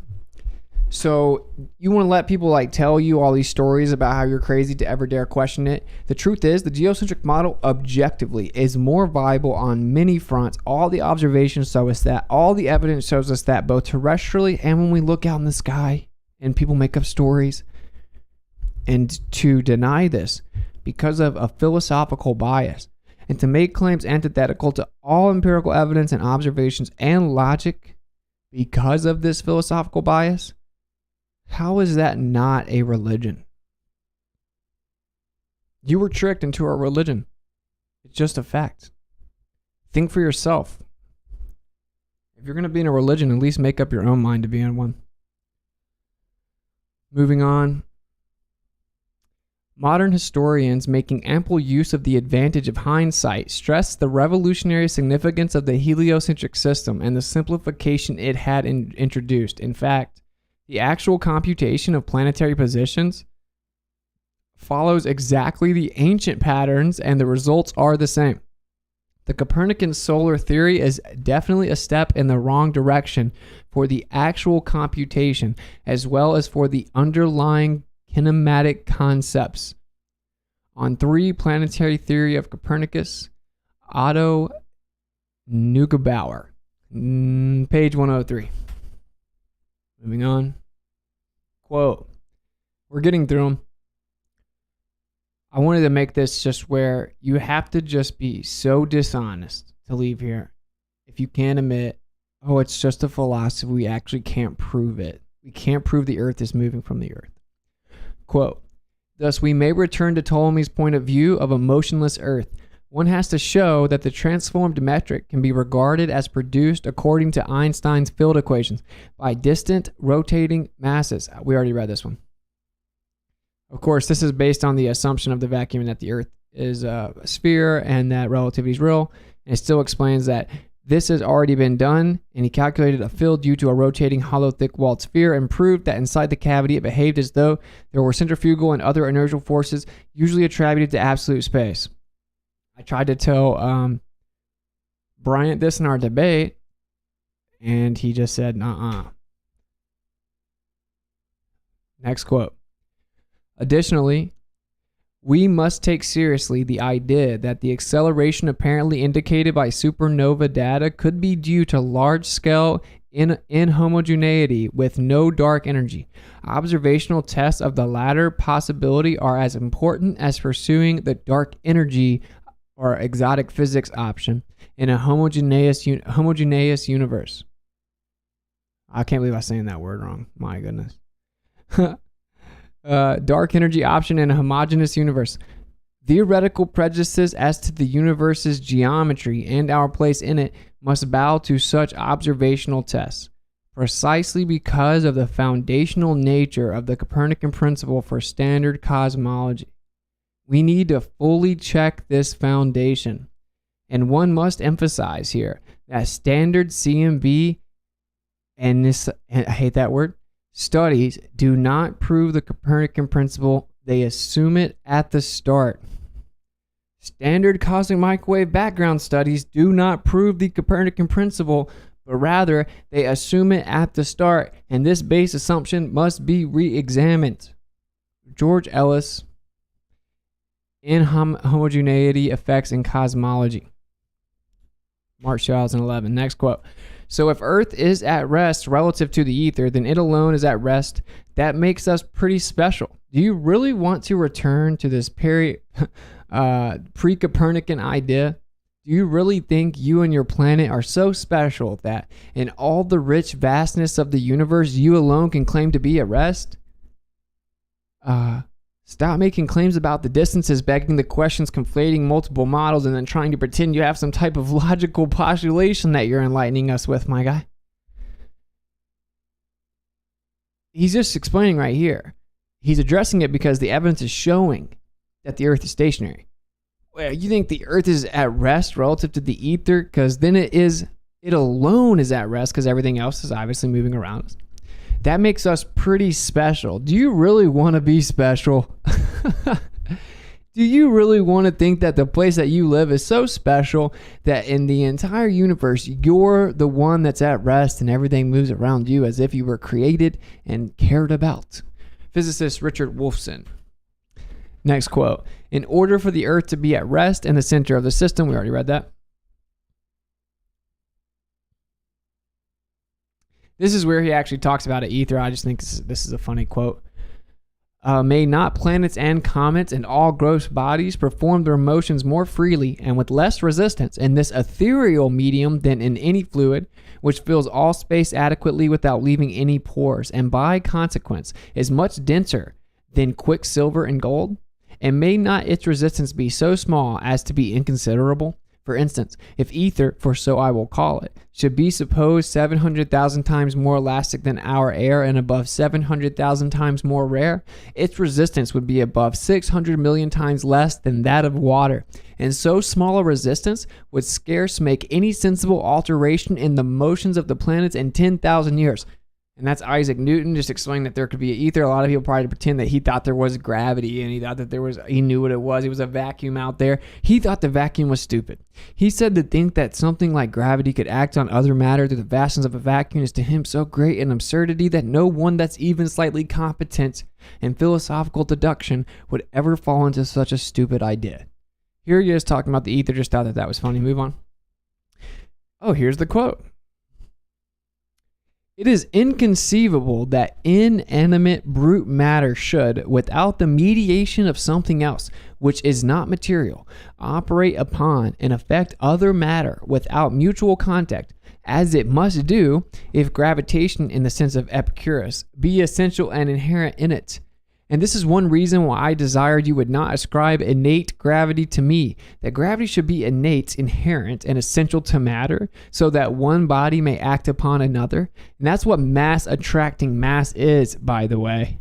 So you want to let people like tell you all these stories about how you're crazy to ever dare question it. The truth is the geocentric model objectively is more viable on many fronts. All the observations show us that. All the evidence shows us that, both terrestrially and when we look out in the sky and people make up stories. And to deny this because of a philosophical bias and to make claims antithetical to all empirical evidence and observations and logic because of this philosophical bias, how is that not a religion? You were tricked into a religion. It's just a fact. Think for yourself. If you're going to be in a religion, at least make up your own mind to be in one. Moving on. Modern historians, making ample use of the advantage of hindsight, stress the revolutionary significance of the heliocentric system and the simplification it had introduced. In fact, the actual computation of planetary positions follows exactly the ancient patterns, and the results are the same. The Copernican solar theory is definitely a step in the wrong direction for the actual computation, as well as for the underlying kinematic concepts. On 3, Planetary Theory of Copernicus, Otto Neugebauer, page 103. Moving on. Quote. We're getting through them. I wanted to make this just where you have to just be so dishonest to leave here. If you can't admit, oh, it's just a philosophy, we actually can't prove it. We can't prove the Earth is moving from the Earth. Quote, thus we may return to Ptolemy's point of view of a motionless Earth. One has to show that the transformed metric can be regarded as produced according to Einstein's field equations by distant rotating masses. We already read this one. Of course, this is based on the assumption of the vacuum and that the Earth is a sphere and that relativity is real. And it still explains that this has already been done, and he calculated a field due to a rotating hollow thick-walled sphere and proved that inside the cavity it behaved as though there were centrifugal and other inertial forces usually attributed to absolute space. I tried to tell Bryant this in our debate, and he just said, nuh-uh. Next quote. Additionally, we must take seriously the idea that the acceleration apparently indicated by supernova data could be due to large-scale inhomogeneity with no dark energy. Observational tests of the latter possibility are as important as pursuing the dark energy or exotic physics option in a homogeneous universe. I can't believe I'm saying that word wrong. My goodness. Dark energy option in a homogeneous universe. Theoretical prejudices as to the universe's geometry and our place in it must bow to such observational tests, precisely because of the foundational nature of the Copernican principle for standard cosmology. We need to fully check this foundation, and one must emphasize here that standard CMB and I hate that word, studies do not prove the Copernican principle. They assume it at the start. Standard cosmic microwave background studies do not prove the Copernican principle, but rather they assume it at the start, and this base assumption must be re-examined. George Ellis, Inhomogeneity Effects in Cosmology, March 2011. Next quote. So if Earth is at rest relative to the ether, then it alone is at rest. That makes us pretty special. Do you really want to return to this pre-Copernican idea? Do you really think you and your planet are so special that in all the rich vastness of the universe, you alone can claim to be at rest? Stop making claims about the distances, begging the questions, conflating multiple models, and then trying to pretend you have some type of logical postulation that you're enlightening us with, my guy. He's just explaining right here. He's addressing it because the evidence is showing that the Earth is stationary. Well, you think the Earth is at rest relative to the ether? Because then it alone is at rest because everything else is obviously moving around us. That makes us pretty special. Do you really want to be special? Do you really want to think that the place that you live is so special that in the entire universe, you're the one that's at rest and everything moves around you as if you were created and cared about? Physicist Richard Wolfson. Next quote. In order for the Earth to be at rest in the center of the system, we already read that. This is where he actually talks about an ether. I just think this is a funny quote. May not planets and comets and all gross bodies perform their motions more freely and with less resistance in this ethereal medium than in any fluid, which fills all space adequately without leaving any pores, and by consequence is much denser than quicksilver and gold? And may not its resistance be so small as to be inconsiderable? For instance, if ether, for so I will call it, should be supposed 700,000 times more elastic than our air and above 700,000 times more rare, its resistance would be above 600 million times less than that of water. And so small a resistance would scarce make any sensible alteration in the motions of the planets in 10,000 years. And that's Isaac Newton just explaining that there could be ether. A lot of people probably pretend that he thought there was gravity and he thought that he knew what it was. He was a vacuum out there. He thought the vacuum was stupid. He said to think that something like gravity could act on other matter through the vastness of a vacuum is to him so great an absurdity that no one that's even slightly competent in philosophical deduction would ever fall into such a stupid idea. Here he is talking about the ether, just thought that was funny. Move on. Oh, here's the quote. It is inconceivable that inanimate brute matter should, without the mediation of something else, which is not material, operate upon and affect other matter without mutual contact, as it must do if gravitation, in the sense of Epicurus, be essential and inherent in it. And this is one reason why I desired you would not ascribe innate gravity to me, that gravity should be innate, inherent, and essential to matter, so that one body may act upon another. And that's what mass attracting mass is, by the way.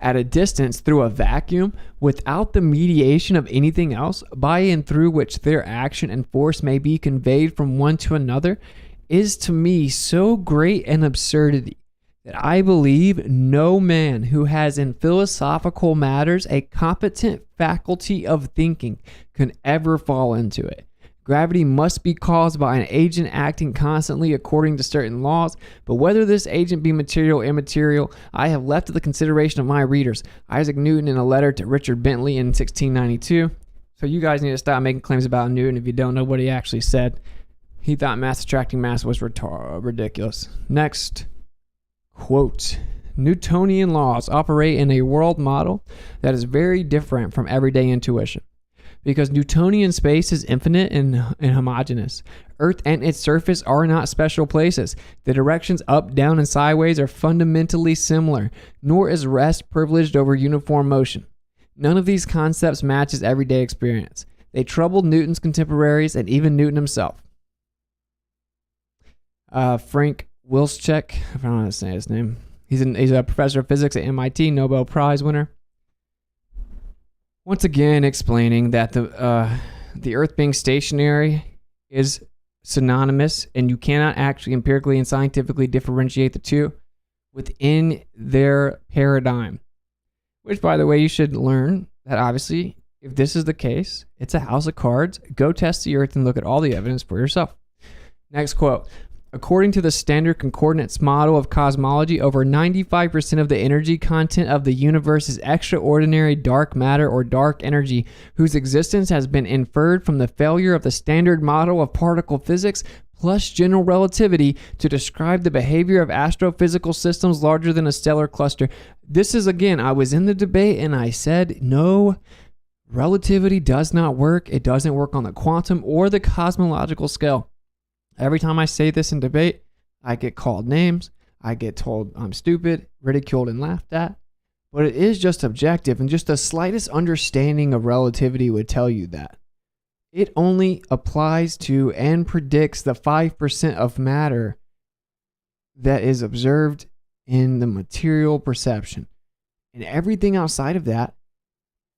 At a distance through a vacuum, without the mediation of anything else, by and through which their action and force may be conveyed from one to another, is to me so great an absurdity that I believe no man who has in philosophical matters a competent faculty of thinking can ever fall into it. Gravity must be caused by an agent acting constantly according to certain laws, but whether this agent be material or immaterial, I have left to the consideration of my readers. Isaac Newton in a letter to Richard Bentley in 1692. So you guys need to stop making claims about Newton if you don't know what he actually said. He thought mass attracting mass was ridiculous. Next. Quote, Newtonian laws operate in a world model that is very different from everyday intuition. Because Newtonian space is infinite and homogeneous. Earth and its surface are not special places. The directions up, down, and sideways are fundamentally similar, nor is rest privileged over uniform motion. None of these concepts matches everyday experience. They troubled Newton's contemporaries and even Newton himself. Frank Wilczek, I don't know how to say his name. He's a professor of physics at MIT, Nobel Prize winner. Once again, explaining that the Earth being stationary is synonymous, and you cannot actually empirically and scientifically differentiate the two within their paradigm. Which, by the way, you should learn that obviously, if this is the case, it's a house of cards. Go test the Earth and look at all the evidence for yourself. Next quote. According to the standard concordance model of cosmology, over 95% of the energy content of the universe is extraordinary dark matter or dark energy, whose existence has been inferred from the failure of the standard model of particle physics plus general relativity to describe the behavior of astrophysical systems larger than a stellar cluster. This is, again, I was in the debate and I said, no, relativity does not work. It doesn't work on the quantum or the cosmological scale. Every time I say this in debate, I get called names, I get told I'm stupid, ridiculed, and laughed at. But it is just objective, and just the slightest understanding of relativity would tell you that. It only applies to and predicts the 5% of matter that is observed in the material perception. And everything outside of that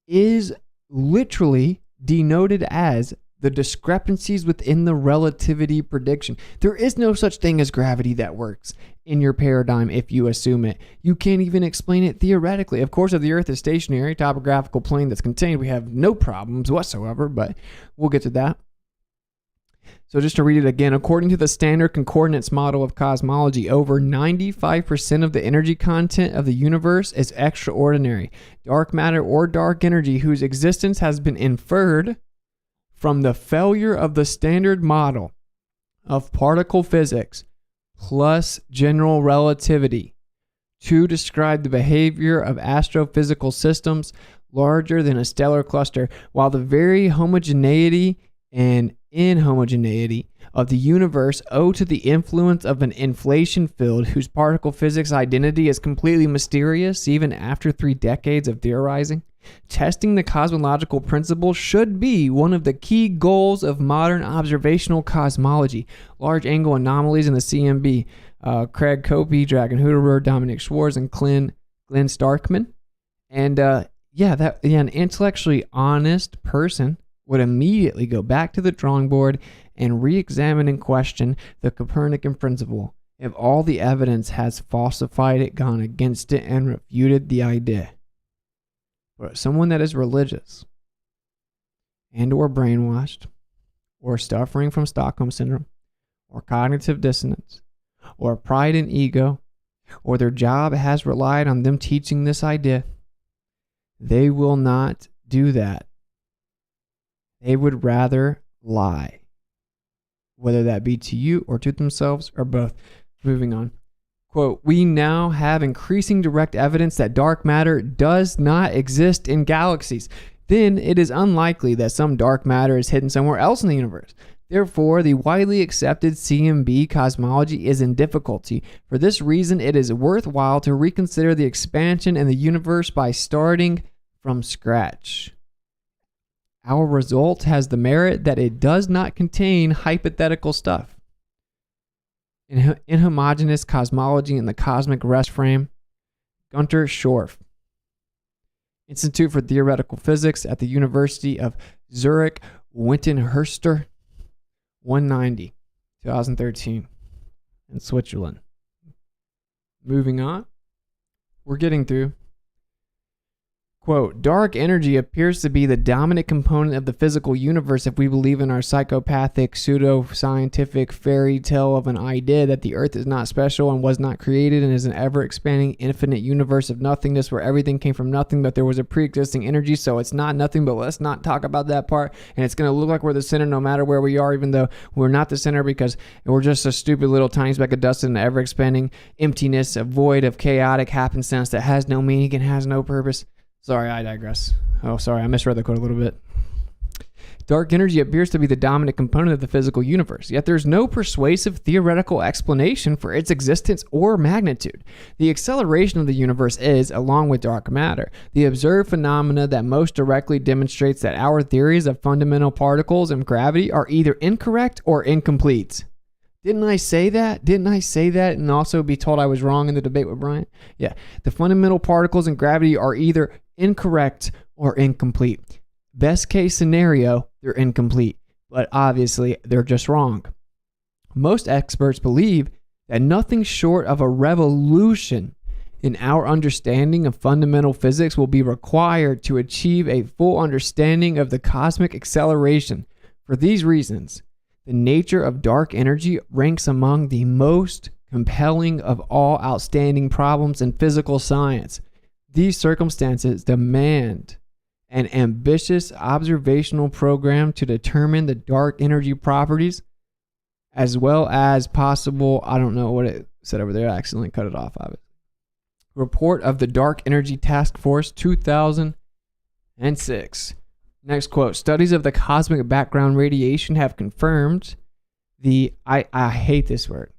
is literally denoted as the discrepancies within the relativity prediction. There is no such thing as gravity that works in your paradigm if you assume it. You can't even explain it theoretically. Of course, if the Earth is stationary, topographical plane that's contained, we have no problems whatsoever, but we'll get to that. So just to read it again, according to the standard concordance model of cosmology, over 95% of the energy content of the universe is extraordinary, dark matter or dark energy whose existence has been inferred from the failure of the standard model of particle physics plus general relativity to describe the behavior of astrophysical systems larger than a stellar cluster, while the very homogeneity and inhomogeneity of the universe owe to the influence of an inflation field whose particle physics identity is completely mysterious even after 3 decades of theorizing. Testing the cosmological principle should be one of the key goals of modern observational cosmology. Large angle anomalies in the CMB. Craig Copey, Dragon Hooterer, Dominic Schwartz, and Glenn Starkman. And an intellectually honest person would immediately go back to the drawing board and re-examine and question the Copernican principle if all the evidence has falsified it, gone against it, and refuted the idea. But someone that is religious and or brainwashed or suffering from Stockholm Syndrome or cognitive dissonance or pride and ego, or their job has relied on them teaching this idea, they will not do that. They would rather lie, whether that be to you or to themselves or both. Moving on. Quote, we now have increasing direct evidence that dark matter does not exist in galaxies. Then it is unlikely that some dark matter is hidden somewhere else in the universe. Therefore, the widely accepted CMB cosmology is in difficulty. For this reason, it is worthwhile to reconsider the expansion in the universe by starting from scratch. Our result has the merit that it does not contain hypothetical stuff. Inhomogeneous cosmology in the cosmic rest frame. Gunter Schorf, Institute for Theoretical Physics at the University of Zurich, Winterthur, 190, 2013, in Switzerland. Moving on. We're getting through. Quote, dark energy appears to be the dominant component of the physical universe if we believe in our psychopathic, pseudo-scientific fairy tale of an idea that the earth is not special and was not created and is an ever-expanding infinite universe of nothingness where everything came from nothing, but there was a pre-existing energy, so it's not nothing, but let's not talk about that part, and it's going to look like we're the center no matter where we are, even though we're not the center because we're just a stupid little tiny speck of dust in an ever-expanding emptiness, a void of chaotic happenstance that has no meaning and has no purpose. Sorry, I digress. Oh, sorry, I misread the quote a little bit. Dark energy appears to be the dominant component of the physical universe, yet there's no persuasive theoretical explanation for its existence or magnitude. The acceleration of the universe is, along with dark matter, the observed phenomena that most directly demonstrates that our theories of fundamental particles and gravity are either incorrect or incomplete. Didn't I say that? And also be told I was wrong in the debate with Brian? Yeah. The fundamental particles and gravity are either incorrect or incomplete. Best case scenario, they're incomplete, but obviously they're just wrong. Most experts believe that nothing short of a revolution in our understanding of fundamental physics will be required to achieve a full understanding of the cosmic acceleration. For these reasons, the nature of dark energy ranks among the most compelling of all outstanding problems in physical science. These circumstances demand an ambitious observational program to determine the dark energy properties, as well as possible, I don't know what it said over there, I accidentally cut it off of it. Report of the Dark Energy Task Force 2006. Next quote, studies of the cosmic background radiation have confirmed the, I hate this word.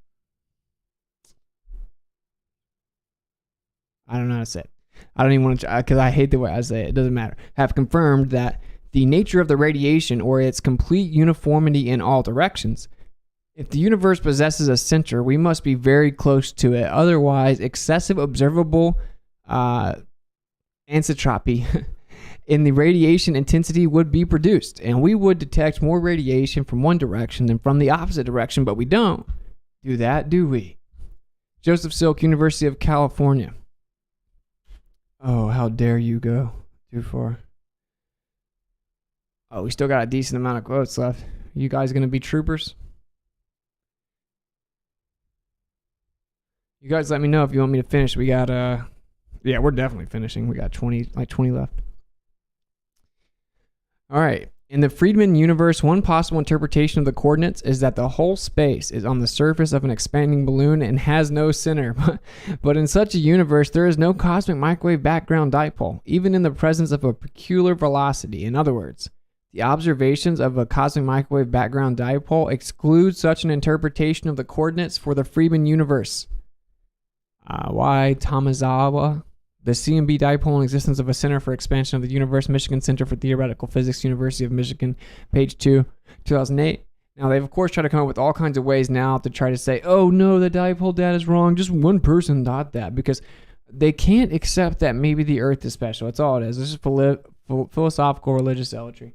I don't know how to say it. I don't even want to, because I hate the way I say it. It doesn't matter. Have confirmed that the nature of the radiation or its complete uniformity in all directions. If the universe possesses a center, we must be very close to it. Otherwise, excessive observable anisotropy in the radiation intensity would be produced, and we would detect more radiation from one direction than from the opposite direction, but we don't do that, do we? Joseph Silk, University of California. Oh, how dare you go too far. Oh, we still got a decent amount of quotes left. You guys going to be troopers? You guys let me know if you want me to finish. We got, yeah, we're definitely finishing. We got 20 left. All right. In the Friedman universe, one possible interpretation of the coordinates is that the whole space is on the surface of an expanding balloon and has no center. But in such a universe, there is no cosmic microwave background dipole, even in the presence of a peculiar velocity. In other words, the observations of a cosmic microwave background dipole exclude such an interpretation of the coordinates for the Friedman universe. Y. Tomazawa, the CMB dipole and existence of a center for expansion of the universe, Michigan Center for Theoretical Physics, University of Michigan, page 2, 2008. Now, they've, of course, tried to come up with all kinds of ways now to try to say, oh, no, the dipole data is wrong. Just one person thought that, because they can't accept that maybe the Earth is special. That's all it is. This is philosophical religious zealotry.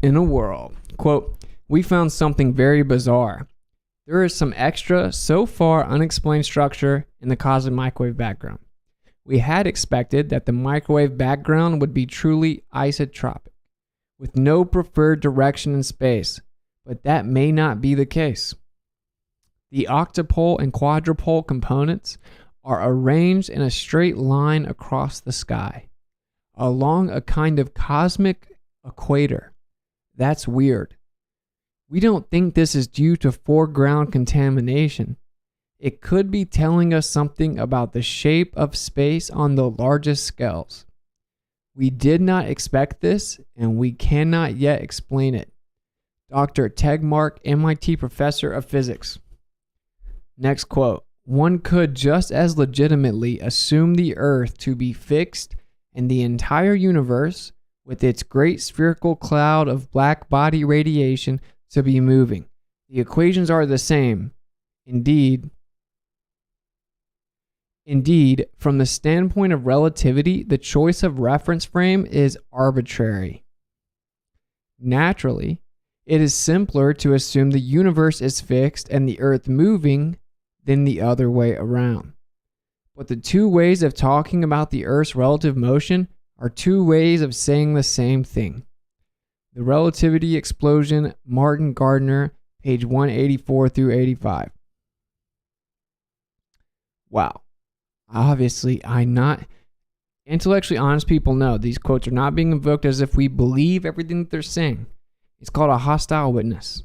In a whirl, quote, we found something very bizarre. There is some extra, so far unexplained structure in the cosmic microwave background. We had expected that the microwave background would be truly isotropic, with no preferred direction in space, but that may not be the case. The octopole and quadrupole components are arranged in a straight line across the sky, along a kind of cosmic equator. That's weird. We don't think this is due to foreground contamination. It could be telling us something about the shape of space on the largest scales. We did not expect this, and we cannot yet explain it. Dr. Tegmark, MIT professor of physics. Next quote. One could just as legitimately assume the Earth to be fixed and the entire universe, with its great spherical cloud of black body radiation, to be moving. The equations are the same. Indeed, from the standpoint of relativity, the choice of reference frame is arbitrary. Naturally, it is simpler to assume the universe is fixed and the Earth moving than the other way around. But the two ways of talking about the Earth's relative motion are two ways of saying the same thing. The Relativity Explosion, Martin Gardner, page 184 through 85. Wow. Obviously, intellectually honest people know these quotes are not being invoked as if we believe everything that they're saying. It's called a hostile witness.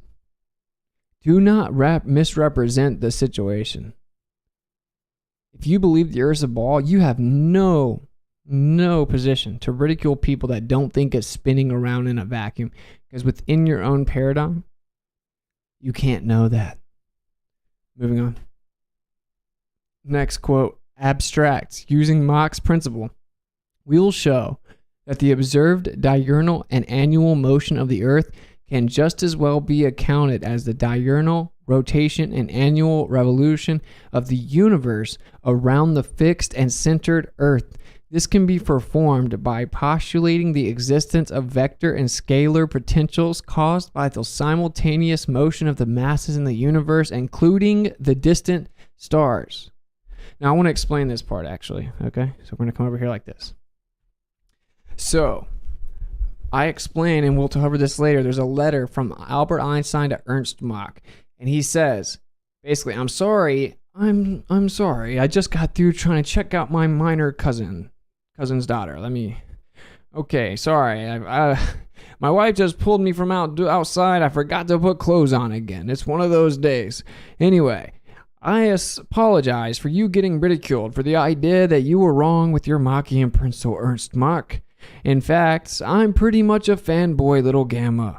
Do not misrepresent the situation. If you believe the Earth's a ball, you have no position to ridicule people that don't think it's spinning around in a vacuum, because within your own paradigm, you can't know that. Moving on. Next quote. Abstracts. Using Mach's principle, we will show that the observed diurnal and annual motion of the Earth can just as well be accounted as the diurnal rotation and annual revolution of the universe around the fixed and centered Earth. This can be performed by postulating the existence of vector and scalar potentials caused by the simultaneous motion of the masses in the universe, including the distant stars. Now, I want to explain this part, actually, okay? So we're going to come over here like this. So, I explain, and we'll cover this later, there's a letter from Albert Einstein to Ernst Mach, and he says, basically, I'm sorry, I just got through trying to check out my minor cousin's daughter. Okay, sorry, my wife just pulled me from outside. I forgot to put clothes on again. It's one of those days. Anyway, I apologize for you getting ridiculed for the idea that you were wrong with your Machian principle, Ernst Mach. In fact, I'm pretty much a fanboy, little Gamma.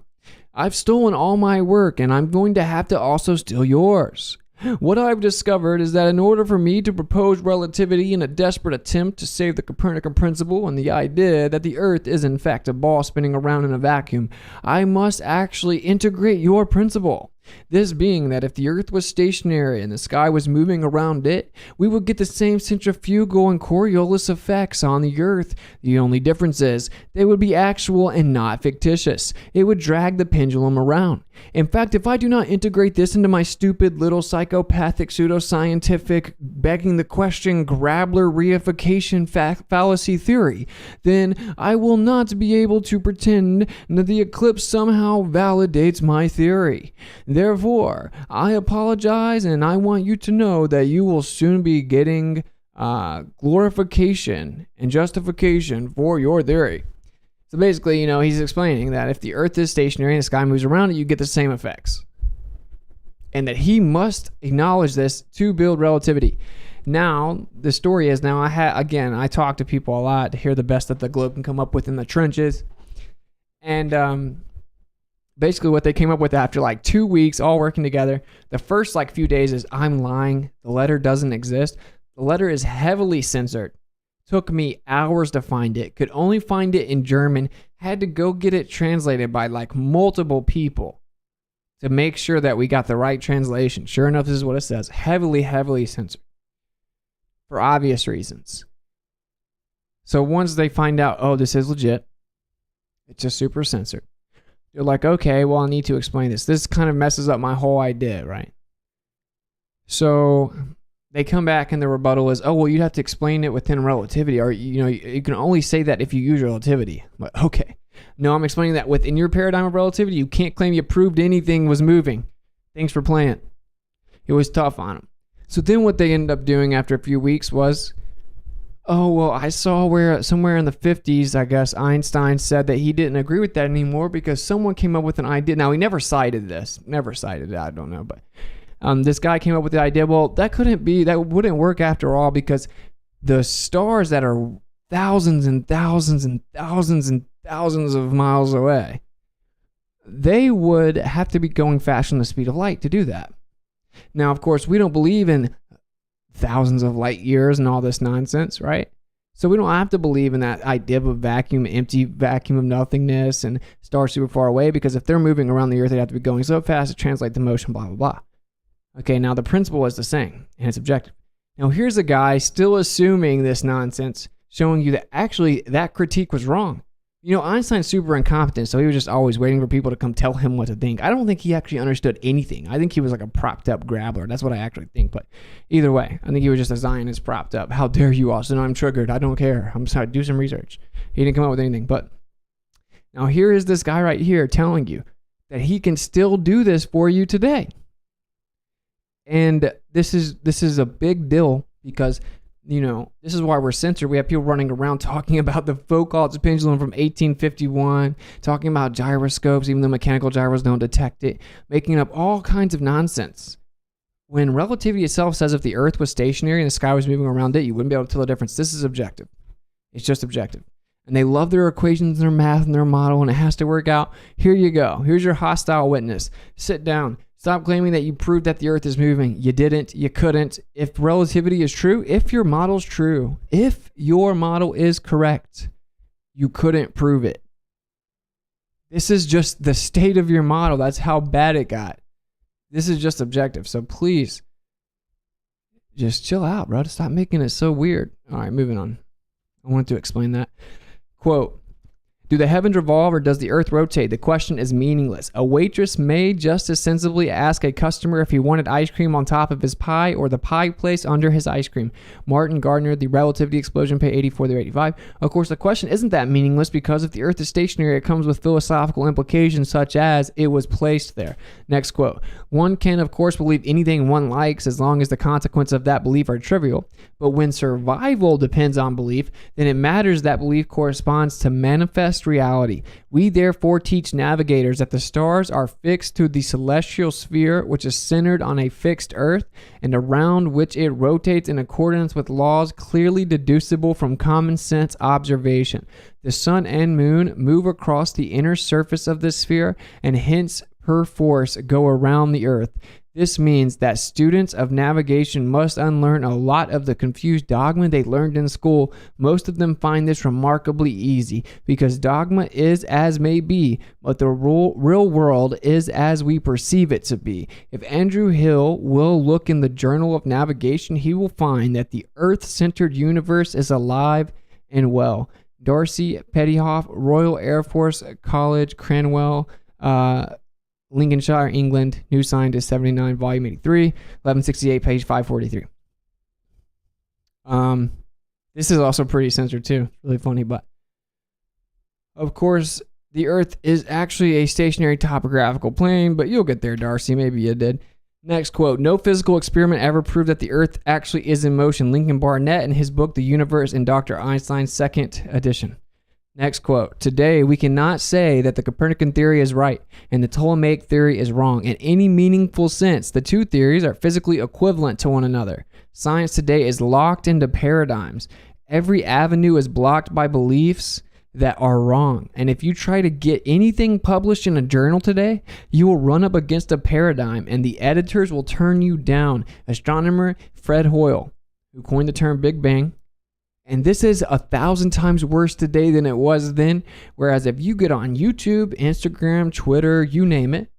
I've stolen all my work, and I'm going to have to also steal yours. What I've discovered is that in order for me to propose relativity in a desperate attempt to save the Copernican principle and the idea that the Earth is in fact a ball spinning around in a vacuum, I must actually integrate your principle. This being that if the Earth was stationary and the sky was moving around it, we would get the same centrifugal and Coriolis effects on the Earth. The only difference is they would be actual and not fictitious. It would drag the pendulum around. In fact, if I do not integrate this into my stupid little psychopathic pseudoscientific begging the question Grabler reification fallacy theory, then I will not be able to pretend that the eclipse somehow validates my theory. Therefore, I apologize, and I want you to know that you will soon be getting glorification and justification for your theory. So basically, he's explaining that if the Earth is stationary and the sky moves around it, you get the same effects. And that he must acknowledge this to build relativity. Now, the story is I talk to people a lot to hear the best that the globe can come up with in the trenches. And basically what they came up with after like 2 weeks all working together, the first like few days is I'm lying. The letter doesn't exist. The letter is heavily censored. Took me hours to find it. Could only find it in German. Had to go get it translated by like multiple people to make sure that we got the right translation. Sure enough, this is what it says. Heavily, heavily censored. For obvious reasons. So once they find out, oh, this is legit, it's just super censored. They're like, okay, well, I need to explain this. This kind of messes up my whole idea, right? So they come back and the rebuttal is, oh, well, you'd have to explain it within relativity, or, you know, you can only say that if you use relativity. I'm like, okay. No, I'm explaining that within your paradigm of relativity, you can't claim you proved anything was moving. Thanks for playing. It was tough on them. So then what they ended up doing after a few weeks was, oh, well, I saw where somewhere in the 50s, I guess, Einstein said that he didn't agree with that anymore because someone came up with an idea. Now, he never cited this. Never cited it. I don't know. But this guy came up with the idea, well, that wouldn't work after all because the stars that are thousands and thousands and thousands and thousands of miles away, they would have to be going faster than the speed of light to do that. Now, of course, we don't believe in thousands of light years and all this nonsense, right? So we don't have to believe in that idea of a vacuum, empty vacuum of nothingness and stars super far away, because if they're moving around the Earth, they'd have to be going so fast to translate the motion, blah, blah, blah. Okay, now the principle is the same, and it's objective. Now here's a guy still assuming this nonsense, showing you that actually that critique was wrong. You know, Einstein's super incompetent, so he was just always waiting for people to come tell him what to think. I don't think he actually understood anything. I think he was like a propped up grabbler. That's what I actually think. But either way, I think he was just a Zionist propped up. How dare you, Austin? I'm triggered. I don't care. I'm sorry. Do some research. He didn't come up with anything. But now here is this guy right here telling you that he can still do this for you today. And this is a big deal because, you know, this is why we're censored. We have people running around talking about the Foucault's pendulum from 1851, talking about gyroscopes, even though mechanical gyros don't detect it, making up all kinds of nonsense. When relativity itself says if the Earth was stationary and the sky was moving around it, you wouldn't be able to tell the difference. This is objective. It's just objective. And they love their equations and their math and their model, and it has to work out. Here you go. Here's your hostile witness. Sit down. Stop claiming that you proved that the Earth is moving. You didn't. You couldn't. If relativity is true, if your model's true, if your model is correct, you couldn't prove it. This is just the state of your model. That's how bad it got. This is just objective. So please, just chill out, bro. Stop making it so weird. All right, moving on. I wanted to explain that. Quote, do the heavens revolve or does the earth rotate? The question is meaningless. A waitress may just as sensibly ask a customer if he wanted ice cream on top of his pie or the pie placed under his ice cream. Martin Gardner, The Relativity Explosion, page 84 through 85. Of course, the question isn't that meaningless because if the earth is stationary, it comes with philosophical implications such as it was placed there. Next quote. One can, of course, believe anything one likes as long as the consequences of that belief are trivial. But when survival depends on belief, then it matters that belief corresponds to manifest reality. We therefore teach navigators that the stars are fixed to the celestial sphere, which is centered on a fixed earth and around which it rotates in accordance with laws clearly deducible from common sense observation. The sun and moon move across the inner surface of the sphere and hence perforce go around the earth. This means that students of navigation must unlearn a lot of the confused dogma they learned in school. Most of them find this remarkably easy because dogma is as may be, but the real world is as we perceive it to be. If Andrew Hill will look in the Journal of Navigation, he will find that the Earth-centered universe is alive and well. Darcy Pettyhoff, Royal Air Force College, Cranwell, Lincolnshire, England, New Scientist 79, volume 83, 1168, page 543. This is also pretty censored too. Really funny, but of course, the Earth is actually a stationary topographical plane, but you'll get there, Darcy. Maybe you did. Next quote. No physical experiment ever proved that the Earth actually is in motion. Lincoln Barnett in his book, The Universe in Dr. Einstein's second edition. Next quote. Today, we cannot say that the Copernican theory is right and the Ptolemaic theory is wrong. In any meaningful sense, the two theories are physically equivalent to one another. Science today is locked into paradigms. Every avenue is blocked by beliefs that are wrong. And if you try to get anything published in a journal today, you will run up against a paradigm and the editors will turn you down. Astronomer Fred Hoyle, who coined the term Big Bang. And this is 1,000 times worse today than it was then. Whereas if you get on YouTube, Instagram, Twitter, you name it,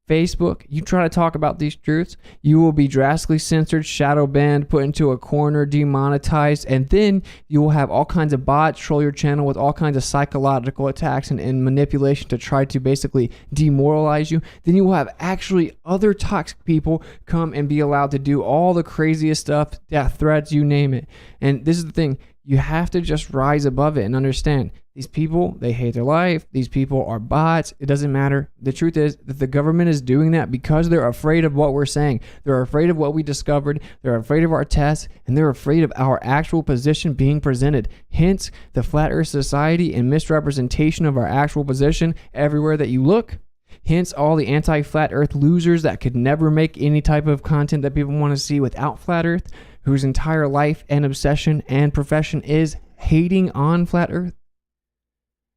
Facebook, you try to talk about these truths, you will be drastically censored, shadow banned, put into a corner, demonetized, and then you will have all kinds of bots troll your channel with all kinds of psychological attacks and manipulation to try to basically demoralize you. Then you will have actually other toxic people come and be allowed to do all the craziest stuff, death threats, you name it. And this is the thing. You have to just rise above it and understand these people, they hate their life. These people are bots. It doesn't matter. The truth is that the government is doing that because they're afraid of what we're saying. They're afraid of what we discovered. They're afraid of our tests, and they're afraid of our actual position being presented. Hence, the Flat Earth Society and misrepresentation of our actual position everywhere that you look. Hence, all the anti-Flat Earth losers that could never make any type of content that people want to see without Flat Earth, whose entire life and obsession and profession is hating on Flat Earth.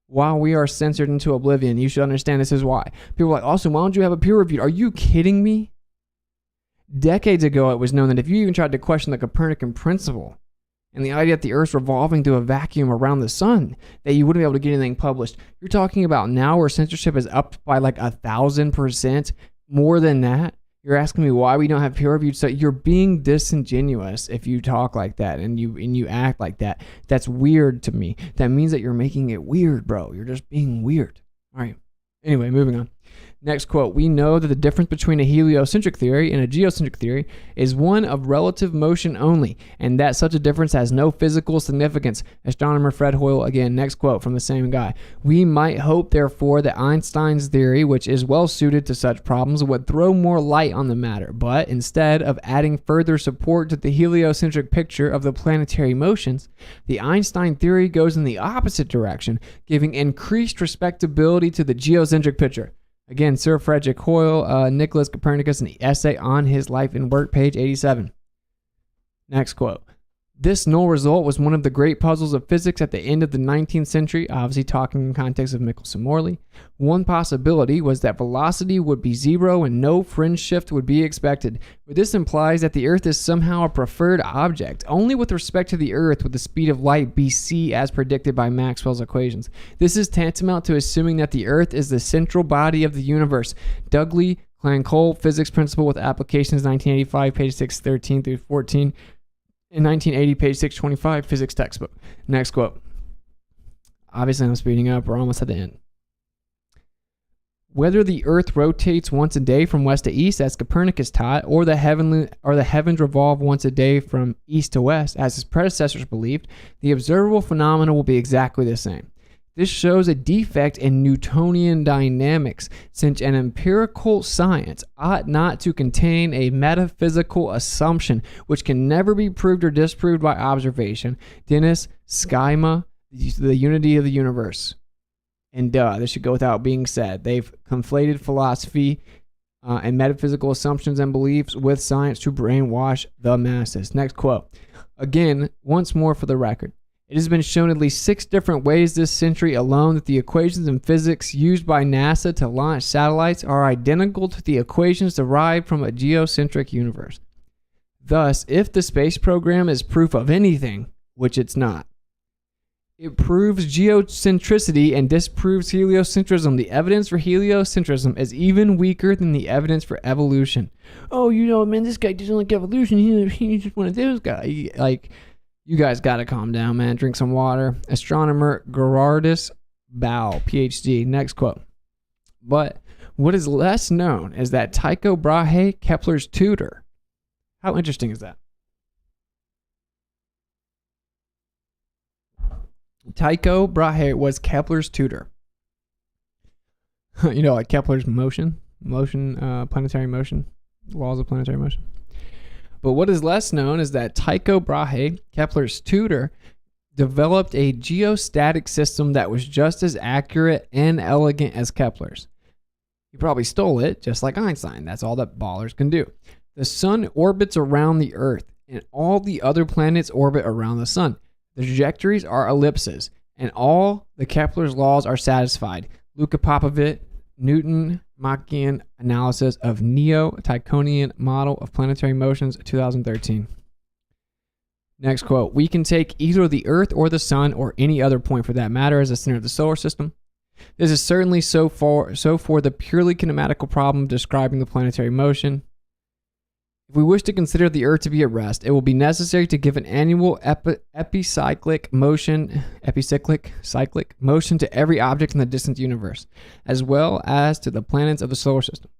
While we are censored into oblivion, you should understand this is why. People are like, Austin, why don't you have a peer reviewed? Are you kidding me? Decades ago, it was known that if you even tried to question the Copernican principle and the idea that the Earth's revolving through a vacuum around the sun, that you wouldn't be able to get anything published. You're talking about now where censorship is up by like 1,000% more than that. You're asking me why we don't have peer reviewed. So you're being disingenuous if you talk like that and you act like that. That's weird to me. That means that you're making it weird, bro. You're just being weird. All right. Anyway, moving on. Next quote. We know that the difference between a heliocentric theory and a geocentric theory is one of relative motion only, and that such a difference has no physical significance. Astronomer Fred Hoyle again. Next quote from the same guy. We might hope, therefore, that Einstein's theory, which is well suited to such problems, would throw more light on the matter, but instead of adding further support to the heliocentric picture of the planetary motions, the Einstein theory goes in the opposite direction, giving increased respectability to the geocentric picture. Again, Sir Frederick Hoyle, Nicholas Copernicus, an essay on his life and work, page 87. Next quote. This null result was one of the great puzzles of physics at the end of the 19th century, obviously talking in context of Michelson-Morley. One possibility was that velocity would be zero and no fringe shift would be expected, but this implies that the Earth is somehow a preferred object. Only with respect to the Earth would the speed of light be c as predicted by Maxwell's equations. This is tantamount to assuming that the Earth is the central body of the universe. Dudley, Cole, Physics Principle with Applications, 1985, page 613 through 14. In 1980, page 625, physics textbook. Next quote. Obviously, I'm speeding up. We're almost at the end. Whether the Earth rotates once a day from west to east, as Copernicus taught, or the heavens revolve once a day from east to west, as his predecessors believed, the observable phenomena will be exactly the same. This shows a defect in Newtonian dynamics, since an empirical science ought not to contain a metaphysical assumption which can never be proved or disproved by observation. Dennis, schema, the unity of the universe. And this should go without being said. They've conflated philosophy and metaphysical assumptions and beliefs with science to brainwash the masses. Next quote. Again, once more for the record. It has been shown at least 6 different ways this century alone that the equations in physics used by NASA to launch satellites are identical to the equations derived from a geocentric universe. Thus, if the space program is proof of anything, which it's not, it proves geocentricity and disproves heliocentrism. The evidence for heliocentrism is even weaker than the evidence for evolution. Oh, man, this guy doesn't like evolution. He's just one of those guys. Like, you guys got to calm down, man. Drink some water. Astronomer Gerardus Bow, PhD. Next quote. But what is less known is that Tycho Brahe, Kepler's tutor. How interesting is that? Tycho Brahe was Kepler's tutor. Like Kepler's motion, planetary motion, laws of planetary motion. But what is less known is that Tycho Brahe, Kepler's tutor, developed a geostatic system that was just as accurate and elegant as Kepler's. He probably stole it, just like Einstein. That's all that ballers can do. The sun orbits around the Earth, and all the other planets orbit around the sun. The trajectories are ellipses, and all the Kepler's laws are satisfied. Luka Popovic, Newton-Machian analysis of Neo-Tychonian model of planetary motions, 2013. Next quote, we can take either the Earth or the Sun or any other point for that matter as the center of the solar system. This is certainly so for the purely kinematical problem describing the planetary motion. If we wish to consider the Earth to be at rest, it will be necessary to give an annual epicyclic motion to every object in the distant universe, as well as to the planets of the solar system.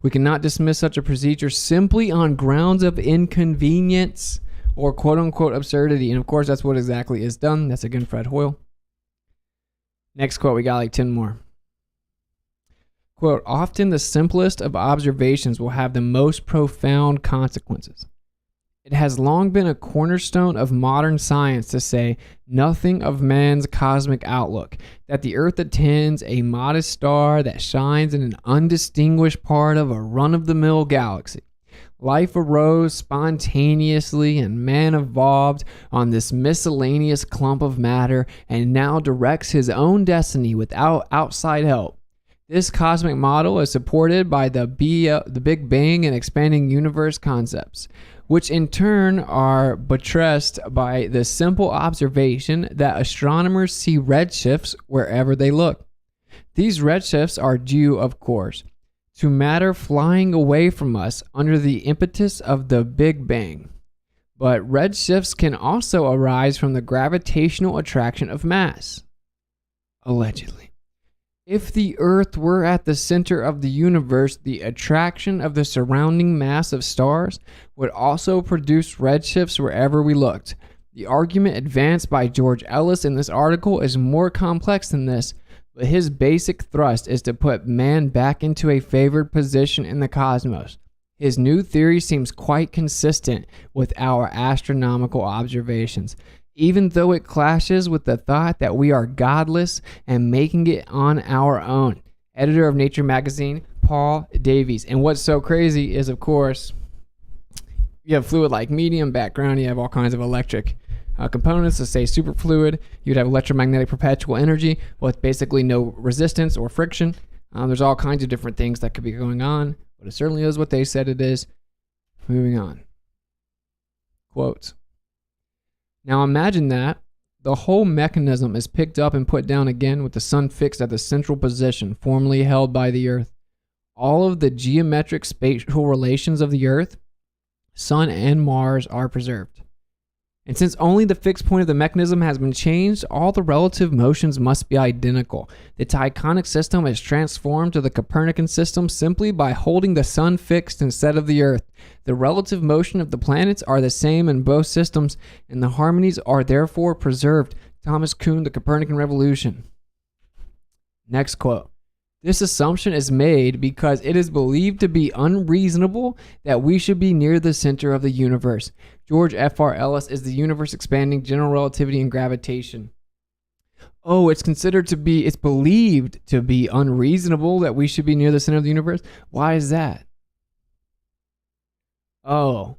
We cannot dismiss such a procedure simply on grounds of inconvenience or quote-unquote absurdity. And of course, that's what exactly is done. That's again Fred Hoyle. Next quote, we got like 10 more. Quote, often the simplest of observations will have the most profound consequences. It has long been a cornerstone of modern science to say nothing of man's cosmic outlook, that the Earth attends a modest star that shines in an undistinguished part of a run-of-the-mill galaxy. Life arose spontaneously and man evolved on this miscellaneous clump of matter and now directs his own destiny without outside help. This cosmic model is supported by the Big Bang and expanding universe concepts, which in turn are buttressed by the simple observation that astronomers see redshifts wherever they look. These redshifts are due, of course, to matter flying away from us under the impetus of the Big Bang. But redshifts can also arise from the gravitational attraction of mass. Allegedly. If the Earth were at the center of the universe, the attraction of the surrounding mass of stars would also produce redshifts wherever we looked. The argument advanced by George Ellis in this article is more complex than this, but his basic thrust is to put man back into a favored position in the cosmos. His new theory seems quite consistent with our astronomical observations, even though it clashes with the thought that we are godless and making it on our own. Editor of Nature magazine, Paul Davies. And what's so crazy is, of course, you have fluid-like medium background, you have all kinds of electric components to say superfluid. You'd have electromagnetic perpetual energy with basically no resistance or friction. There's all kinds of different things that could be going on, but it certainly is what they said it is. Moving on. Quotes. Now imagine that the whole mechanism is picked up and put down again with the sun fixed at the central position formerly held by the Earth. All of the geometric spatial relations of the Earth, Sun, and Mars are preserved. And since only the fixed point of the mechanism has been changed, all the relative motions must be identical. The Tychonic system is transformed to the Copernican system simply by holding the sun fixed instead of the Earth. The relative motion of the planets are the same in both systems, and the harmonies are therefore preserved. Thomas Kuhn, The Copernican Revolution. Next quote. This assumption is made because it is believed to be unreasonable that we should be near the center of the universe. George F.R. Ellis is the universe expanding, general relativity, and gravitation. Oh, it's believed to be unreasonable that we should be near the center of the universe? Why is that? Oh.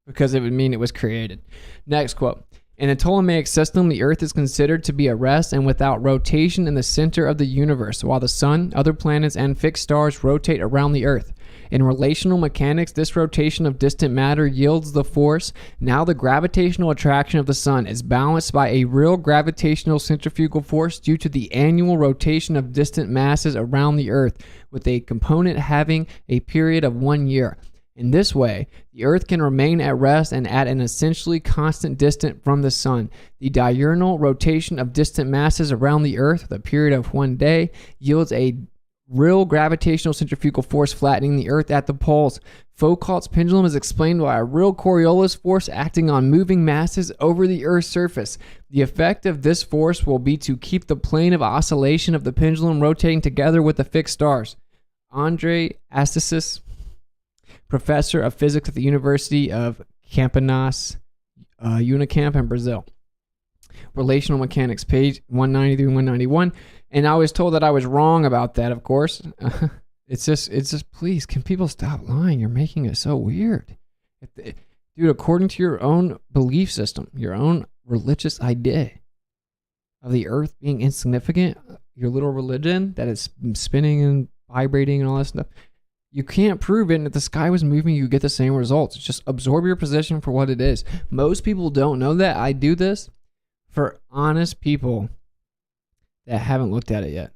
Because it would mean it was created. Next quote. In the Ptolemaic system, the Earth is considered to be at rest and without rotation in the center of the universe, while the Sun, other planets, and fixed stars rotate around the Earth. In relational mechanics, this rotation of distant matter yields the force. Now the gravitational attraction of the Sun is balanced by a real gravitational centrifugal force due to the annual rotation of distant masses around the Earth, with a component having a period of 1 year. In this way, the Earth can remain at rest and at an essentially constant distance from the Sun. The diurnal rotation of distant masses around the Earth with a period of 1 day yields a real gravitational centrifugal force flattening the Earth at the poles. Foucault's pendulum is explained by a real Coriolis force acting on moving masses over the Earth's surface. The effect of this force will be to keep the plane of oscillation of the pendulum rotating together with the fixed stars. André Astasis, professor of physics at the University of Campinas, Unicamp in Brazil. Relational mechanics, page 190 through 191. And I was told that I was wrong about that, of course. It's just, please, can people stop lying? You're making it so weird. Dude, according to your own belief system, your own religious idea of the earth being insignificant, your little religion that is spinning and vibrating and all that stuff, you can't prove it. And if the sky was moving, you get the same results. Just absorb your position for what it is. Most people don't know that. I do this for honest people that haven't looked at it yet.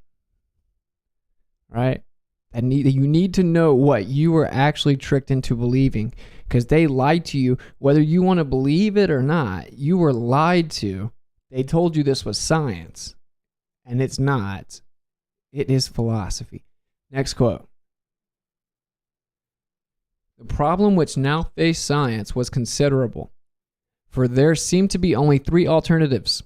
Right? You need to know what you were actually tricked into believing, because they lied to you. Whether you want to believe it or not, you were lied to. They told you this was science, and it's not. It is philosophy. Next quote. The problem which now faced science was considerable, for there seemed to be only three alternatives.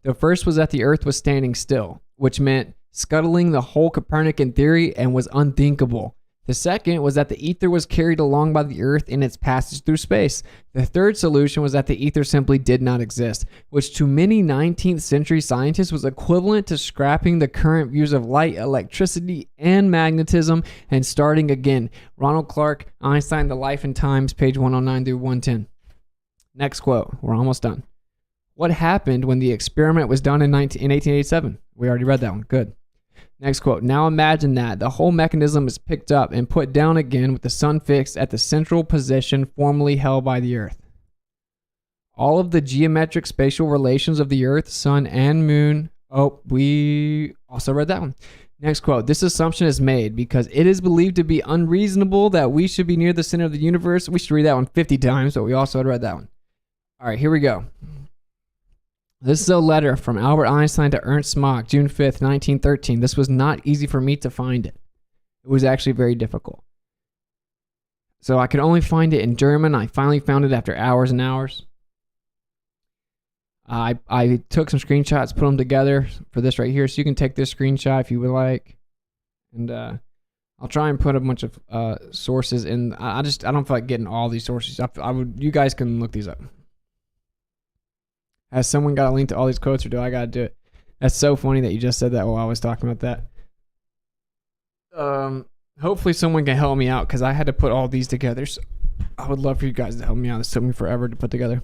The first was that the earth was standing still, which meant scuttling the whole Copernican theory and was unthinkable. The second was that the ether was carried along by the earth in its passage through space. The third solution was that the ether simply did not exist, which to many 19th century scientists was equivalent to scrapping the current views of light, electricity, and magnetism and starting again. Ronald Clark, Einstein, The Life and Times, page 109 through 110. Next quote. We're almost done. What happened when the experiment was done in 1887? We already read that one. Good. Next quote. Now imagine that the whole mechanism is picked up and put down again with the sun fixed at the central position formerly held by the earth. All of the geometric spatial relations of the earth, sun, and moon. Oh, we also read that one. Next quote. This assumption is made because it is believed to be unreasonable that we should be near the center of the universe. We should read that one 50 times, but we also read that one. All right, here we go. This is a letter from Albert Einstein to Ernst Mach, June 5th, 1913. This was not easy for me to find it. It was actually very difficult. So I could only find it in German. I finally found it after hours and hours. I took some screenshots, put them together for this right here. So you can take this screenshot if you would like. And I'll try and put a bunch of sources in. I don't feel like getting all these sources. You guys can look these up. Has someone got a link to all these quotes, or do I got to do it? That's so funny that you just said that while I was talking about that. Hopefully someone can help me out, because I had to put all these together. So I would love for you guys to help me out. This took me forever to put together.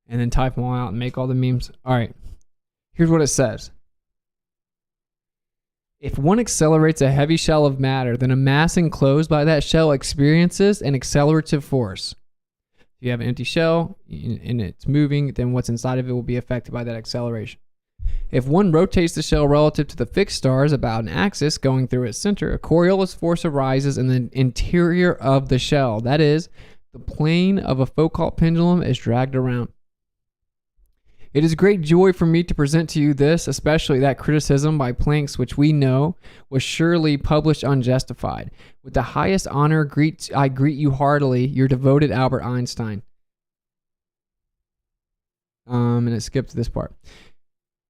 And then type them all out and make all the memes. All right. Here's what it says. If one accelerates a heavy shell of matter, then a mass enclosed by that shell experiences an accelerative force. If you have an empty shell and it's moving, then what's inside of it will be affected by that acceleration. If one rotates the shell relative to the fixed stars about an axis going through its center, a Coriolis force arises in the interior of the shell. That is, the plane of a Foucault pendulum is dragged around. It is great joy for me to present to you this, especially that criticism by Planck's, which we know was surely published unjustified. With the highest honor, I greet you heartily, your devoted Albert Einstein. And it skipped this part.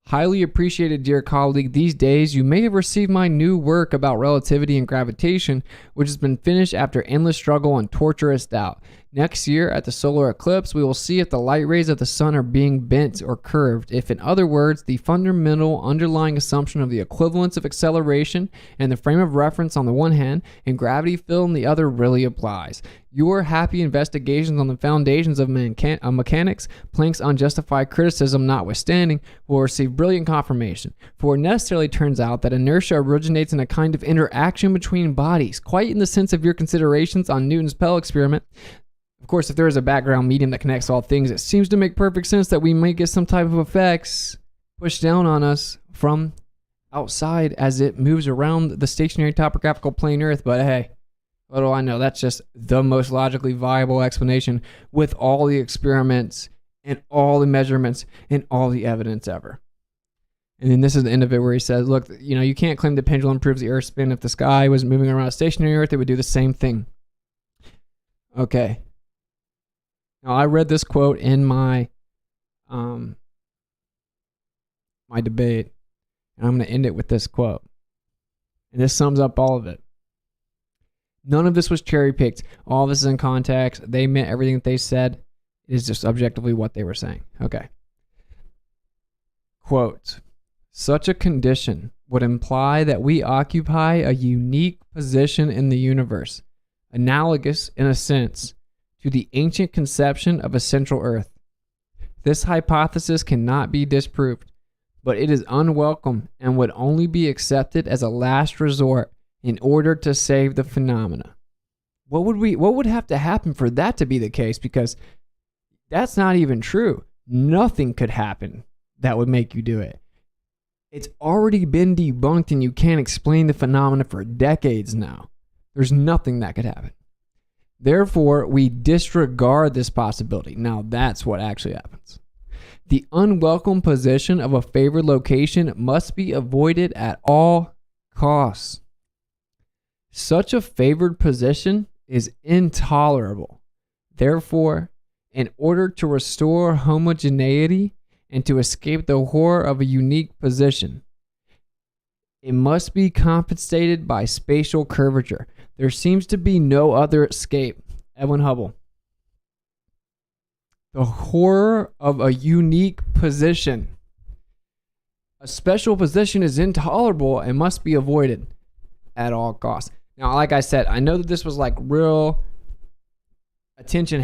Highly appreciated, dear colleague, these days you may have received my new work about relativity and gravitation, which has been finished after endless struggle and torturous doubt. Next year, at the solar eclipse, we will see if the light rays of the sun are being bent or curved. If, in other words, the fundamental underlying assumption of the equivalence of acceleration and the frame of reference on the one hand and gravity field on the other really applies. Your happy investigations on the foundations of mechanics, Planck's unjustified criticism notwithstanding, will receive brilliant confirmation. For it necessarily turns out that inertia originates in a kind of interaction between bodies, quite in the sense of your considerations on Newton's Pell experiment. Of course, if there is a background medium that connects all things, it seems to make perfect sense that we might get some type of effects pushed down on us from outside as it moves around the stationary topographical plane Earth. But hey, what do I know? That's just the most logically viable explanation with all the experiments and all the measurements and all the evidence ever. And then this is the end of it where he says, look, you can't claim the pendulum proves the Earth's spin. If the sky was moving around a stationary Earth, it would do the same thing. Okay. Now, I read this quote in my my debate, and I'm going to end it with this quote. And this sums up all of it. None of this was cherry-picked. All of this is in context. They meant everything that they said. It is just objectively what they were saying. Okay. Quote, such a condition would imply that we occupy a unique position in the universe, analogous, in a sense, to the ancient conception of a central Earth. This hypothesis cannot be disproved, but it is unwelcome and would only be accepted as a last resort in order to save the phenomena. What would have to happen for that to be the case? Because that's not even true. Nothing could happen that would make you do it. It's already been debunked and you can't explain the phenomena for decades now. There's nothing that could happen. Therefore, we disregard this possibility. Now, that's what actually happens. The unwelcome position of a favored location must be avoided at all costs. Such a favored position is intolerable. Therefore, in order to restore homogeneity and to escape the horror of a unique position, it must be compensated by spatial curvature. There seems to be no other escape. Edwin Hubble. The horror of a unique position. A special position is intolerable and must be avoided at all costs. Now, like I said, I know that this was like real information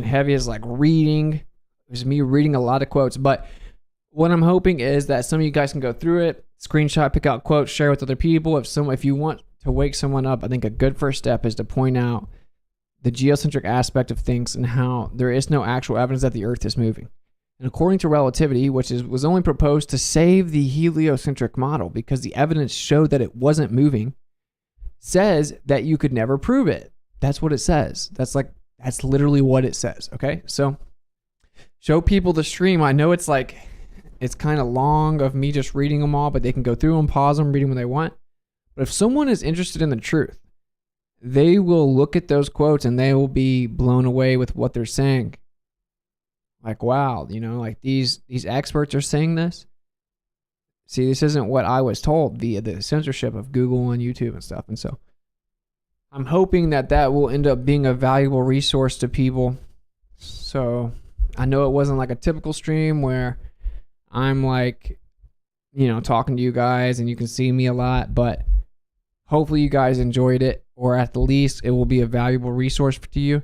heavy, is like reading. It was me reading a lot of quotes, but what I'm hoping is that some of you guys can go through it, screenshot, pick out quotes, share with other people. If you want to wake someone up, I think a good first step is to point out the geocentric aspect of things and how there is no actual evidence that the Earth is moving. And according to Relativity, which was only proposed to save the heliocentric model because the evidence showed that it wasn't moving, says that you could never prove it. That's what it says. That's literally what it says. Okay, so show people the stream. I know it's kind of long of me just reading them all, but they can go through them, pause them, read them when they want. But if someone is interested in the truth, they will look at those quotes and they will be blown away with what they're saying. Like, wow, like these experts are saying this. See, this isn't what I was told via the censorship of Google and YouTube and stuff. And so I'm hoping that will end up being a valuable resource to people. So I know it wasn't like a typical stream where I'm talking to you guys and you can see me a lot, but hopefully you guys enjoyed it, or at the least it will be a valuable resource to you.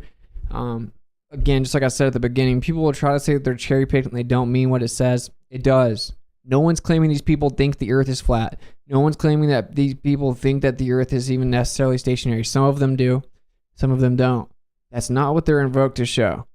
Again, just like I said at the beginning, people will try to say that they're cherry picked and they don't mean what it says. It does. No one's claiming these people think the Earth is flat. No one's claiming that these people think that the Earth is even necessarily stationary. Some of them do. Some of them don't. That's not what they're invoked to show.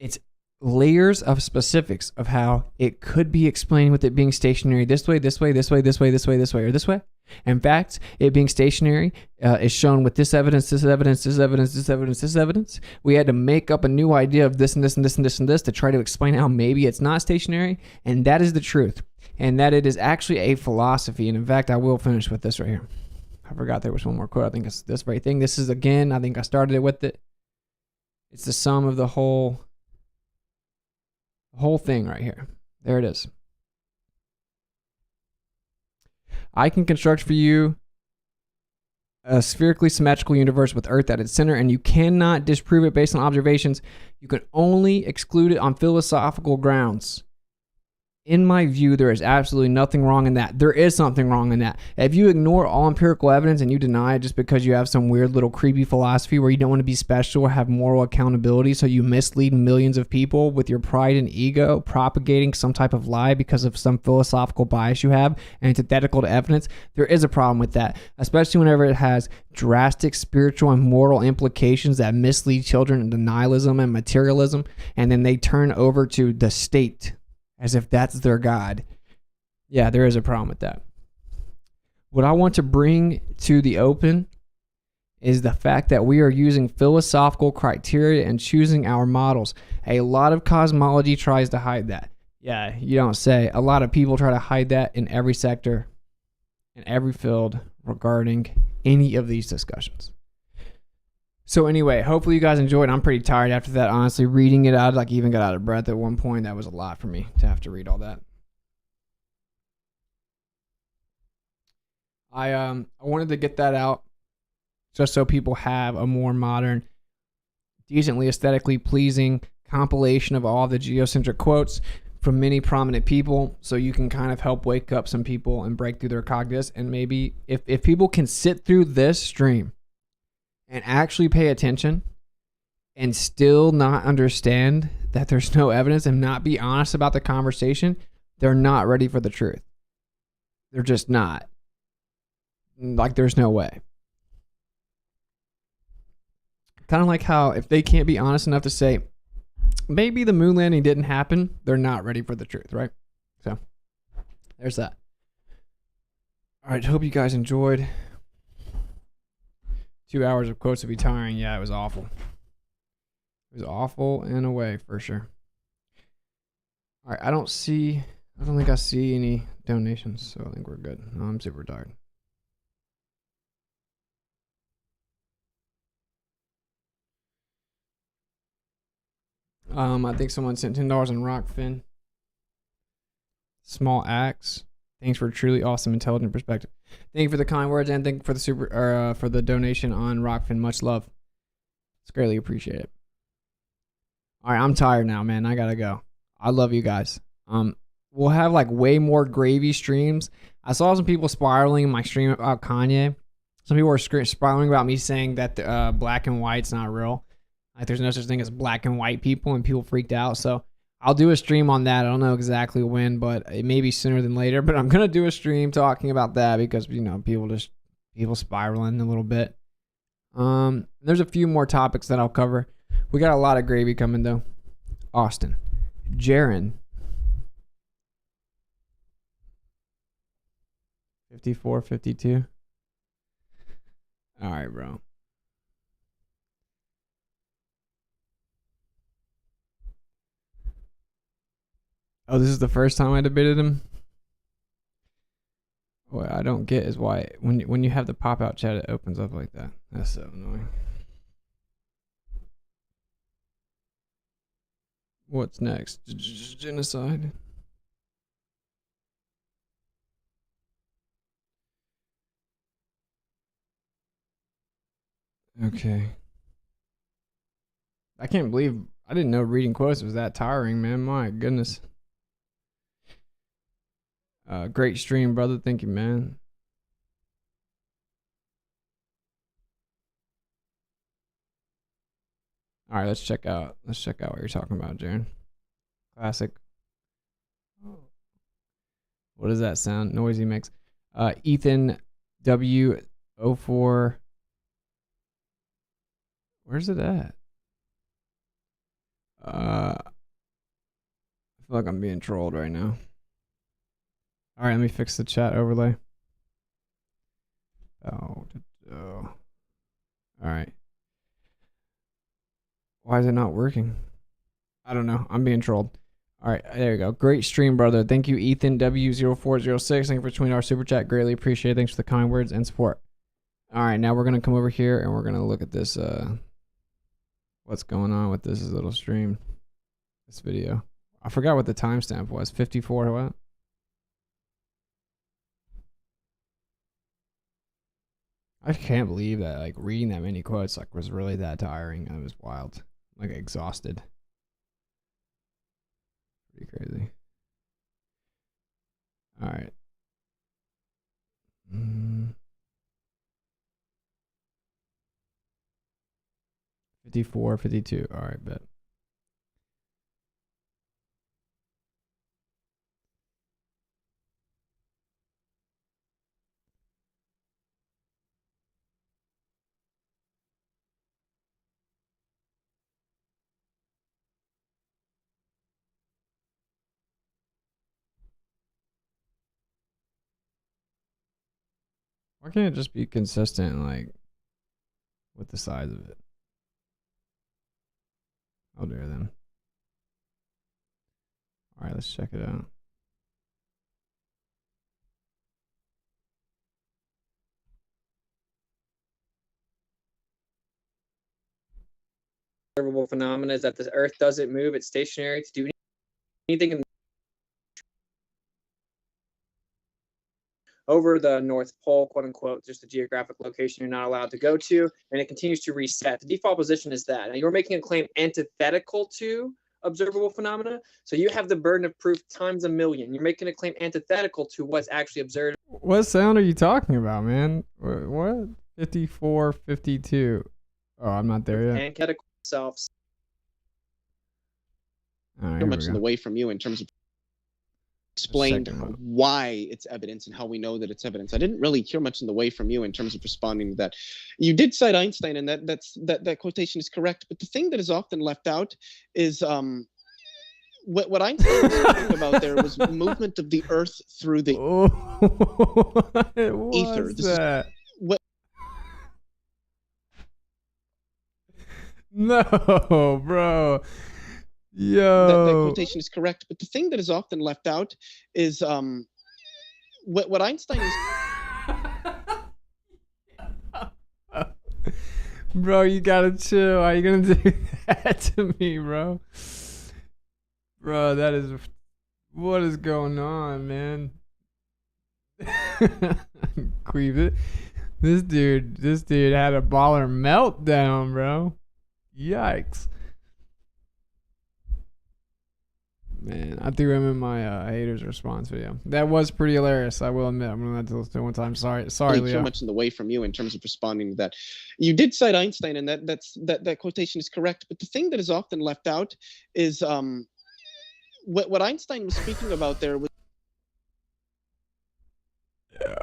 It's layers of specifics of how it could be explained with it being stationary this way, this way, this way, this way, this way, this way, or this way. In fact, it being stationary is shown with this evidence, this evidence, this evidence, this evidence, this evidence. We had to make up a new idea of this and this and this and this and this to try to explain how maybe it's not stationary, and that is the truth. And that it is actually a philosophy. And in fact, I will finish with this right here. I forgot there was one more quote. I think it's this very thing. This is, again, I think I started it with it. It's the sum of the whole thing right here. There it is. I can construct for you a spherically symmetrical universe with Earth at its center, and you cannot disprove it based on observations. You can only exclude it on philosophical grounds. In my view, there is absolutely nothing wrong in that. There is something wrong in that. If you ignore all empirical evidence and you deny it just because you have some weird little creepy philosophy where you don't want to be special or have moral accountability, so you mislead millions of people with your pride and ego, propagating some type of lie because of some philosophical bias you have, antithetical to evidence, there is a problem with that, especially whenever it has drastic spiritual and moral implications that mislead children into nihilism and materialism, and then they turn over to the state as if that's their God. Yeah, there is a problem with that. What I want to bring to the open is the fact that we are using philosophical criteria and choosing our models. A lot of cosmology tries to hide that. Yeah, you don't say. A lot of people try to hide that in every sector, in every field regarding any of these discussions. So anyway, hopefully you guys enjoyed. I'm pretty tired after that, honestly. Reading it out, even got out of breath at one point. That was a lot for me to have to read all that. I wanted to get that out just so people have a more modern, decently aesthetically pleasing compilation of all the geocentric quotes from many prominent people, so you can kind of help wake up some people and break through their cognitus. And maybe if people can sit through this stream and actually pay attention and still not understand that there's no evidence and not be honest about the conversation, they're not ready for the truth. They're just not. Like, there's no way. Kind of like how if they can't be honest enough to say, maybe the moon landing didn't happen, they're not ready for the truth, right? So, there's that. All right, hope you guys enjoyed. 2 hours of quotes would be tiring. Yeah, it was awful. It was awful in a way, for sure. All right, I don't think I see any donations, so I think we're good. No, I'm super tired. I think someone sent $10 in Rockfin. Small Axe. Thanks for a truly awesome, intelligent perspective. Thank you for the kind words and thank you for the for the donation on Rockfin. Much love. It's greatly appreciated. All right, I'm tired now, man. I gotta go. I love you guys. We'll have like way more gravy streams. I saw some people spiraling in my stream about Kanye. Some people were spiraling about me saying that the, black and white's not real. Like there's no such thing as black and white people, and people freaked out. So I'll do a stream on that. I don't know exactly when, but it may be sooner than later. But I'm gonna do a stream talking about that because people spiraling a little bit. There's a few more topics that I'll cover. We got a lot of gravy coming though. Austin, Jaron, 54, 52. All right, bro. Oh, this is the first time I debated him? What I don't get is why when you have the pop-out chat, it opens up like that. That's so annoying. What's next? Genocide? Okay. I can't believe I didn't know reading quotes was that tiring, man. My goodness. Great stream, brother. Thank you, man. All right, let's check out what you're talking about, Jaron. Classic. What does that sound? Noise he makes. Ethan W04. Where's it at? I feel like I'm being trolled right now. All right, let me fix the chat overlay. Oh. All right. Why is it not working? I don't know. I'm being trolled. All right, there you go. Great stream, brother. Thank you, Ethan W0406. Thank you for $20 super chat. Greatly appreciate it. Thanks for the kind words and support. All right, now we're gonna come over here and we're gonna look at this. What's going on with this little stream? This video. I forgot what the timestamp was. 54 what? I can't believe that like reading that many quotes like was really that tiring. It was wild. Like exhausted. Pretty crazy. All right. 54, 52. All right, bet. Why can't it just be consistent, like, with the size of it? I'll dare them. All right, let's check it out. Observable phenomena is that the Earth doesn't move; it's stationary. To do anything in over the North Pole, quote unquote, just a geographic location you're not allowed to go to, and it continues to reset. The default position is that. Now, you're making a claim antithetical to observable phenomena, so you have the burden of proof times a million. You're making a claim antithetical to what's actually observed. What sound are you talking about, man? What? 54, 52. Oh, I'm not there yet. Antithetical self All right, so here much we in the go. way from you in terms of explained Second one. why it's evidence and how we know that it's evidence. I didn't really hear much in the way from you in terms of responding to that. You did cite Einstein, and that quotation is correct. But the thing that is often left out is what Einstein was talking about there was movement of the Earth through the What ether. was This is that? what No, bro. that Yo. quotation is correct. But the thing that is often left out is what Einstein was. Bro, you gotta chill. How you gonna do that to me, bro? Bro, that is... What is going on, man? Queef it. This dude had a baller meltdown, bro. Yikes. Man, I threw him in my haters response video. That was pretty hilarious, I will admit. I'm gonna have to listen to it one time. Sorry, Really Leo. hear much in the way from you in terms of responding to that. You did cite Einstein, and that quotation is correct. But the thing that is often left out is what Einstein was speaking about there was. Yeah.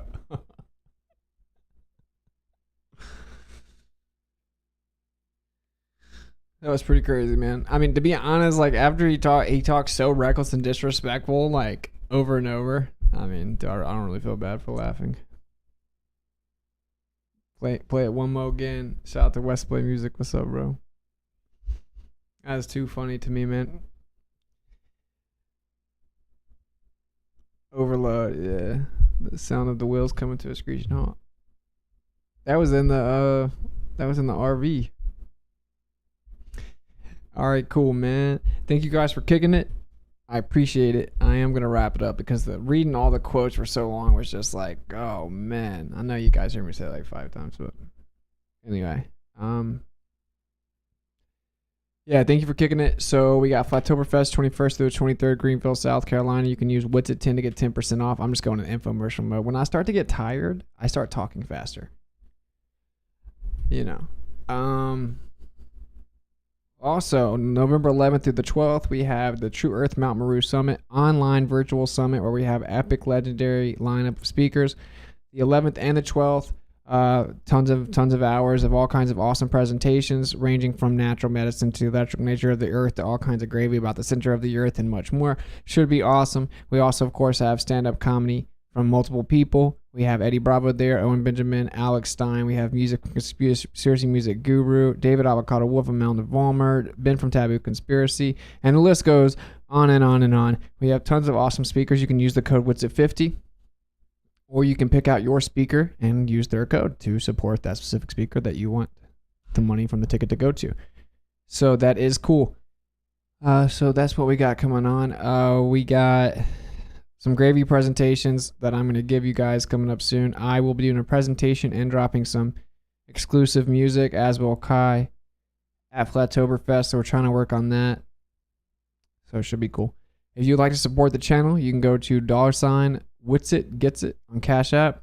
That was pretty crazy, man. I mean, to be honest, like after he talked so reckless and disrespectful, like over and over. I mean, I don't really feel bad for laughing. Play it one more again. Shout out to West Play Music. What's up, bro? That's too funny to me, man. Overload, yeah. The sound of the wheels coming to a screeching halt. That was in the RV. All right, cool, man. Thank you guys for kicking it. I appreciate it. I am gonna wrap it up because reading all the quotes for so long was just like, oh man. I know you guys heard me say it like 5 times, but anyway, yeah, thank you for kicking it. So we got Flattoberfest 21st through the 23rd, Greenville, South Carolina. You can use Witsit 10 to get 10% off. I'm just going in infomercial mode. When I start to get tired, I start talking faster. You know. Also, November 11th through the 12th, we have the True Earth Mount Meru Summit, online virtual summit where we have epic legendary lineup of speakers. The 11th and the 12th, tons of hours of all kinds of awesome presentations ranging from natural medicine to the electrical nature of the earth to all kinds of gravy about the center of the earth and much more. Should be awesome. We also, of course, have stand-up comedy from multiple people. We have Eddie Bravo there, Owen Benjamin, Alex Stein. We have music conspiracy music guru, David Avocado Wolf and Melvin Vollmer, Ben from Taboo Conspiracy, and the list goes on and on and on. We have tons of awesome speakers. You can use the code WITSIT50, or you can pick out your speaker and use their code to support that specific speaker that you want the money from the ticket to go to. So that is cool. So that's what we got coming on. We got some gravy presentations that I'm going to give you guys coming up soon. I will be doing a presentation and dropping some exclusive music, as will Kai, at Flattoberfest. So we're trying to work on that. So it should be cool. If you'd like to support the channel, you can go to $WitsitGetsIt on Cash App,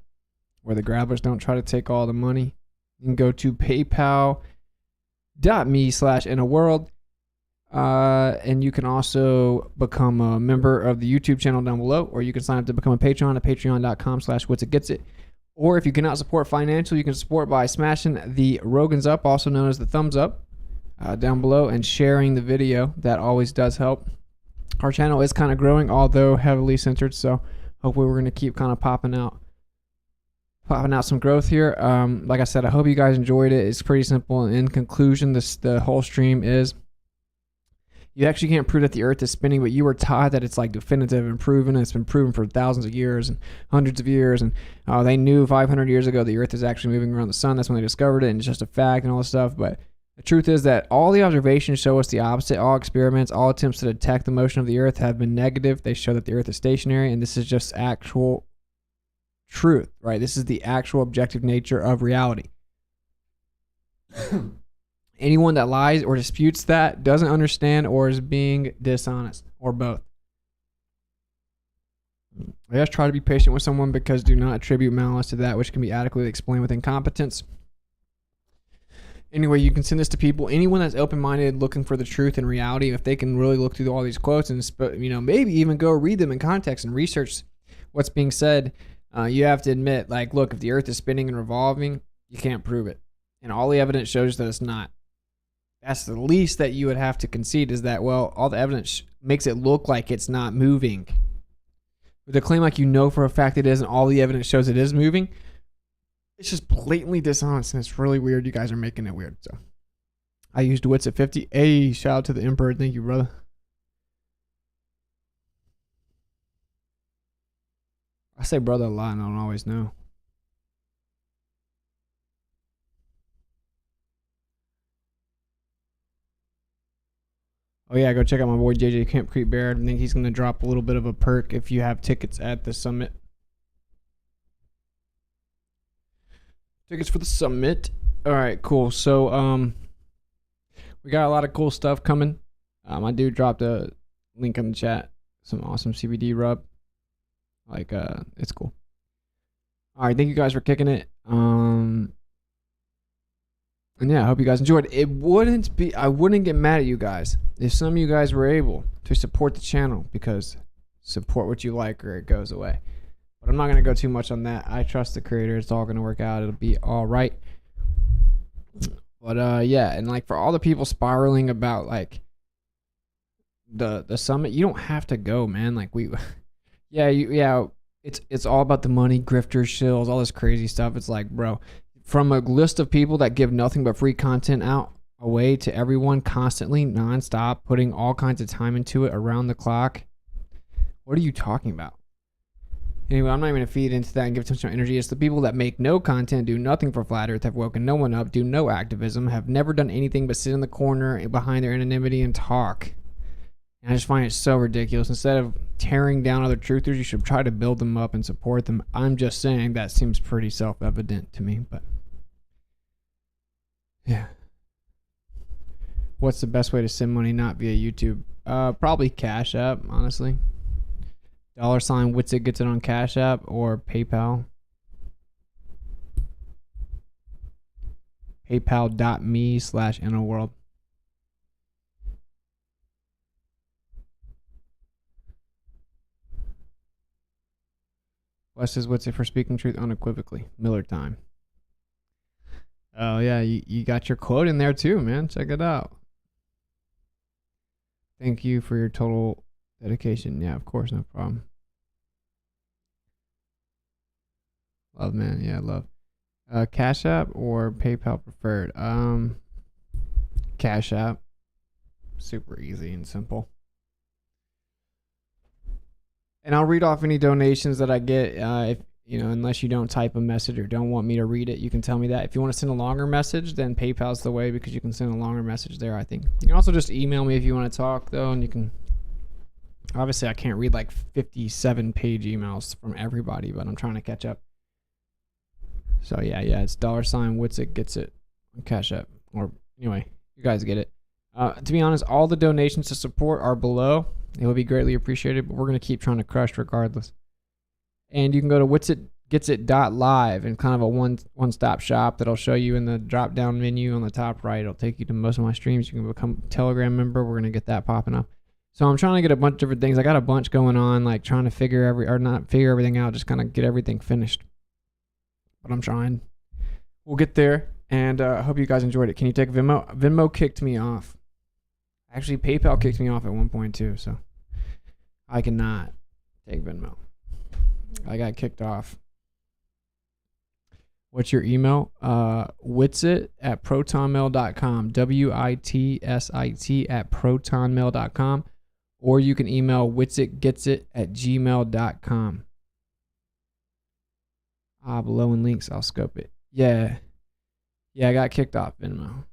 where the grabblers don't try to take all the money. You can go to paypal.me/inaworld. And you can also become a member of the YouTube channel down below, or you can sign up to become a Patreon at patreon.com/WitsitGetsIt. Or if you cannot support financially, you can support by smashing the Rogans up, also known as the thumbs up, down below, and sharing the video. That always does help. Our channel is kind of growing, although heavily censored, so hopefully we're going to keep kind of popping out some growth here. Like I said, I hope you guys enjoyed it. It's pretty simple. In conclusion, the whole stream is, you actually can't prove that the earth is spinning, but you were taught that it's like definitive and proven. And it's been proven for thousands of years and hundreds of years. And they knew 500 years ago the earth is actually moving around the sun. That's when they discovered it, and it's just a fact and all this stuff. But the truth is that all the observations show us the opposite. All experiments, all attempts to detect the motion of the earth have been negative. They show that the earth is stationary, and this is just actual truth, right? This is the actual objective nature of reality. Anyone that lies or disputes that doesn't understand or is being dishonest, or both. I just try to be patient with someone, because do not attribute malice to that which can be adequately explained with incompetence. Anyway, you can send this to people. Anyone that's open-minded, looking for the truth and reality, if they can really look through all these quotes and, maybe even go read them in context and research what's being said, you have to admit, like, look, if the Earth is spinning and revolving, you can't prove it. And all the evidence shows that it's not. That's the least that you would have to concede, is that, well, all the evidence makes it look like it's not moving. With a claim like for a fact it is and all the evidence shows it is moving, it's just blatantly dishonest, and it's really weird. You guys are making it weird. So I used Witsit 50. Hey, shout out to the Emperor. Thank you, brother. I say brother a lot, and I don't always know. Oh yeah, go check out my boy JJ Camp Creek Bear. I think he's going to drop a little bit of a perk if you have tickets at the summit. Tickets for the summit. All right, cool. So we got a lot of cool stuff coming. My dude dropped a link in the chat. Some awesome CBD rub. Like it's cool. All right, thank you guys for kicking it. And yeah, I hope you guys enjoyed. I wouldn't get mad at you guys if some of you guys were able to support the channel, because support what you like or it goes away. But I'm not going to go too much on that. I trust the creator. It's all going to work out. It'll be all right. But yeah, and like for all the people spiraling about like the summit, you don't have to go, man. Like it's all about the money, grifters, shills, all this crazy stuff. It's like, bro, from a list of people that give nothing but free content out away to everyone constantly, nonstop, putting all kinds of time into it around the clock. What are you talking about? Anyway, I'm not even going to feed into that and give too much energy. It's the people that make no content, do nothing for Flat Earth, have woken no one up, do no activism, have never done anything but sit in the corner behind their anonymity and talk. And I just find it so ridiculous. Instead of tearing down other truthers, you should try to build them up and support them. I'm just saying that seems pretty self-evident to me, but yeah. What's the best way to send money not via YouTube? Probably Cash App, honestly. $ Witsit gets it on Cash App or PayPal. PayPal.me/InnoWorld. Wes says Witsit for speaking truth unequivocally. Miller time. Oh yeah, you got your quote in there too, man. Check it out. Thank you for your total dedication. Yeah, of course, no problem. Love, man. Yeah, love. Cash App or PayPal preferred? Cash App. Super easy and simple. And I'll read off any donations that I get. If unless you don't type a message or don't want me to read it, you can tell me that. If you want to send a longer message, then PayPal's the way, because you can send a longer message there, I think. You can also just email me if you want to talk, though, and you can... Obviously, I can't read like 57-page emails from everybody, but I'm trying to catch up. So, yeah, it's $ Witsit gets it on Cash App. Or, anyway, you guys get it. To be honest, all the donations to support are below. It would be greatly appreciated, but we're going to keep trying to crush regardless. And you can go to WitsitGetsIt.live, and kind of a one-stop shop that'll show you in the drop-down menu on the top right. It'll take you to most of my streams. You can become a Telegram member. We're going to get that popping up. So I'm trying to get a bunch of different things. I got a bunch going on, like trying to figure everything out, just kind of get everything finished. But I'm trying. We'll get there, and I hope you guys enjoyed it. Can you take Venmo? Venmo kicked me off. Actually, PayPal kicked me off at one point too, so I cannot take Venmo. I got kicked off. What's your email? Witsit@protonmail.com. WITSIT@protonmail.com. Or you can email WitsitGetsIt@gmail.com. Below in links, I'll scope it. Yeah, I got kicked off Venmo.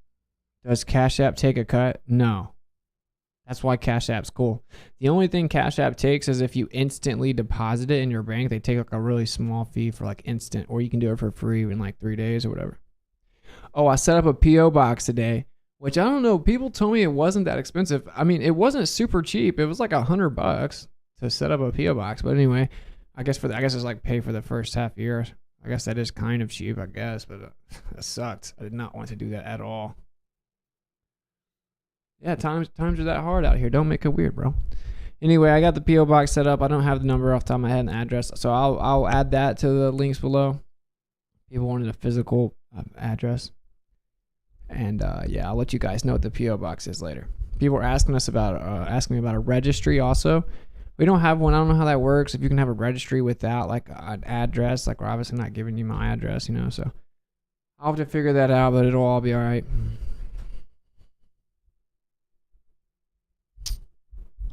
Does Cash App take a cut? No. That's why Cash App's cool. The only thing Cash App takes is if you instantly deposit it in your bank, they take like a really small fee for like instant, or you can do it for free in like 3 days or whatever. Oh, I set up a P.O. box today, which I don't know. People told me it wasn't that expensive. I mean, it wasn't super cheap. It was like $100 to set up a P.O. box. But anyway, I guess it's like pay for the first half year. I guess that is kind of cheap, I guess, but that sucked. I did not want to do that at all. Yeah, times are that hard out here. Don't make it weird, bro. Anyway, I got the P.O. box set up. I don't have the number off the top of my head and address, so I'll add that to the links below. People wanted a physical address. And yeah, I'll let you guys know what the P.O. box is later. People are asking me about a registry also. We don't have one. I don't know how that works. If you can have a registry without like an address, like we're obviously not giving you my address, you know, so I'll have to figure that out, but it'll all be all right.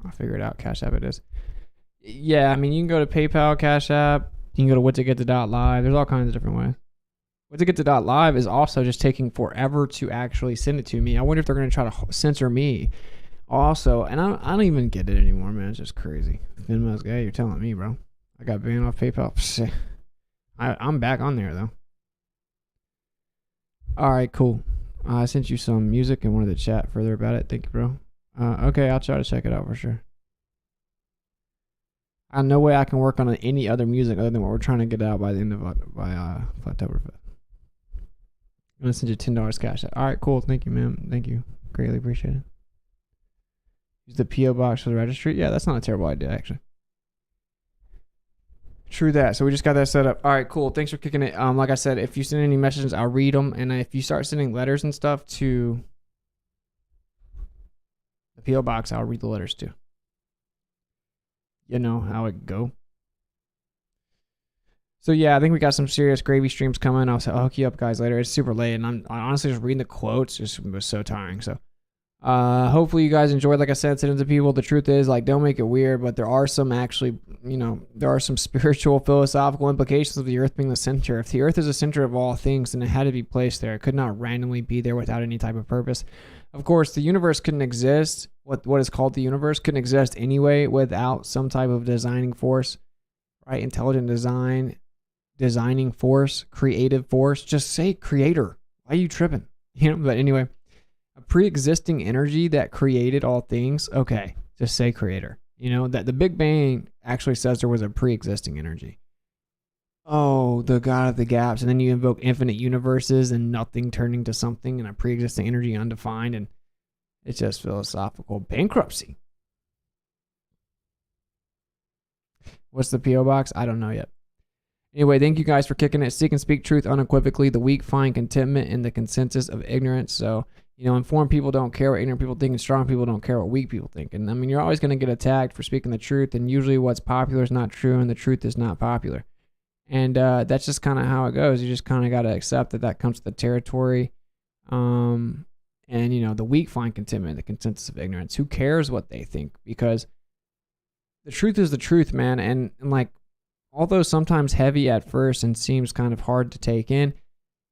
I'll figure it out. Cash App it is. Yeah, I mean, you can go to PayPal, Cash App. You can go to WitsitGetsIt.live. There's all kinds of different ways. WitsitGetsIt.live is also just taking forever to actually send it to me. I wonder if they're going to try to censor me also. And I don't even get it anymore, man. It's just crazy. Venmo's gay. You're telling me, bro. I got banned off PayPal. I'm back on there, though. All right, cool. I sent you some music and wanted to chat further about it. Thank you, bro. Okay, I'll try to check it out for sure. No way I can work on any other music other than what we're trying to get out by the end of October 5th. I'm going to send you $10 cash. All right, cool. Thank you, man. Thank you. Greatly appreciate it. Use the P.O. box for the registry. Yeah, that's not a terrible idea, actually. True that. So we just got that set up. All right, cool. Thanks for kicking it. Like I said, if you send any messages, I'll read them. And if you start sending letters and stuff to the P.O. box, I'll read the letters too. You know how it go. So yeah, I think we got some serious gravy streams coming. I'll hook you up guys later. It's super late, and I'm honestly just reading the quotes. It was so tiring. So hopefully you guys enjoyed. Like I said, send it to people. The truth is, like, don't make it weird, but there are some actually, you know, there are some spiritual, philosophical implications of the Earth being the center. If the Earth is the center of all things, then it had to be placed there. It could not randomly be there without any type of purpose. Of course, the universe couldn't exist. What is called the universe couldn't exist anyway without some type of designing force, right? Intelligent design, designing force, creative force. Just say creator. Why are you tripping? You know. But anyway, a pre-existing energy that created all things. Okay, just say creator. You know that the Big Bang actually says there was a pre-existing energy. Oh, the God of the gaps, and then you invoke infinite universes and nothing turning to something and a pre-existing energy undefined, and it's just philosophical bankruptcy. What's the P.O. box? I don't know yet. Anyway, thank you guys for kicking it. Seek and speak truth unequivocally. The weak find contentment in the consensus of ignorance. So, you know, informed people don't care what ignorant people think, and strong people don't care what weak people think. And I mean, you're always going to get attacked for speaking the truth, and usually what's popular is not true, and the truth is not popular. And that's just kind of how it goes. You just kind of got to accept that comes with the territory. And, you know, the weak find contentment in the consensus of ignorance. Who cares what they think? Because the truth is the truth, man. And like, although sometimes heavy at first and seems kind of hard to take in,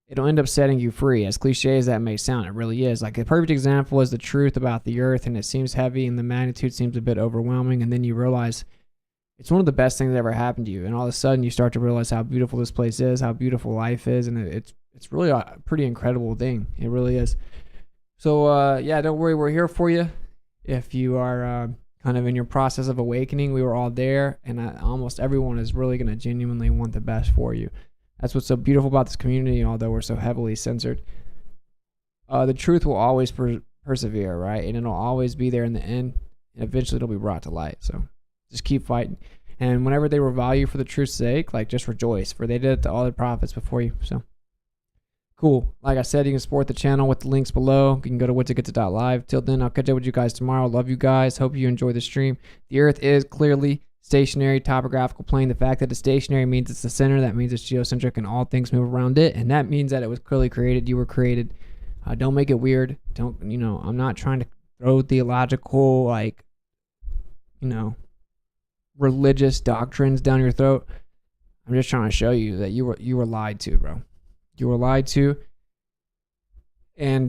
it'll end up setting you free. As cliche as that may sound, it really is. Like, a perfect example is the truth about the Earth, and it seems heavy and the magnitude seems a bit overwhelming, and then you realize it's one of the best things that ever happened to you, and all of a sudden you start to realize how beautiful this place is, how beautiful life is, and it's really a pretty incredible thing. It really is. So yeah, don't worry, we're here for you. If you are kind of in your process of awakening, we were all there, and almost everyone is really going to genuinely want the best for you. That's what's so beautiful about this community, although we're so heavily censored. The truth will always persevere, right? And it'll always be there in the end, and eventually it'll be brought to light. So just keep fighting. And whenever they revile you for the truth's sake, like, just rejoice, for they did it to all the prophets before you. So cool. Like I said, you can support the channel with the links below. You can go to WitsitGetsIt.live. Till then, I'll catch up with you guys tomorrow. Love you guys. Hope you enjoy the stream. The Earth is clearly stationary, topographical plane. The fact that it's stationary means it's the center. That means it's geocentric and all things move around it. And that means that it was clearly created. You were created. Don't make it weird. Don't, you know, I'm not trying to throw theological, like, you know, religious doctrines down your throat. I'm just trying to show you that you were lied to, bro. You were lied to. And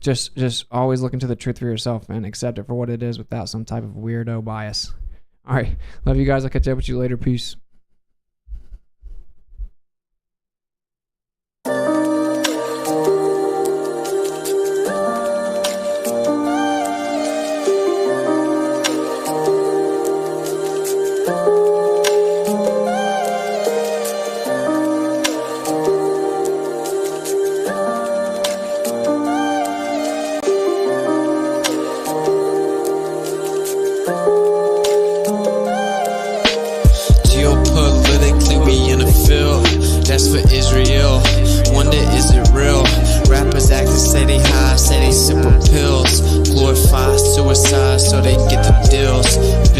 just always look into the truth for yourself, man. Accept it for what it is without some type of weirdo bias. All right. Love you guys. I'll catch up with you later. Peace.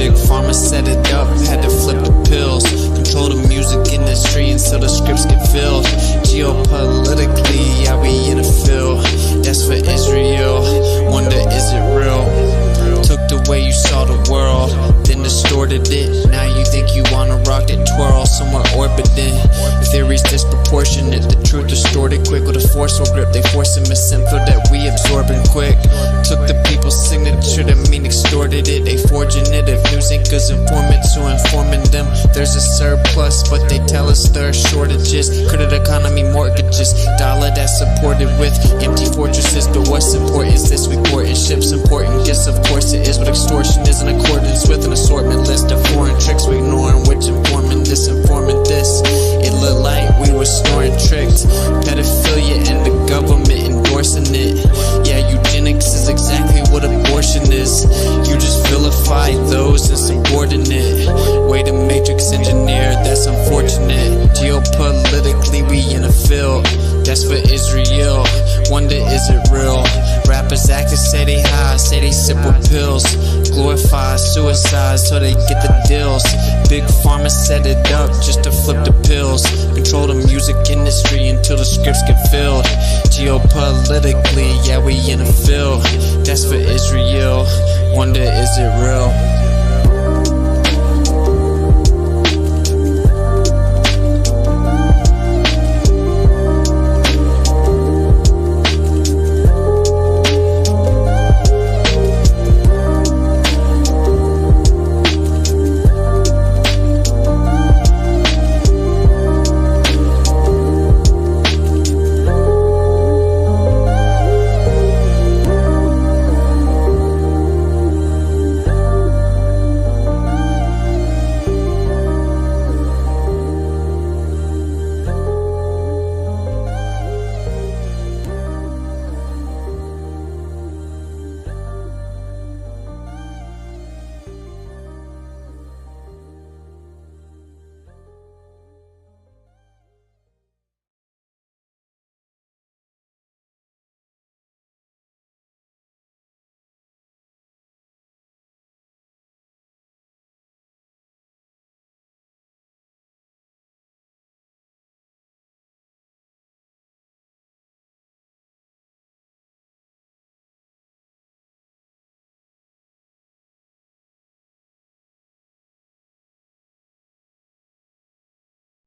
Big Pharma set it up, had to flip the pills. Control the music industry until the scripts get filled. Geopolitically, yeah, we in a field. That's for Israel. Wonder, is it real? Took the way you saw the world, then distorted it. Now you think you wanna rock that twirl somewhere orbiting. Theories disproportionate, the truth distorted quick with a forceful grip. They force a misinfo that we absorbing quick. Took the people's signature that mean extorted it. They forging it. If news ain't good informants who informing them, there's a surplus, but they tell us there are shortages. Credit economy mortgages, dollar that's supported with empty fortresses. But what's important is this: we porting ships, important gifts. Of course it is, but extortion is in accordance with an assortment list of foreign tricks. We ignoring which informant this, informant this. It looked like we were snoring tricked. Pedophilia and the government endorsing it. Yeah, eugenics is exactly what abortion is. You just vilify those insubordinate. Way to matrix engineer, that's unfortunate. Geopolitically, we in a field. That's for Israel. Wonder, is it real? Rappers actors say they high, say they sip with pills. Glorify suicide so they get the deals. Big Pharma set it up just to flip the pills. Control the music industry until the scripts get filled. Geopolitically, yeah, we in a field. That's for Israel. Wonder, is it real?